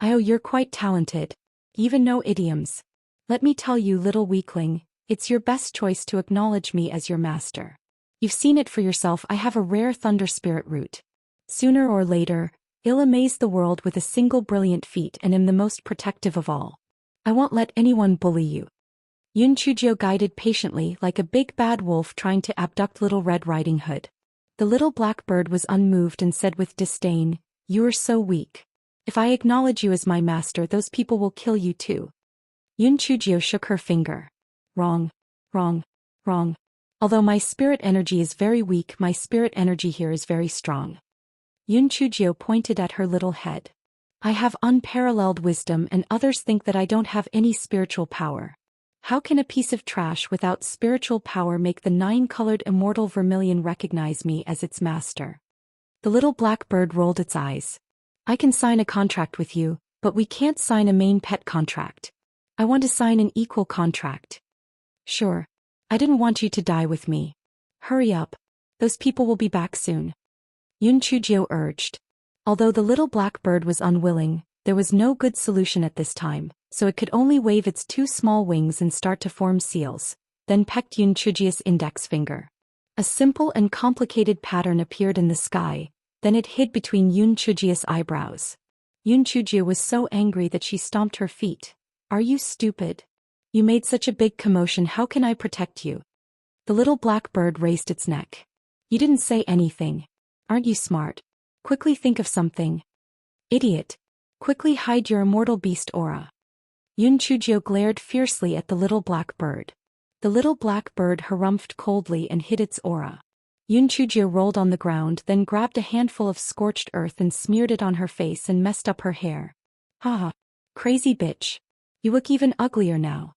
You're quite talented. Even know idioms. Let me tell you, little weakling, it's your best choice to acknowledge me as your master. You've seen it for yourself, I have a rare thunder spirit root. Sooner or later, I'll amaze the world with a single brilliant feat and am the most protective of all. I won't let anyone bully you. Yun Chujio guided patiently like a big bad wolf trying to abduct Little Red Riding Hood. The little black bird was unmoved and said with disdain, "You are so weak. If I acknowledge you as my master, those people will kill you too." Yun Chujio shook her finger. Wrong. Wrong. Wrong. Although my spirit energy is very weak, my spirit energy here is very strong. Yun Chujio pointed at her little head. I have unparalleled wisdom and others think that I don't have any spiritual power. How can a piece of trash without spiritual power make the 9-colored immortal vermilion recognize me as its master? The little black bird rolled its eyes. I can sign a contract with you, but we can't sign a main pet contract. I want to sign an equal contract. Sure. I didn't want you to die with me. Hurry up. Those people will be back soon. Yun Chujio urged. Although the little black bird was unwilling, there was no good solution at this time, so it could only wave its 2 small wings and start to form seals, then pecked Yun Chujio's index finger. A simple and complicated pattern appeared in the sky, then it hid between Yun Chujio's eyebrows. Yun Chujio was so angry that she stomped her feet. Are you stupid? You made such a big commotion, how can I protect you? The little black bird raised its neck. You didn't say anything. Aren't you smart? Quickly think of something. Idiot. Quickly hide your immortal beast aura. Yun Chujio glared fiercely at the little black bird. The little black bird harumphed coldly and hid its aura. Yun Chujio rolled on the ground, then grabbed a handful of scorched earth and smeared it on her face and messed up her hair. Haha. Crazy bitch. You look even uglier now.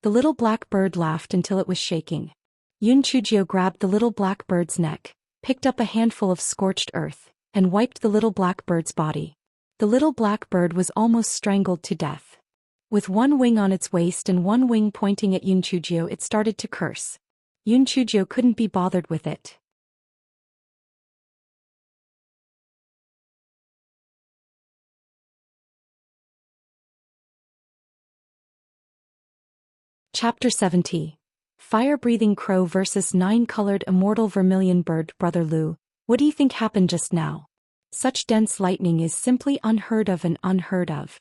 The little black bird laughed until it was shaking. Yun Chujio grabbed the little black bird's neck, picked up a handful of scorched earth, and wiped the little black bird's body. The little black bird was almost strangled to death. With one wing on its waist and one wing pointing at Yun Chujio, it started to curse. Yun Chujio couldn't be bothered with it. Chapter 70. Fire-breathing crow versus nine-colored immortal vermilion bird. Brother Lu, what do you think happened just now? Such dense lightning is simply unheard of and unheard of.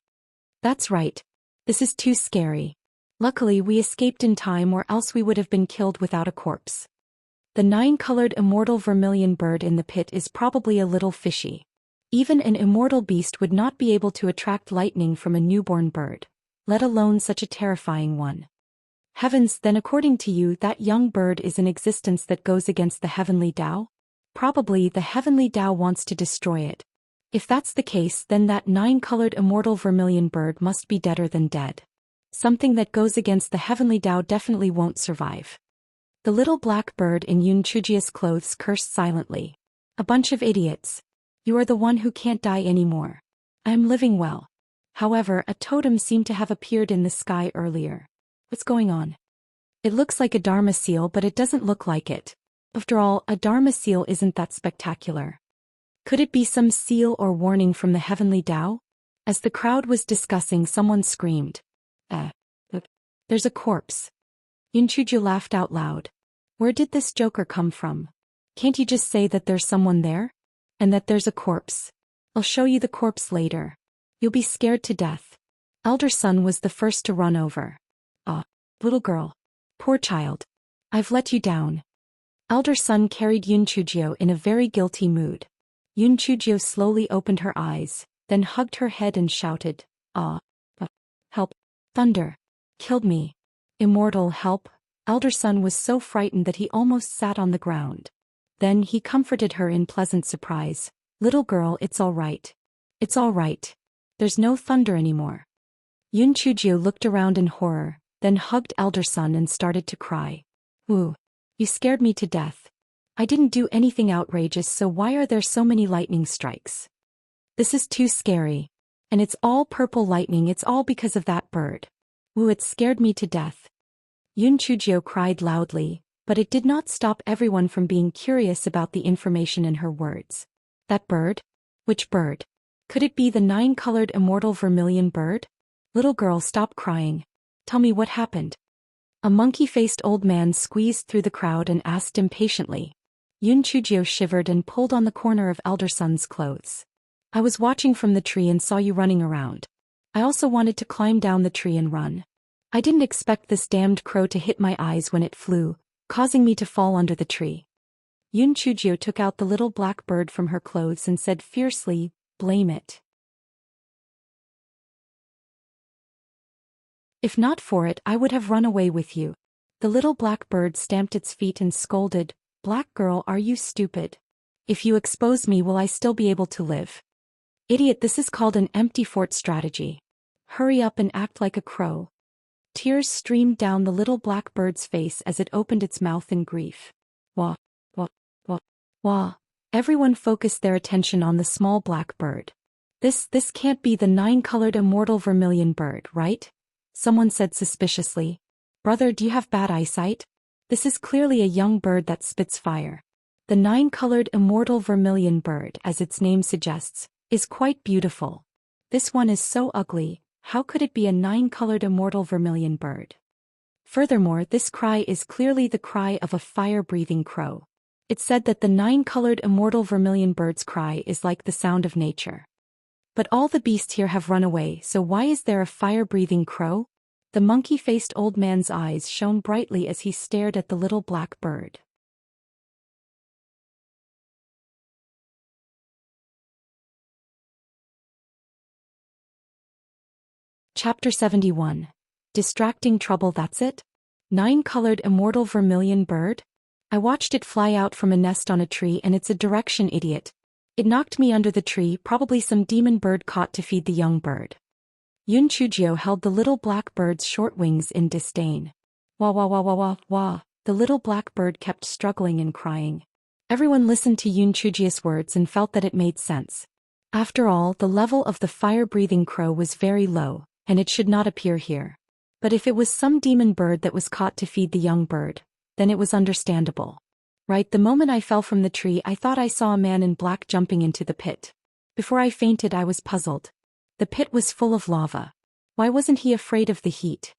That's right. This is too scary. Luckily we escaped in time, or else we would have been killed without a corpse. The nine-colored immortal vermilion bird in the pit is probably a little fishy. Even an immortal beast would not be able to attract lightning from a newborn bird, let alone such a terrifying one. Heavens, then according to you that young bird is an existence that goes against the heavenly Tao? Probably the heavenly Tao wants to destroy it. If that's the case, then that nine-colored immortal vermilion bird must be deader than dead. Something that goes against the heavenly Tao definitely won't survive. The little black bird in Yun Chujia's clothes cursed silently. A bunch of idiots. You are the one who can't die anymore. I am living well. However, a totem seemed to have appeared in the sky earlier. What's going on? It looks like a Dharma seal, but it doesn't look like it. After all, a Dharma seal isn't that spectacular. Could it be some seal or warning from the heavenly Tao? As the crowd was discussing, someone screamed. There's a corpse. Yun Chujia laughed out loud. Where did this joker come from? Can't you just say that there's someone there? And that there's a corpse? I'll show you the corpse later. You'll be scared to death. Elder Son was the first to run over. Little girl. Poor child. I've let you down. Elder Son carried Yun Chujio in a very guilty mood. Yun Chujio slowly opened her eyes, then hugged her head and shouted, help. Thunder. Killed me. Immortal, help. Elder Son was so frightened that he almost sat on the ground. Then he comforted her in pleasant surprise. Little girl, it's all right. It's all right. There's no thunder anymore. Yun Chujio looked around in horror, then hugged Elder Son and started to cry. Ooh. You scared me to death. I didn't do anything outrageous, so why are there so many lightning strikes? This is too scary. And it's all purple lightning, it's all because of that bird. Ooh, it scared me to death. Yun Chujio cried loudly, but it did not stop everyone from being curious about the information in her words. That bird? Which bird? Could it be the nine-colored immortal vermilion bird? Little girl, stop crying. Tell me what happened. A monkey-faced old man squeezed through the crowd and asked impatiently. Yun Chujio shivered and pulled on the corner of Elder Son's clothes. I was watching from the tree and saw you running around. I also wanted to climb down the tree and run. I didn't expect this damned crow to hit my eyes when it flew, causing me to fall under the tree. Yun Chujio took out the little black bird from her clothes and said fiercely, blame it. If not for it, I would have run away with you. The little black bird stamped its feet and scolded, Black girl, are you stupid? If you expose me, will I still be able to live? Idiot, this is called an empty fort strategy. Hurry up and act like a crow. Tears streamed down the little black bird's face as it opened its mouth in grief. Wah, wah, wah, wah. Everyone focused their attention on the small black bird. This can't be the nine-colored immortal vermilion bird, right? Someone said suspiciously. Brother, do you have bad eyesight? This is clearly a young bird that spits fire. The nine-colored immortal vermilion bird, as its name suggests, is quite beautiful. This one is so ugly, how could it be a nine-colored immortal vermilion bird? Furthermore, this cry is clearly the cry of a fire-breathing crow. It's said that the nine-colored immortal vermilion bird's cry is like the sound of nature. But all the beasts here have run away, so why is there a fire-breathing crow? The monkey-faced old man's eyes shone brightly as he stared at the little black bird. Chapter 71. Distracting trouble, that's it? Nine-colored immortal vermilion bird? I watched it fly out from a nest on a tree, and it's a direction idiot. It knocked me under the tree, probably some demon bird caught to feed the young bird. Yun Chujio held the little black bird's short wings in disdain. Wah wah wah wah wah wah. The little black bird kept struggling and crying. Everyone listened to Yun Chujio's words and felt that it made sense. After all, the level of the fire-breathing crow was very low, and it should not appear here. But if it was some demon bird that was caught to feed the young bird, then it was understandable. Right, the moment I fell from the tree, I thought I saw a man in black jumping into the pit. Before I fainted, I was puzzled. The pit was full of lava. Why wasn't he afraid of the heat?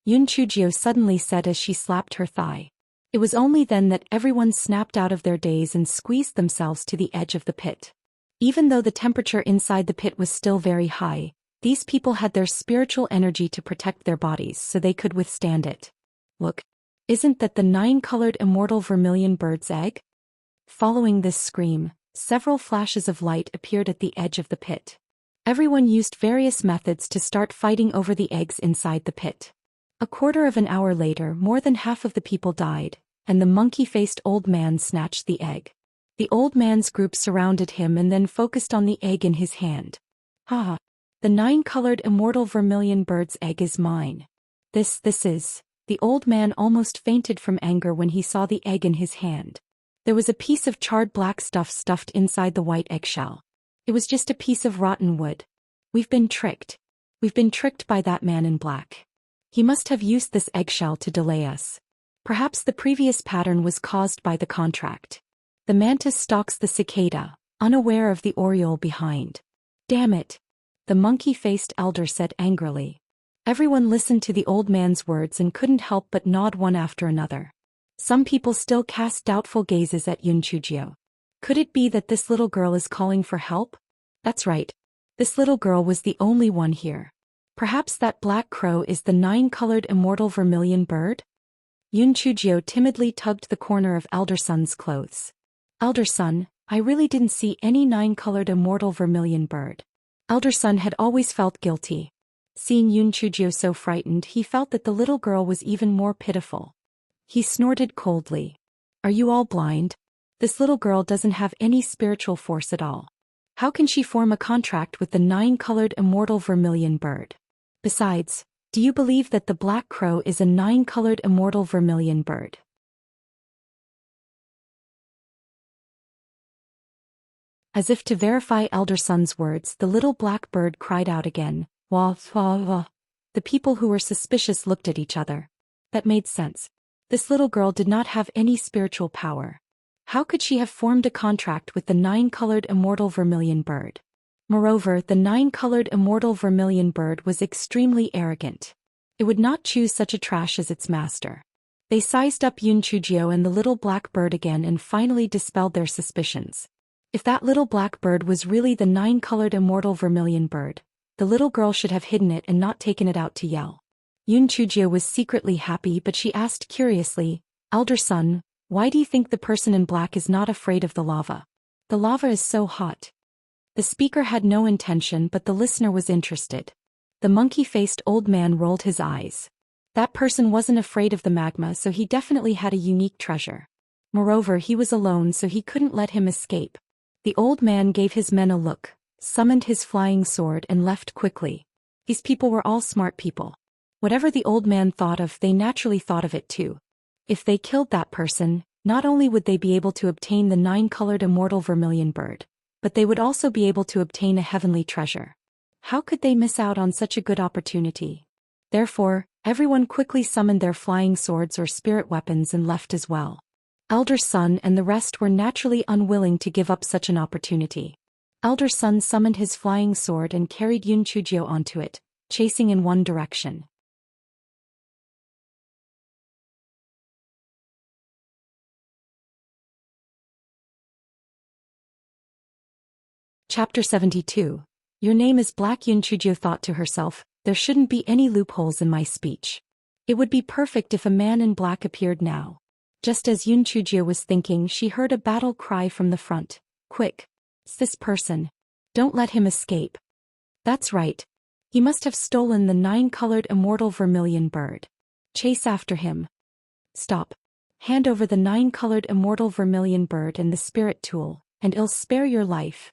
Yun Chujio suddenly said as she slapped her thigh. It was only then that everyone snapped out of their daze and squeezed themselves to the edge of the pit. Even though the temperature inside the pit was still very high, these people had their spiritual energy to protect their bodies so they could withstand it. Look. Isn't that the 9-colored immortal vermilion bird's egg? Following this scream, several flashes of light appeared at the edge of the pit. Everyone used various methods to start fighting over the eggs inside the pit. A quarter of an hour later, more than half of the people died, and the monkey-faced old man snatched the egg. The old man's group surrounded him and then focused on the egg in his hand. Ha! The 9-colored immortal vermilion bird's egg is mine. This is... The old man almost fainted from anger when he saw the egg in his hand. There was a piece of charred black stuff stuffed inside the white eggshell. It was just a piece of rotten wood. We've been tricked. We've been tricked by that man in black. He must have used this eggshell to delay us. Perhaps the previous pattern was caused by the contract. The mantis stalks the cicada, unaware of the oriole behind. Damn it! The monkey-faced elder said angrily. Everyone listened to the old man's words and couldn't help but nod one after another. Some people still cast doubtful gazes at Yun Chujio. Could it be that this little girl is calling for help? That's right. This little girl was the only one here. Perhaps that black crow is the 9-colored immortal vermilion bird? Yun Chujio timidly tugged the corner of Elder Sun's clothes. Elder Sun, I really didn't see any 9-colored immortal vermilion bird. Elder Sun had always felt guilty. Seeing Yun Chujio so frightened, he felt that the little girl was even more pitiful. He snorted coldly. Are you all blind? This little girl doesn't have any spiritual force at all. How can she form a contract with the 9-colored immortal vermilion bird? Besides, do you believe that the black crow is a 9-colored immortal vermilion bird? As if to verify Elder Sun's words, the little black bird cried out again. Wah, wah, wah. The people who were suspicious looked at each other. That made sense. This little girl did not have any spiritual power. How could she have formed a contract with the 9-colored immortal vermilion bird? Moreover, the 9-colored immortal vermilion bird was extremely arrogant. It would not choose such a trash as its master. They sized up Yun Chujio and the little black bird again and finally dispelled their suspicions. If that little black bird was really the 9-colored immortal vermilion bird, the little girl should have hidden it and not taken it out to yell. Yun Chujio was secretly happy, but she asked curiously, Elder Sun, why do you think the person in black is not afraid of the lava? The lava is so hot. The speaker had no intention, but the listener was interested. The monkey-faced old man rolled his eyes. That person wasn't afraid of the magma, so he definitely had a unique treasure. Moreover, he was alone, so he couldn't let him escape. The old man gave his men a look, summoned his flying sword and left quickly. These people were all smart people. Whatever the old man thought of, they naturally thought of it too. If they killed that person, not only would they be able to obtain the 9-colored immortal vermilion bird, but they would also be able to obtain a heavenly treasure. How could they miss out on such a good opportunity? Therefore, everyone quickly summoned their flying swords or spirit weapons and left as well. Elder Sun and the rest were naturally unwilling to give up such an opportunity. Elder Sun summoned his flying sword and carried Yun Chujio onto it, chasing in one direction. Chapter 72. Your name is Black. Yun Chujio thought to herself, there shouldn't be any loopholes in my speech. It would be perfect if a man in black appeared now. Just as Yun Chujio was thinking, she heard a battle cry from the front. Quick! It's this person. Don't let him escape. That's right. He must have stolen the 9-colored immortal vermilion bird. Chase after him. Stop. Hand over the 9-colored immortal vermilion bird and the spirit tool, and I'll spare your life.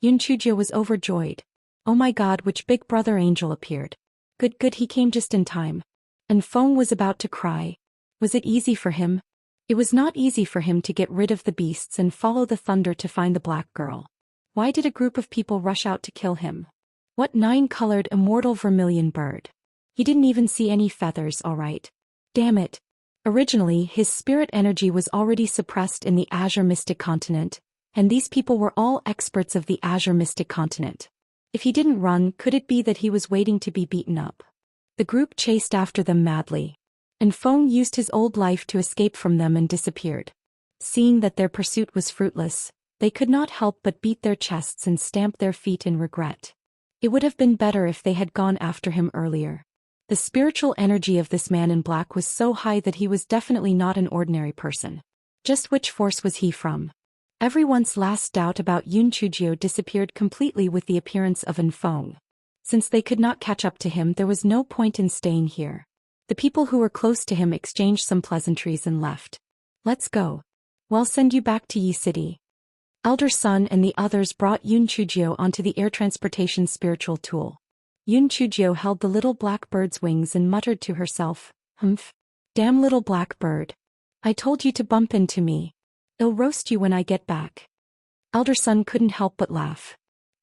Yun Chujio was overjoyed. Oh my god, which big brother angel appeared. Good, he came just in time. And Feng was about to cry. Was it easy for him? It was not easy for him to get rid of the beasts and follow the thunder to find the black girl. Why did a group of people rush out to kill him? What 9-colored immortal vermilion bird? He didn't even see any feathers, alright. Damn it. Originally, his spirit energy was already suppressed in the Azure Mystic Continent, and these people were all experts of the Azure Mystic Continent. If he didn't run, could it be that he was waiting to be beaten up? The group chased after them madly. And Feng used his old life to escape from them and disappeared. Seeing that their pursuit was fruitless, they could not help but beat their chests and stamp their feet in regret. It would have been better if they had gone after him earlier. The spiritual energy of this man in black was so high that he was definitely not an ordinary person. Just which force was he from? Everyone's last doubt about Yun Chujio disappeared completely with the appearance of Feng. Since they could not catch up to him, there was no point in staying here. The people who were close to him exchanged some pleasantries and left. Let's go. We'll send you back to Yi City. Elder Sun and the others brought Yun Chujio onto the air transportation spiritual tool. Yun Chujio held the little black bird's wings and muttered to herself, "Humph. Damn little black bird. I told you to bump into me. I'll roast you when I get back." Elder Sun couldn't help but laugh.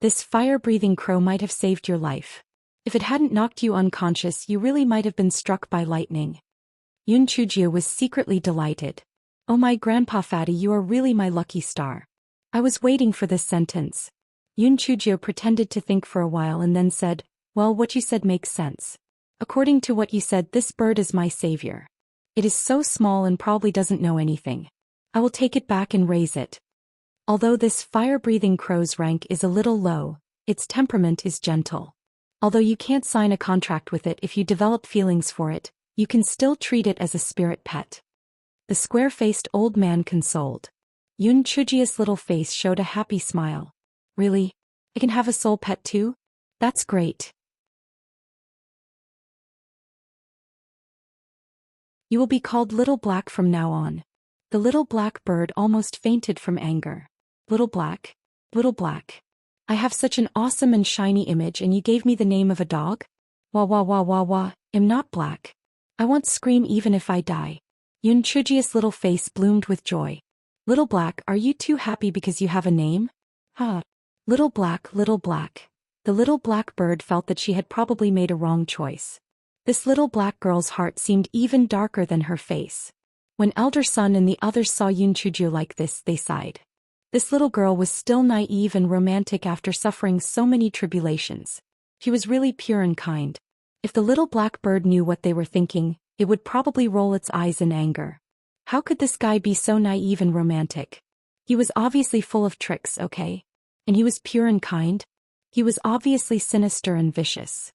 This fire-breathing crow might have saved your life. If it hadn't knocked you unconscious, you really might have been struck by lightning. Yun Chujio was secretly delighted. Oh my Grandpa Fatty, you are really my lucky star. I was waiting for this sentence. Yun Chujio pretended to think for a while and then said, "Well, what you said makes sense. According to what you said, this bird is my savior. It is so small and probably doesn't know anything. I will take it back and raise it." Although this fire-breathing crow's rank is a little low, its temperament is gentle. Although you can't sign a contract with it, if you develop feelings for it, you can still treat it as a spirit pet. The square-faced old man consoled. Yun Chujio's little face showed a happy smile. "Really? I can have a soul pet too? That's great. You will be called Little Black from now on." The little black bird almost fainted from anger. Little Black? Little Black. I have such an awesome and shiny image and you gave me the name of a dog? Wah wah wah wah wah, I'm not black. I won't scream even if I die. Yun Chujio's little face bloomed with joy. Little Black, are you too happy because you have a name? Ha. Little Black, Little Black. The little black bird felt that she had probably made a wrong choice. This little black girl's heart seemed even darker than her face. When Elder Sun and the others saw Yun Chujio like this, they sighed. This little girl was still naive and romantic after suffering so many tribulations. She was really pure and kind. If the little black bird knew what they were thinking, it would probably roll its eyes in anger. How could this guy be so naive and romantic? He was obviously full of tricks, okay? And he was pure and kind? He was obviously sinister and vicious.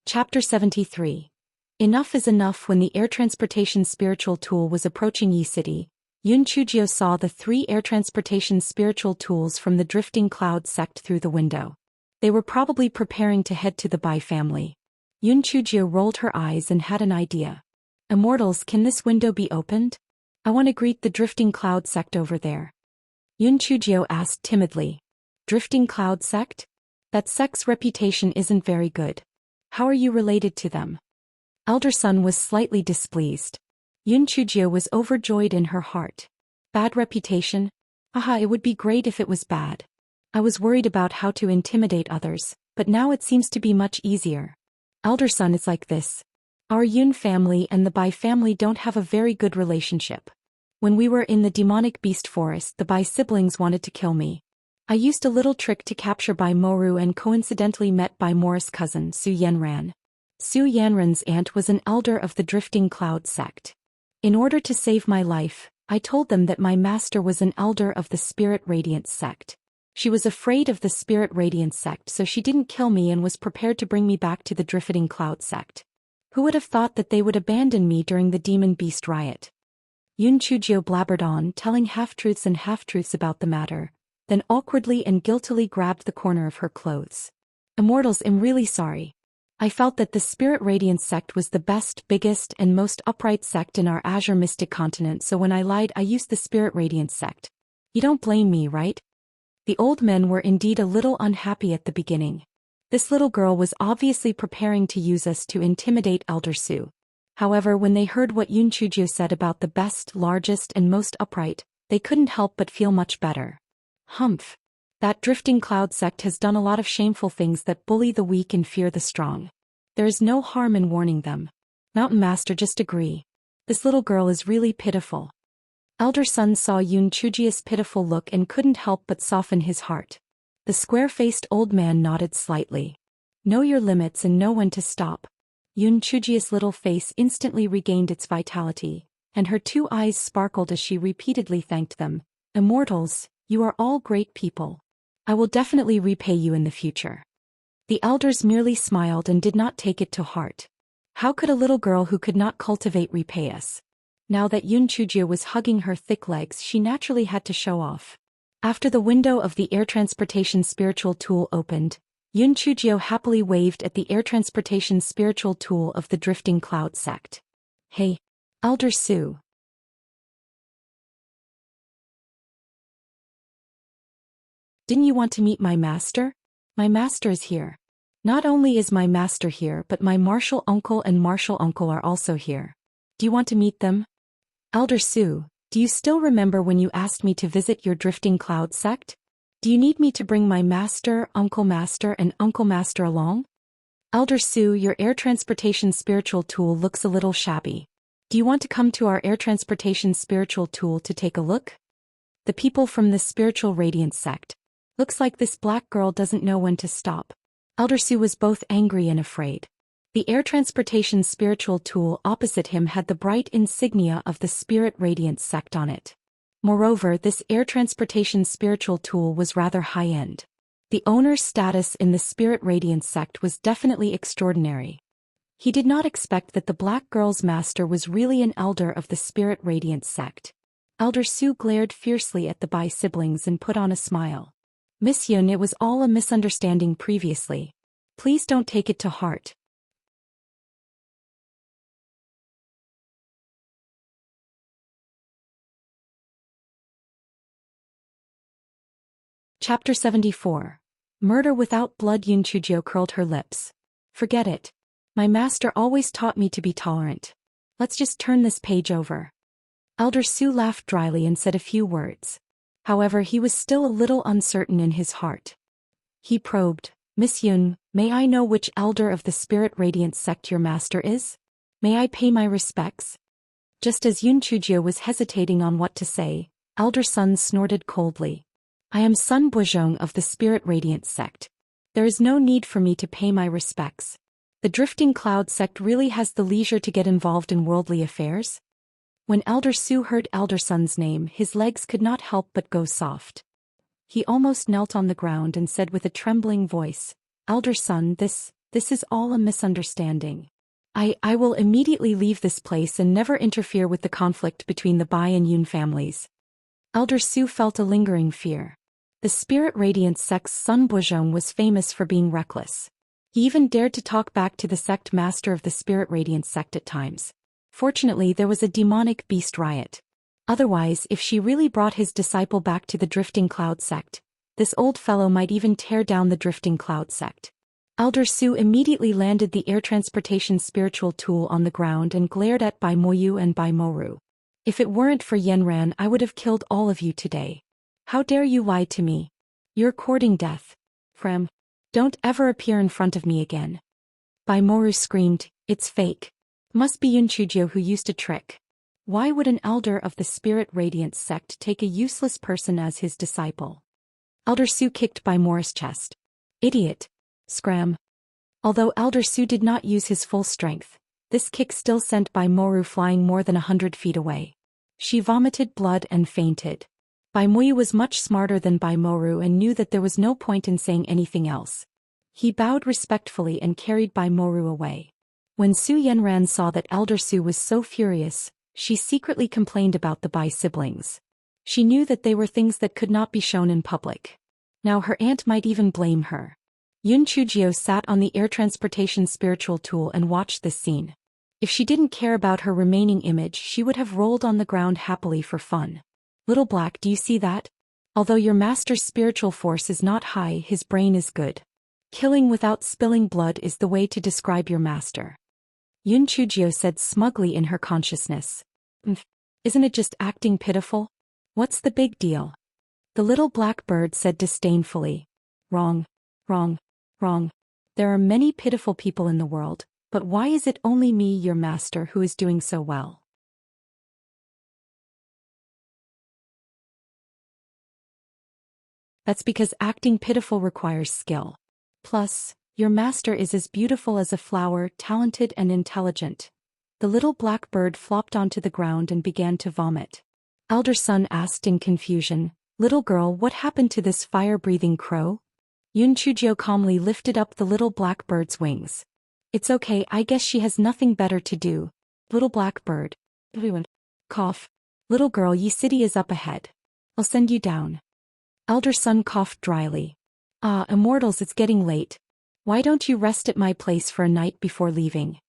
Chapter 73. Enough is enough. When the air transportation spiritual tool was approaching Yi City, Yun Chujio saw the 3 air transportation spiritual tools from the drifting cloud sect through the window. They were probably preparing to head to the Bai family. Yun Chujio rolled her eyes and had an idea. Immortals, can this window be opened? I want to greet the drifting cloud sect over there. Yun Chujio asked timidly. Drifting cloud sect? That sect's reputation isn't very good. How are you related to them? Elder Sun was slightly displeased. Yun Chujio was overjoyed in her heart. Bad reputation? Aha, it would be great if it was bad. I was worried about how to intimidate others, but now it seems to be much easier. Elder Sun is like this. Our Yun family and the Bai family don't have a very good relationship. When we were in the demonic beast forest, the Bai siblings wanted to kill me. I used a little trick to capture Bai Moru and coincidentally met Bai Morris' cousin, Su Yanran. Su Yanran's aunt was an elder of the Drifting Cloud sect. In order to save my life, I told them that my master was an elder of the Spirit Radiance sect. She was afraid of the Spirit Radiance sect, so she didn't kill me and was prepared to bring me back to the Drifting Cloud sect. Who would have thought that they would abandon me during the Demon Beast riot? Yun Chujio blabbered on, telling half-truths and half-truths about the matter, then awkwardly and guiltily grabbed the corner of her clothes. Immortals, I'm really sorry. I felt that the Spirit Radiance sect was the best, biggest, and most upright sect in our Azure Mystic continent, so when I lied, I used the Spirit Radiance sect. You don't blame me, right? The old men were indeed a little unhappy at the beginning. This little girl was obviously preparing to use us to intimidate Elder Su. However, when they heard what Yun Chujio said about the best, largest, and most upright, they couldn't help but feel much better. Humph. That Drifting Cloud sect has done a lot of shameful things that bully the weak and fear the strong. There is no harm in warning them. Mountain Master, just agree. This little girl is really pitiful. Elder Sun saw Yun Chujia's pitiful look and couldn't help but soften his heart. The square-faced old man nodded slightly. Know your limits and know when to stop. Yun Chujia's little face instantly regained its vitality, and her two eyes sparkled as she repeatedly thanked them. Immortals, you are all great people. I will definitely repay you in the future. The elders merely smiled and did not take it to heart. How could a little girl who could not cultivate repay us? Now that Yun Chujia was hugging her thick legs, she naturally had to show off. After the window of the air transportation spiritual tool opened, Yun Chujio happily waved at the air transportation spiritual tool of the drifting cloud sect. Hey, Elder Su. Didn't you want to meet my master? My master is here. Not only is my master here, but my martial uncle and martial uncle are also here. Do you want to meet them? Elder Su, do you still remember when you asked me to visit your drifting cloud sect? Do you need me to bring my master, and uncle master along? Elder Su, your air transportation spiritual tool looks a little shabby. Do you want to come to our air transportation spiritual tool to take a look? The people from the spiritual radiance sect. Looks like this black girl doesn't know when to stop. Elder Su was both angry and afraid. The air transportation spiritual tool opposite him had the bright insignia of the spirit radiance sect on it. Moreover, this air transportation spiritual tool was rather high-end. The owner's status in the spirit radiance sect was definitely extraordinary. He did not expect that the black girl's master was really an elder of the spirit radiance sect. Elder Su glared fiercely at the Bai siblings and put on a smile. Miss Yun, it was all a misunderstanding previously. Please don't take it to heart. Chapter 74. Murder Without Blood. Yun Chujio curled her lips. Forget it. My master always taught me to be tolerant. Let's just turn this page over. Elder Su laughed dryly and said a few words. However, he was still a little uncertain in his heart. He probed, Miss Yun, may I know which elder of the spirit radiance sect your master is? May I pay my respects? Just as Yun Chujio was hesitating on what to say, Elder Sun snorted coldly. I am Sun Buzhong of the spirit radiance sect. There is no need for me to pay my respects. The drifting cloud sect really has the leisure to get involved in worldly affairs? When Elder Su heard Elder Sun's name, his legs could not help but go soft. He almost knelt on the ground and said with a trembling voice, Elder Sun, this is all a misunderstanding. I will immediately leave this place and never interfere with the conflict between the Bai and Yun families. Elder Su felt a lingering fear. The spirit radiance sect's Sun Buzhong was famous for being reckless. He even dared to talk back to the sect master of the spirit radiance sect at times. Fortunately, there was a demonic beast riot. Otherwise, if she really brought his disciple back to the drifting cloud sect, this old fellow might even tear down the drifting cloud sect. Elder Su immediately landed the air transportation spiritual tool on the ground and glared at Bai Moyu and Bai Moru. If it weren't for Yenran, I would have killed all of you today. How dare you lie to me? You're courting death. Frem. Don't ever appear in front of me again. Bai Moru screamed, it's fake. Must be Yun Chujio who used a trick. Why would an elder of the spirit radiance sect take a useless person as his disciple? Elder Su kicked Bai Moru's chest. Idiot. Scram. Although Elder Su did not use his full strength, this kick still sent Bai Moru flying more than 100 feet away. She vomited blood and fainted. Bai Moyu was much smarter than Bai Moru and knew that there was no point in saying anything else. He bowed respectfully and carried Bai Moru away. When Su Yenran saw that Elder Su was so furious, she secretly complained about the Bai siblings. She knew that they were things that could not be shown in public. Now her aunt might even blame her. Yun Chujio sat on the air transportation spiritual tool and watched this scene. If she didn't care about her remaining image, she would have rolled on the ground happily for fun. Little Black, do you see that? Although your master's spiritual force is not high, his brain is good. Killing without spilling blood is the way to describe your master. Yun Chujio said smugly in her consciousness. Isn't it just acting pitiful? What's the big deal? The little black bird said disdainfully. Wrong. Wrong. Wrong. There are many pitiful people in the world, but why is it only me, your master, who is doing so well? That's because acting pitiful requires skill. Plus, your master is as beautiful as a flower, talented and intelligent. The little black bird flopped onto the ground and began to vomit. Elder son asked in confusion, "Little girl, what happened to this fire-breathing crow?" Yun Chujio calmly lifted up the little black bird's wings. "It's okay, I guess she has nothing better to do." Little black bird. Cough. "Little girl, ye city is up ahead. I'll send you down." Elder son coughed dryly. "Ah, immortals, it's getting late. Why don't you rest at my place for a night before leaving?"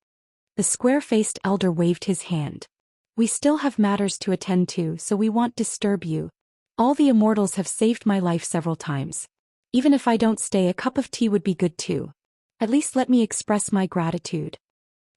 The square-faced elder waved his hand. "We still have matters to attend to, so we won't disturb you. All the immortals have saved my life several times. Even if I don't stay, a cup of tea would be good too. At least let me express my gratitude."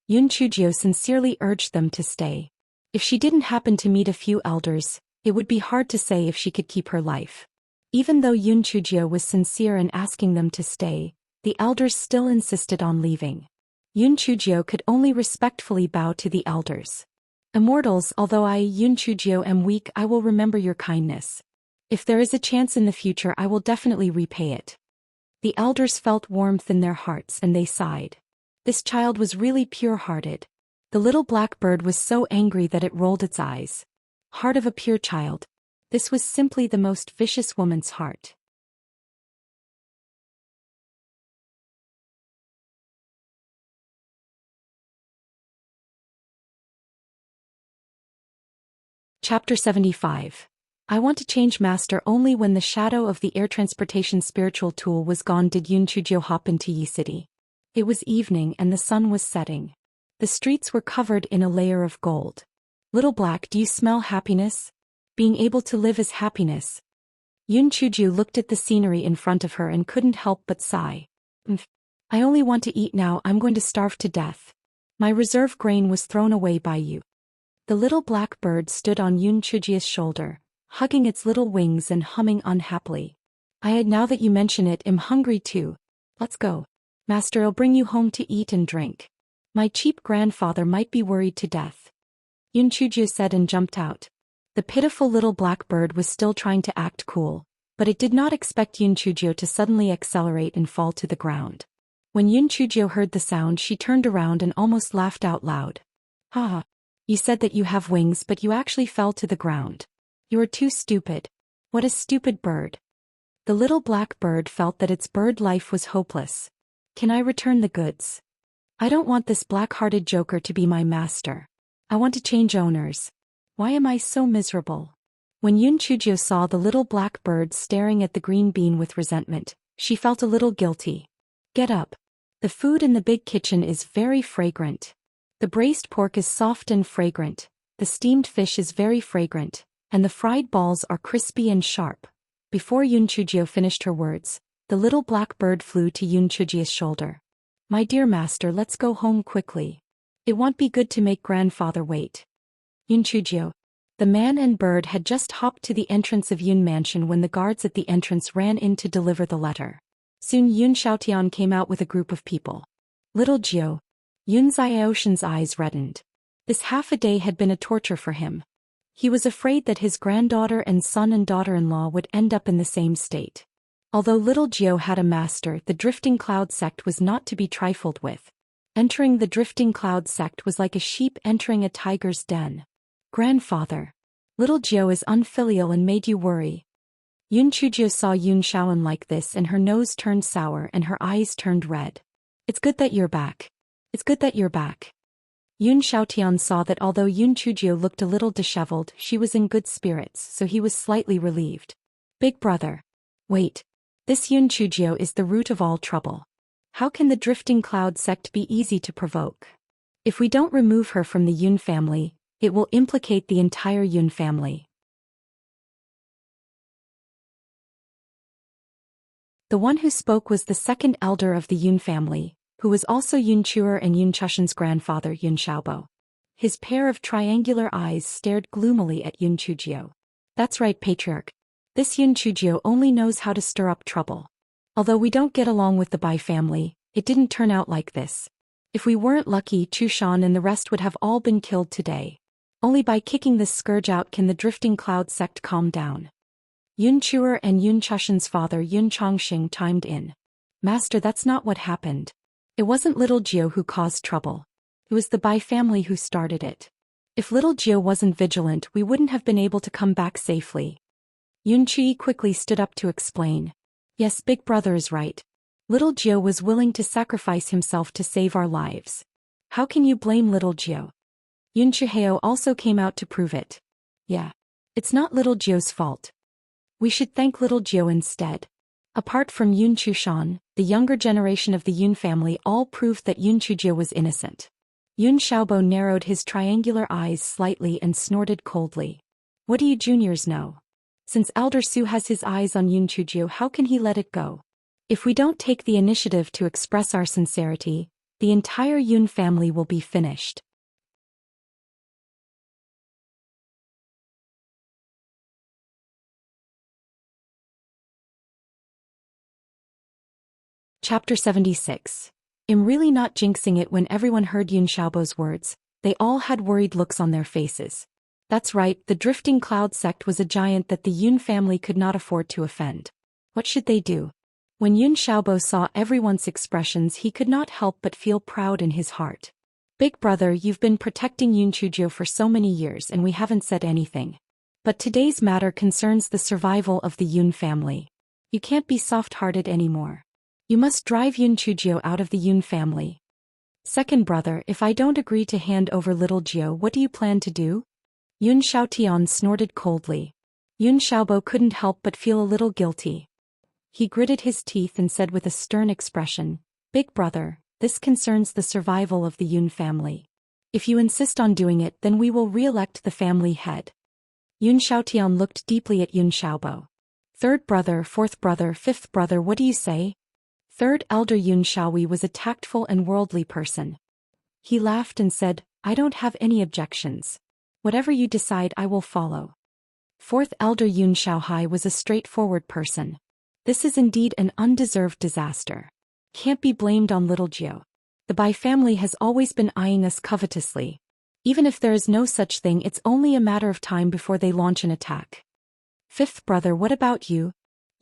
Yun Chujio sincerely urged them to stay. If she didn't happen to meet a few elders, it would be hard to say if she could keep her life. Even though Yun Chujio was sincere in asking them to stay, the elders still insisted on leaving. Yun Chujio could only respectfully bow to the elders. "Immortals, although I, Yun Chujio, am weak, I will remember your kindness. If there is a chance in the future, I will definitely repay it." The elders felt warmth in their hearts and they sighed. This child was really pure-hearted. The little black bird was so angry that it rolled its eyes. Heart of a pure child. This was simply the most vicious woman's heart. Chapter 75. I want to change master only when the shadow of the air transportation spiritual tool was gone did Yun Chujio hop into Yi City. It was evening and the sun was setting. The streets were covered in a layer of gold. "Little black, do you smell happiness? Being able to live is happiness." Yun Chujio looked at the scenery in front of her and couldn't help but sigh. "I only want to eat now, I'm going to starve to death. My reserve grain was thrown away by you." The little black bird stood on Yun Chujio's shoulder, hugging its little wings and humming unhappily. Now that you mention it, am hungry too. Let's go. Master'll bring you home to eat and drink. My cheap grandfather might be worried to death." Yun Chujio said and jumped out. The pitiful little black bird was still trying to act cool, but it did not expect Yun Chujio to suddenly accelerate and fall to the ground. When Yun Chujio heard the sound, she turned around and almost laughed out loud. "Ha! You said that you have wings, but you actually fell to the ground. You are too stupid. What a stupid bird." The little black bird felt that its bird life was hopeless. "Can I return the goods? I don't want this black-hearted joker to be my master. I want to change owners. Why am I so miserable?" When Yun Chujio saw the little black bird staring at the green bean with resentment, she felt a little guilty. "Get up. The food in the big kitchen is very fragrant. The braised pork is soft and fragrant, the steamed fish is very fragrant, and the fried balls are crispy and sharp." Before Yun Chujio finished her words, the little black bird flew to Yun Chujio's shoulder. "My dear master, let's go home quickly. It won't be good to make grandfather wait." Yun Chujio. The man and bird had just hopped to the entrance of Yun Mansion when the guards at the entrance ran in to deliver the letter. Soon Yun Xiaotian came out with a group of people. "Little Jio." Yun Xiaoshan's eyes reddened. This half a day had been a torture for him. He was afraid that his granddaughter and son and daughter-in-law would end up in the same state. Although little Jio had a master, the Drifting Cloud sect was not to be trifled with. Entering the Drifting Cloud sect was like a sheep entering a tiger's den. "Grandfather. Little Jio is unfilial and made you worry." Yun Chujio saw Yun Shaoan like this and her nose turned sour and her eyes turned red. "It's good that you're back. It's good that you're back." Yun Xiaotian saw that although Yun Chujio looked a little disheveled, she was in good spirits, so he was slightly relieved. "Big brother. Wait. This Yun Chujio is the root of all trouble. How can the Drifting Cloud sect be easy to provoke? If we don't remove her from the Yun family, it will implicate the entire Yun family." The one who spoke was the second elder of the Yun family, who was also Yun Chuer and Yun Chushan's grandfather, Yun Xiaobo. His pair of triangular eyes stared gloomily at Yun Chujio. "That's right, patriarch. This Yun Chujio only knows how to stir up trouble. Although we don't get along with the Bai family, it didn't turn out like this. If we weren't lucky, Chushan and the rest would have all been killed today. Only by kicking this scourge out can the Drifting Cloud sect calm down." Yun Chuer and Yun Chushan's father Yun Chongxing chimed in. Master, that's not what happened. It wasn't little Jiao who caused trouble. It was the Bai family who started it. If little Jiao wasn't vigilant, we wouldn't have been able to come back safely. Yun Chi quickly stood up to explain. Yes, big brother is right. Little Jiao was willing to sacrifice himself to save our lives. How can you blame little Jiao? Yun Chiheo also came out to prove it. Yeah. It's not little Jiao's fault. We should thank little Jiao instead. Apart from Yun Chushan, the younger generation of the Yun family all proved that Yun Chujiao was innocent. Yun Xiaobo narrowed his triangular eyes slightly and snorted coldly. What do you juniors know? Since Elder Su has his eyes on Yun Chujiao, how can he let it go? If we don't take the initiative to express our sincerity, the entire Yun family will be finished. Chapter 76. I'm really not jinxing it. When everyone heard Yun Xiaobo's words, they all had worried looks on their faces. That's right, the drifting cloud sect was a giant that the Yun family could not afford to offend. What should they do? When Yun Xiaobo saw everyone's expressions, he could not help but feel proud in his heart. Big brother, you've been protecting Yun Chujiao for so many years and we haven't said anything. But today's matter concerns the survival of the Yun family. You can't be soft-hearted anymore. You must drive Yun Chujiao out of the Yun family. Second brother, if I don't agree to hand over little Jiao, what do you plan to do? Yun Xiaotian snorted coldly. Yun Xiaobo couldn't help but feel a little guilty. He gritted his teeth and said with a stern expression, Big brother, this concerns the survival of the Yun family. If you insist on doing it, then we will re-elect the family head. Yun Xiaotian looked deeply at Yun Xiaobo. Third brother, fourth brother, fifth brother, what do you say? Third elder Yun Xiaohui was a tactful and worldly person. He laughed and said, I don't have any objections. Whatever you decide, I will follow. Fourth elder Yun Xiaohai was a straightforward person. This is indeed an undeserved disaster. Can't be blamed on little Jiao. The Bai family has always been eyeing us covetously. Even if there is no such thing, it's only a matter of time before they launch an attack. Fifth brother, what about you?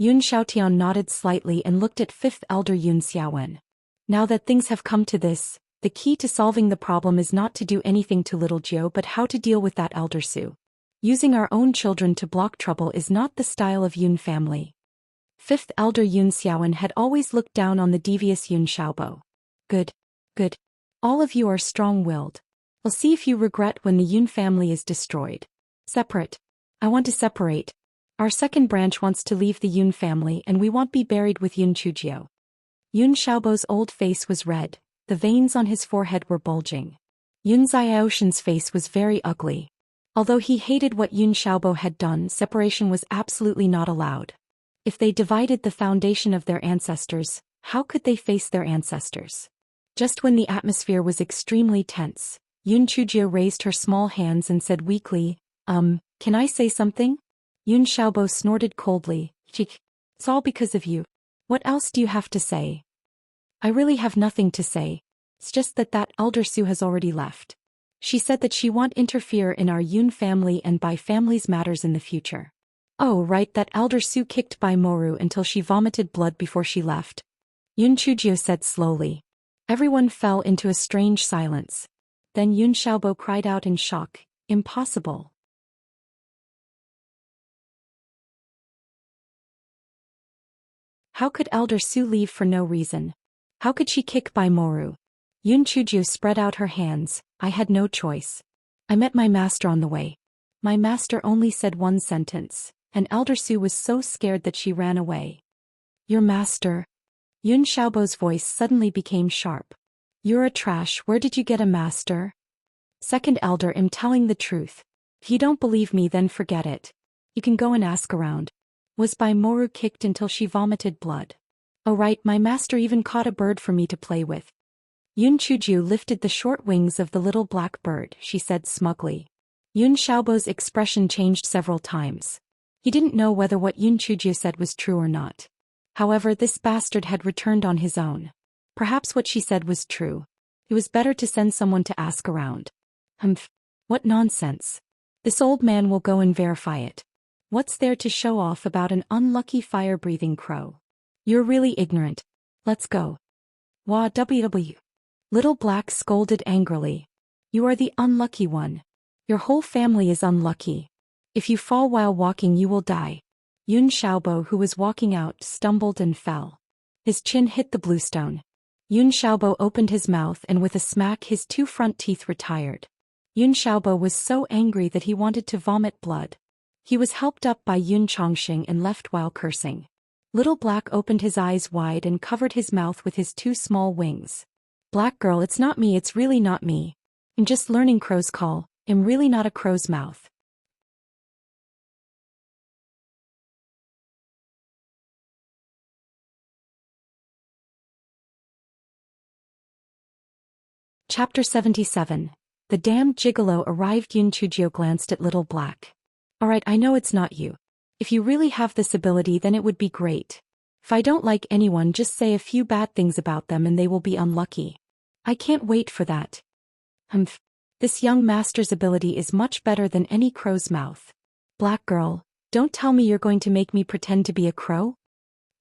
Yun Xiaotian nodded slightly and looked at fifth elder Yun Xiaowen. Now that things have come to this, the key to solving the problem is not to do anything to little Jiao but how to deal with that elder Su. Using our own children to block trouble is not the style of Yun family. Fifth elder Yun Xiaowen had always looked down on the devious Yun Xiaobo. Good. Good. All of you are strong-willed. We'll see if you regret when the Yun family is destroyed. Separate. I want to separate. Our second branch wants to leave the Yun family and we won't be buried with Yun Chujiao. Yun Xiaobo's old face was red, the veins on his forehead were bulging. Yun Xiaoshan's face was very ugly. Although he hated what Yun Xiaobo had done, separation was absolutely not allowed. If they divided the foundation of their ancestors, how could they face their ancestors? Just when the atmosphere was extremely tense, Yun Chujiao raised her small hands and said weakly, can I say something? Yun Xiaobo snorted coldly, It's all because of you. What else do you have to say? I really have nothing to say. It's just that elder Su has already left. She said that she won't interfere in our Yun family and Bai family's matters in the future. Oh right, that elder Su kicked Bai Moru until she vomited blood before she left. Yun Chujiao said slowly. Everyone fell into a strange silence. Then Yun Xiaobo cried out in shock, Impossible. How could Elder Su leave for no reason? How could she kick Bai Moru? Yun Chujiao spread out her hands. I had no choice. I met my master on the way. My master only said one sentence, and Elder Su was so scared that she ran away. Your master? Yun Xiaobo's voice suddenly became sharp. You're a trash, where did you get a master? Second elder, I'm telling the truth. If you don't believe me, then forget it. You can go and ask around. Was Bai Moru kicked until she vomited blood? Oh right, my master even caught a bird for me to play with. Yun Chujiao lifted the short wings of the little black bird, she said smugly. Yun Xiaobo's expression changed several times. He didn't know whether what Yun Chujiao said was true or not. However, this bastard had returned on his own. Perhaps what she said was true. It was better to send someone to ask around. What nonsense. This old man will go and verify it. What's there to show off about an unlucky fire-breathing crow? You're really ignorant. Let's go. Wah ww. Little Black scolded angrily. You are the unlucky one. Your whole family is unlucky. If you fall while walking you will die. Yun Xiaobo, who was walking out, stumbled and fell. His chin hit the bluestone. Yun Xiaobo opened his mouth and with a smack his two front teeth retired. Yun Xiaobo was so angry that he wanted to vomit blood. He was helped up by Yun Chongxing and left while cursing. Little Black opened his eyes wide and covered his mouth with his two small wings. Black girl, it's not me, it's really not me. I'm just learning crow's call, I'm really not a crow's mouth. Chapter 77. The damned gigolo arrived. Yun Chujio glanced at Little Black. Alright, I know it's not you. If you really have this ability then it would be great. If I don't like anyone just say a few bad things about them and they will be unlucky. I can't wait for that. Humph. This young master's ability is much better than any crow's mouth. Black girl, don't tell me you're going to make me pretend to be a crow?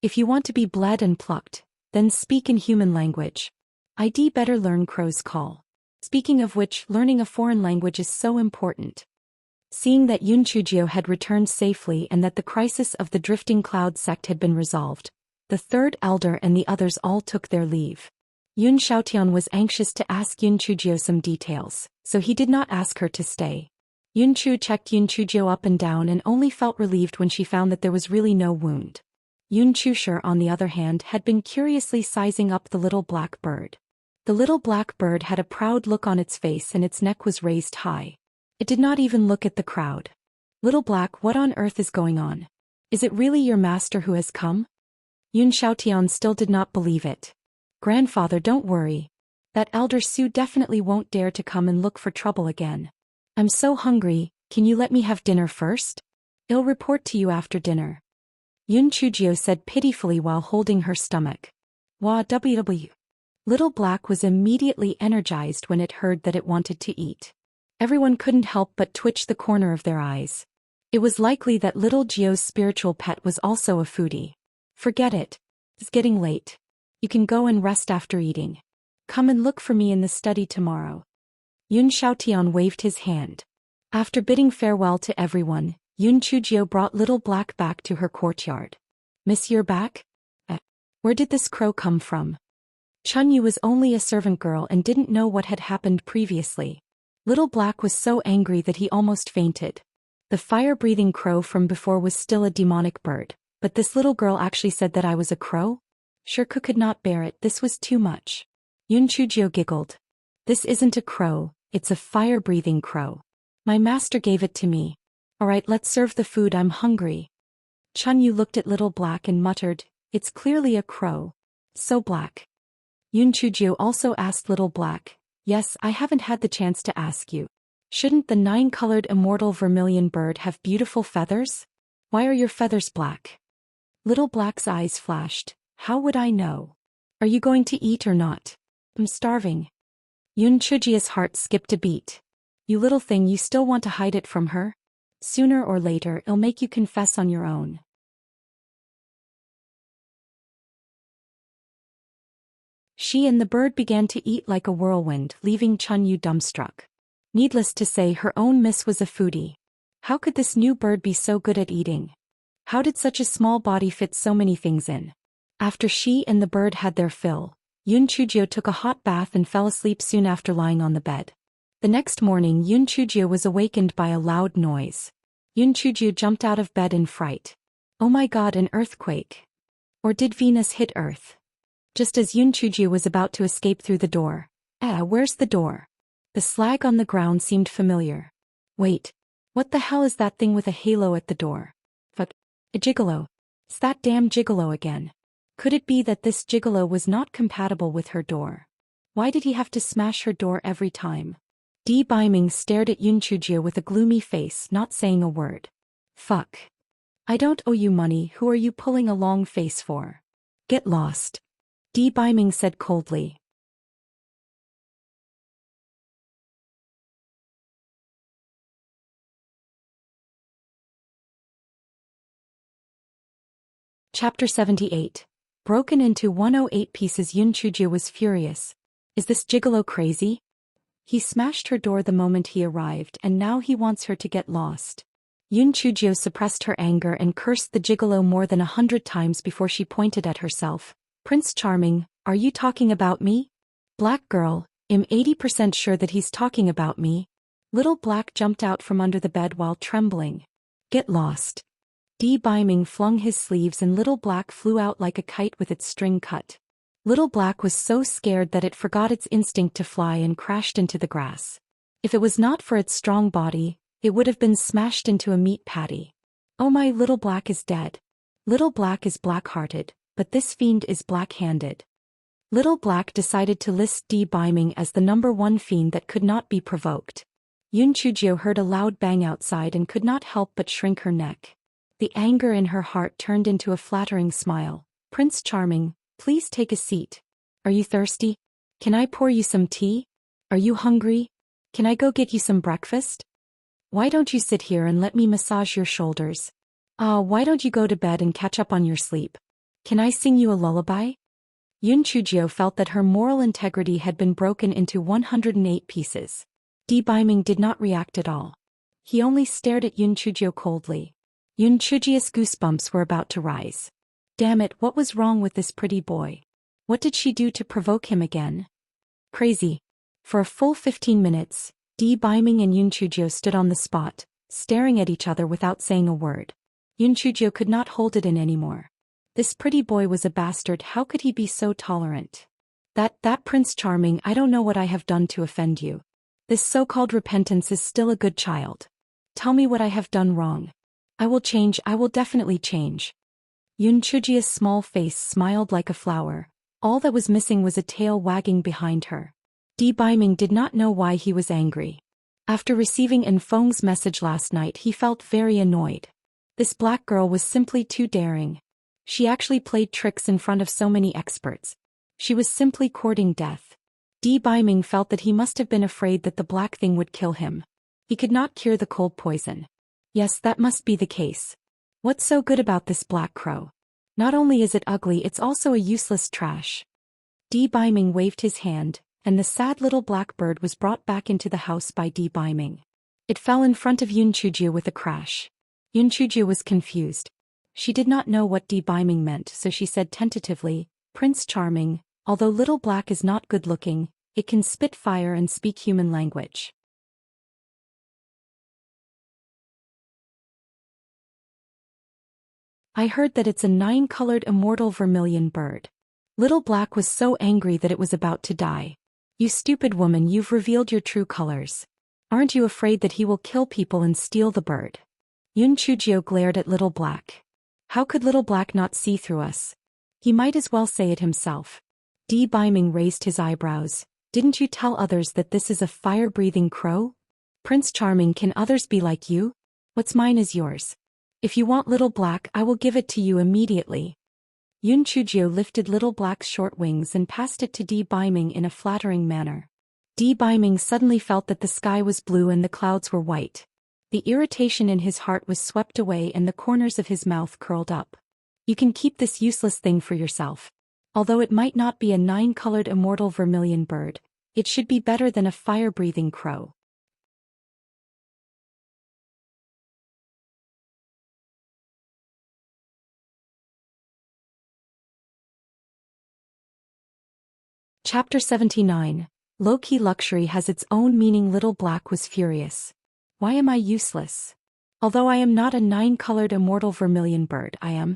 If you want to be bled and plucked, then speak in human language. I'd better learn crow's call. Speaking of which, learning a foreign language is so important. Seeing that Yun Chujio had returned safely and that the crisis of the Drifting Cloud sect had been resolved, the third elder and the others all took their leave. Yun Xiaotian was anxious to ask Yun Chujio some details, so he did not ask her to stay. Yun Chu checked Yun Chujio up and down and only felt relieved when she found that there was really no wound. Yun Chusher, on the other hand, had been curiously sizing up the little black bird. The little black bird had a proud look on its face and its neck was raised high. It did not even look at the crowd. Little Black, what on earth is going on? Is it really your master who has come? Yun Xiaotian still did not believe it. Grandfather, don't worry. That elder Su definitely won't dare to come and look for trouble again. I'm so hungry, can you let me have dinner first? I'll report to you after dinner. Yun Chujio said pitifully while holding her stomach. Wah ww. Little Black was immediately energized when it heard that it wanted to eat. Everyone couldn't help but twitch the corner of their eyes. It was likely that little Gio's spiritual pet was also a foodie. Forget it. It's getting late. You can go and rest after eating. Come and look for me in the study tomorrow. Yun Xiaotian waved his hand. After bidding farewell to everyone, Yun Chujio brought Little Black back to her courtyard. Miss, you're back? Where did this crow come from? Chunyu was only a servant girl and didn't know what had happened previously. Little Black was so angry that he almost fainted. The fire-breathing crow from before was still a demonic bird, but this little girl actually said that I was a crow? Shirku could not bear it, this was too much. Yun Chujio giggled. This isn't a crow, it's a fire-breathing crow. My master gave it to me. Alright, let's serve the food, I'm hungry. Chunyu looked at Little Black and muttered, it's clearly a crow. So black. Yun Chujio also asked Little Black, yes, I haven't had the chance to ask you. Shouldn't the 9-colored immortal vermilion bird have beautiful feathers? Why are your feathers black? Little Black's eyes flashed. How would I know? Are you going to eat or not? I'm starving. Yun Chujio's heart skipped a beat. You little thing, you still want to hide it from her? Sooner or later, it'll make you confess on your own. She and the bird began to eat like a whirlwind, leaving Chunyu dumbstruck. Needless to say, her own miss was a foodie. How could this new bird be so good at eating? How did such a small body fit so many things in? After she and the bird had their fill, Yun Chujio took a hot bath and fell asleep soon after lying on the bed. The next morning, Yun Chujio was awakened by a loud noise. Yun Chujio jumped out of bed in fright. Oh my god, an earthquake! Or did Venus hit Earth? Just as Yun Chujio was about to escape through the door. Where's the door? The slag on the ground seemed familiar. Wait. What the hell is that thing with a halo at the door? Fuck. A gigolo. It's that damn gigolo again. Could it be that this gigolo was not compatible with her door? Why did he have to smash her door every time? Di Biming stared at Yun Chujio with a gloomy face, not saying a word. Fuck. I don't owe you money, who are you pulling a long face for? Get lost. Di Biming said coldly. Chapter 78. Broken into 108 pieces. Yun Chujio was furious. Is this gigolo crazy? He smashed her door the moment he arrived and now he wants her to get lost. Yun Chujio suppressed her anger and cursed the gigolo more than 100 times before she pointed at herself. Prince Charming, are you talking about me? Black girl, I'm 80% sure that he's talking about me. Little Black jumped out from under the bed while trembling. Get lost. Biming flung his sleeves and Little Black flew out like a kite with its string cut. Little Black was so scared that it forgot its instinct to fly and crashed into the grass. If it was not for its strong body, it would have been smashed into a meat patty. Oh my, Little Black is dead. Little Black is black-hearted, but this fiend is black-handed. Little Black decided to list Biming as the #1 fiend that could not be provoked. Yun Chujio heard a loud bang outside and could not help but shrink her neck. The anger in her heart turned into a flattering smile. Prince Charming, please take a seat. Are you thirsty? Can I pour you some tea? Are you hungry? Can I go get you some breakfast? Why don't you sit here and let me massage your shoulders? Why don't you go to bed and catch up on your sleep? Can I sing you a lullaby? Yun Chujio felt that her moral integrity had been broken into 108 pieces. Biming did not react at all. He only stared at Yun Chujio coldly. Yun Chujio's goosebumps were about to rise. Damn it, what was wrong with this pretty boy? What did she do to provoke him again? Crazy. For a full 15 minutes, Biming and Yun Chujio stood on the spot, staring at each other without saying a word. Yun Chujio could not hold it in anymore. This pretty boy was a bastard. How could he be so tolerant? That Prince Charming, I don't know what I have done to offend you. This so-called repentance is still a good child. Tell me what I have done wrong. I will change, I will definitely change. Yun Chujio's small face smiled like a flower. All that was missing was a tail wagging behind her. Biming did not know why he was angry. After receiving Enfeng's message last night he felt very annoyed. This black girl was simply too daring. She actually played tricks in front of so many experts. She was simply courting death. Biming felt that he must have been afraid that the black thing would kill him. He could not cure the cold poison. Yes, that must be the case. What's so good about this black crow? Not only is it ugly, it's also a useless trash. Biming waved his hand, and the sad little black bird was brought back into the house by Biming. It fell in front of Yun Chujio with a crash. Yun Chujio was confused. She did not know what Biming meant, so she said tentatively, Prince Charming, although Little Black is not good-looking, it can spit fire and speak human language. I heard that it's a 9-colored immortal vermilion bird. Little Black was so angry that it was about to die. You stupid woman, you've revealed your true colors. Aren't you afraid that he will kill people and steal the bird? Yun Chujio glared at Little Black. How could Little Black not see through us? He might as well say it himself. Biming raised his eyebrows. Didn't you tell others that this is a fire-breathing crow? Prince Charming, can others be like you? What's mine is yours. If you want Little Black, I will give it to you immediately. Yun Chujio lifted Little Black's short wings and passed it to Biming in a flattering manner. Biming suddenly felt that the sky was blue and the clouds were white. The irritation in his heart was swept away and the corners of his mouth curled up. You can keep this useless thing for yourself. Although it might not be a 9-colored immortal vermilion bird, it should be better than a fire-breathing crow. Chapter 79. Low-key luxury has its own meaning. Little Black was furious. Why am I useless? Although I am not a 9-colored immortal vermilion bird, I am.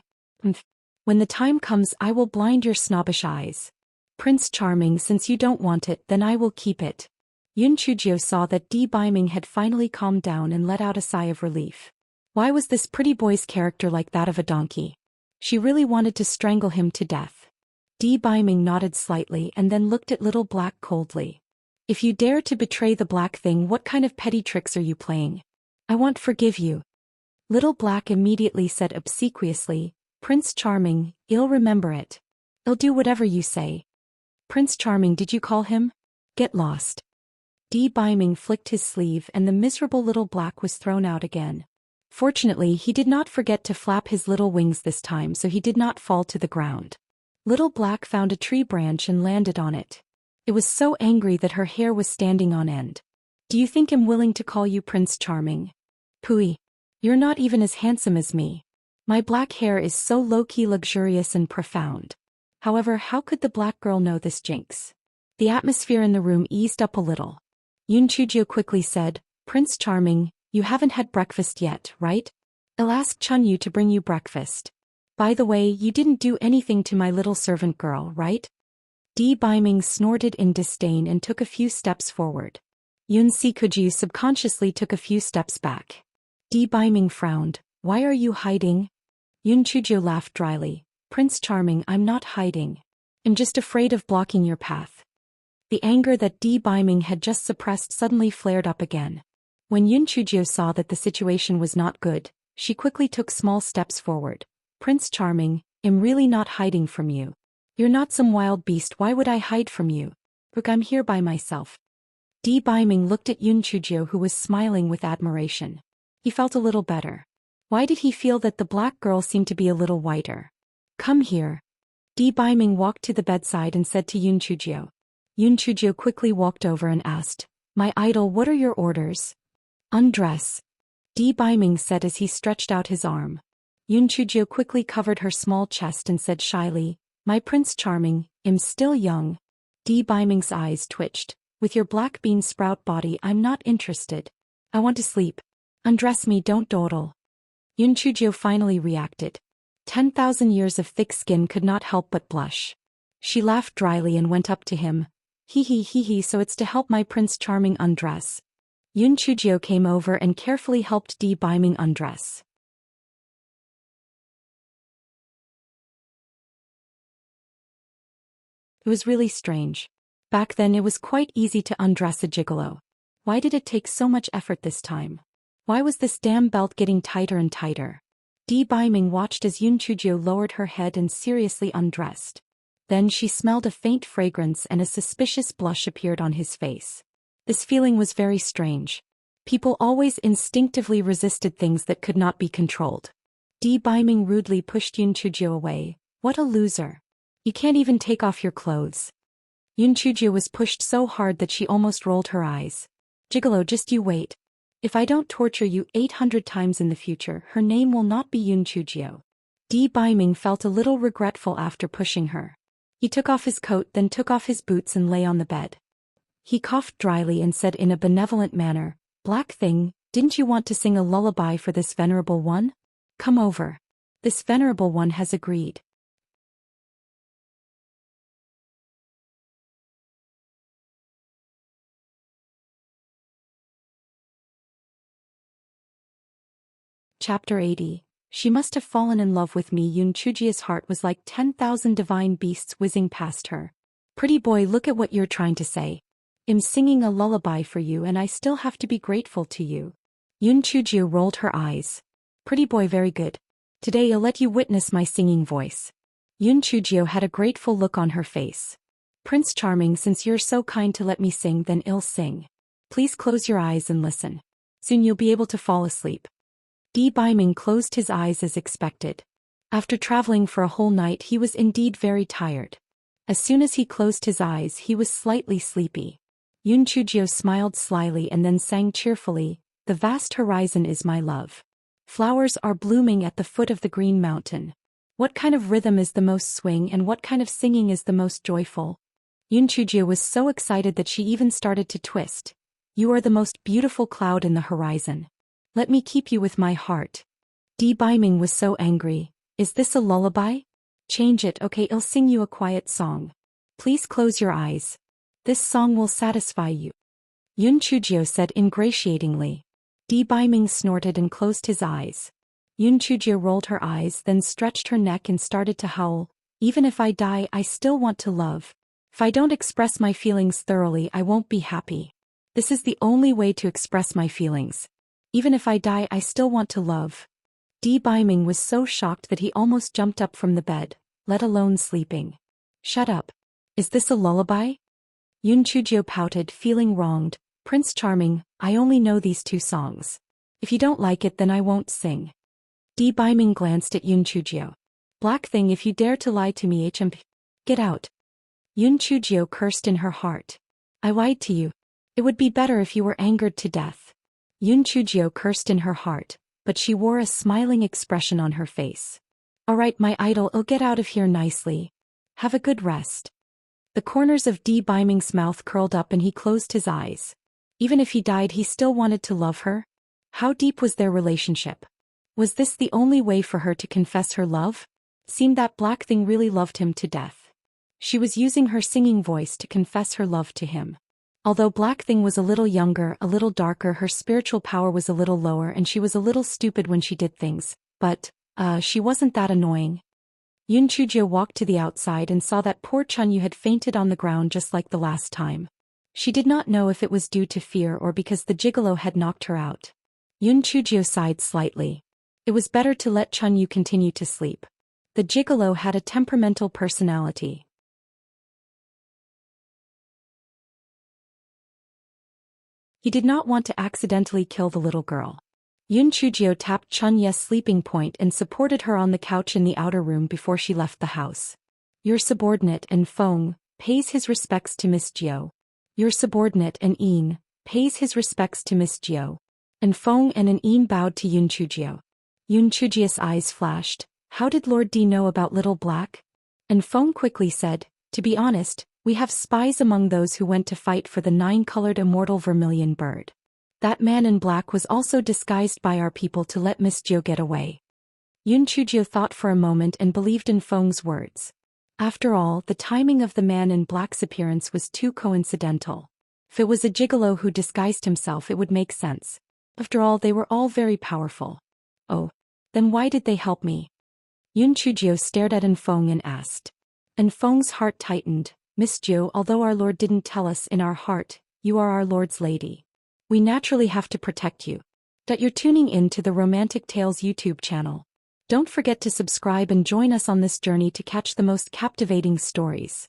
When the time comes, I will blind your snobbish eyes. Prince Charming, since you don't want it, then I will keep it. Yun Chujio saw that Biming had finally calmed down and let out a sigh of relief. Why was this pretty boy's character like that of a donkey? She really wanted to strangle him to death. Biming nodded slightly and then looked at Little Black coldly. If you dare to betray the black thing, what kind of petty tricks are you playing? I won't forgive you. Little Black immediately said obsequiously, Prince Charming, I'll remember it. I'll do whatever you say. Prince Charming, did you call him? Get lost. Biming flicked his sleeve and the miserable Little Black was thrown out again. Fortunately, he did not forget to flap his little wings this time, so he did not fall to the ground. Little Black found a tree branch and landed on it. It was so angry that her hair was standing on end. Do you think I'm willing to call you Prince Charming? Pooey. You're not even as handsome as me. My black hair is so low-key luxurious and profound. However, how could the black girl know this jinx? The atmosphere in the room eased up a little. Yoon Chujio quickly said, Prince Charming, you haven't had breakfast yet, right? I'll ask Chunyu to bring you breakfast. By the way, you didn't do anything to my little servant girl, right? Di Biming snorted in disdain and took a few steps forward. Yoon Sikuju subconsciously took a few steps back. Di Biming frowned. Why are you hiding? Yoon Chujio laughed dryly. Prince Charming, I'm not hiding. I'm just afraid of blocking your path. The anger that Di Biming had just suppressed suddenly flared up again. When Yoon Chujio saw that the situation was not good, she quickly took small steps forward. Prince Charming, I'm really not hiding from you. You're not some wild beast, why would I hide from you? Look, I'm here by myself. Di Biming looked at Yoon Chujio, who was smiling with admiration. He felt a little better. Why did he feel that the black girl seemed to be a little whiter? Come here. Di Biming walked to the bedside and said to Yoon Chujio. Yoon Chujio quickly walked over and asked, My idol, what are your orders? Undress. Di Biming said as he stretched out his arm. Yoon Chujio quickly covered her small chest and said shyly, My Prince Charming, I'm still young. Di Biming's eyes twitched. With your black bean sprout body, I'm not interested. I want to sleep. Undress me, don't dawdle. Yoon Chujio finally reacted. 10,000 years of thick skin could not help but blush. She laughed dryly and went up to him. Hee, so it's to help my Prince Charming undress. Yoon Chujio came over and carefully helped Di Biming undress. It was really strange. Back then it was quite easy to undress a gigolo. Why did it take so much effort this time? Why was this damn belt getting tighter and tighter? Di Biming watched as Yoon Chujio lowered her head and seriously undressed. Then she smelled a faint fragrance and a suspicious blush appeared on his face. This feeling was very strange. People always instinctively resisted things that could not be controlled. Di Biming rudely pushed Yoon Chujio away. What a loser. You can't even take off your clothes. Yoon Chujio was pushed so hard that she almost rolled her eyes. Gigolo, just you wait. If I don't torture you 800 times in the future, her name will not be Yoon Chujio. Di Biming felt a little regretful after pushing her. He took off his coat, then took off his boots and lay on the bed. He coughed dryly and said in a benevolent manner, Black thing, didn't you want to sing a lullaby for this venerable one? Come over. This venerable one has agreed. Chapter 80. She must have fallen in love with me. Yoon Chujio's heart was like 10,000 divine beasts whizzing past her. Pretty boy, look at what you're trying to say. I'm singing a lullaby for you and I still have to be grateful to you. Yoon Chujio rolled her eyes. Pretty boy, very good. Today I'll let you witness my singing voice. Yoon Chujio had a grateful look on her face. Prince Charming, since you're so kind to let me sing, then I'll sing. Please close your eyes and listen. Soon you'll be able to fall asleep. Di Biming closed his eyes as expected. After traveling for a whole night, he was indeed very tired. As soon as he closed his eyes, he was slightly sleepy. Yoon Chujio smiled slyly and then sang cheerfully, The vast horizon is my love. Flowers are blooming at the foot of the green mountain. What kind of rhythm is the most swing and what kind of singing is the most joyful? Yoon Chujio was so excited that she even started to twist. You are the most beautiful cloud in the horizon. Let me keep you with my heart. Di Biming was so angry. Is this a lullaby? Change it, okay, I'll sing you a quiet song. Please close your eyes. This song will satisfy you. Yoon Chujio said ingratiatingly. Di Biming snorted and closed his eyes. Yoon Chujio rolled her eyes, then stretched her neck and started to howl. Even if I die, I still want to love. If I don't express my feelings thoroughly, I won't be happy. This is the only way to express my feelings. Even if I die, I still want to love. Di Biming was so shocked that he almost jumped up from the bed, let alone sleeping. Shut up. Is this a lullaby? Yoon Chujio pouted, feeling wronged. Prince Charming, I only know these two songs. If you don't like it then I won't sing. Di Biming glanced at Yun Chujio. Black thing, if you dare to lie to me, get out. Yun Chujio cursed in her heart. I lied to you. It would be better if you were angered to death. Yun Chujio cursed in her heart, but she wore a smiling expression on her face. Alright my idol, I'll get out of here nicely. Have a good rest. The corners of Di Biming's mouth curled up and he closed his eyes. Even if he died he still wanted to love her? How deep was their relationship? Was this the only way for her to confess her love? Seemed that black thing really loved him to death. She was using her singing voice to confess her love to him. Although Black Thing was a little younger, a little darker, her spiritual power was a little lower and she was a little stupid when she did things, but, she wasn't that annoying. Yun Chujio walked to the outside and saw that poor Chunyu had fainted on the ground just like the last time. She did not know if it was due to fear or because the gigolo had knocked her out. Yun Chujio sighed slightly. It was better to let Chunyu continue to sleep. The gigolo had a temperamental personality. He did not want to accidentally kill the little girl. Yun Chujio tapped Chunye's sleeping point and supported her on the couch in the outer room before she left the house. Your subordinate and Feng pays his respects to Miss Jiao. Your subordinate and Yin pays his respects to Miss Jiao. And Feng and an Yin bowed to Yun Chujio. Yun Chujio's eyes flashed. How did Lord D know about Little Black? And Feng quickly said, to be honest, we have spies among those who went to fight for the 9-colored immortal vermilion bird. That man in black was also disguised by our people to let Miss Jiao get away. Yun Chujio thought for a moment and believed in Feng's words. After all, the timing of the man in black's appearance was too coincidental. If it was a gigolo who disguised himself it would make sense. After all, they were all very powerful. Oh, then why did they help me? Yun Chujio stared at Feng and asked. And Feng's heart tightened. Miss Jiao, although our Lord didn't tell us, in our heart, you are our Lord's lady. We naturally have to protect you. That you're tuning in to the Romantic Tales YouTube channel. Don't forget to subscribe and join us on this journey to catch the most captivating stories.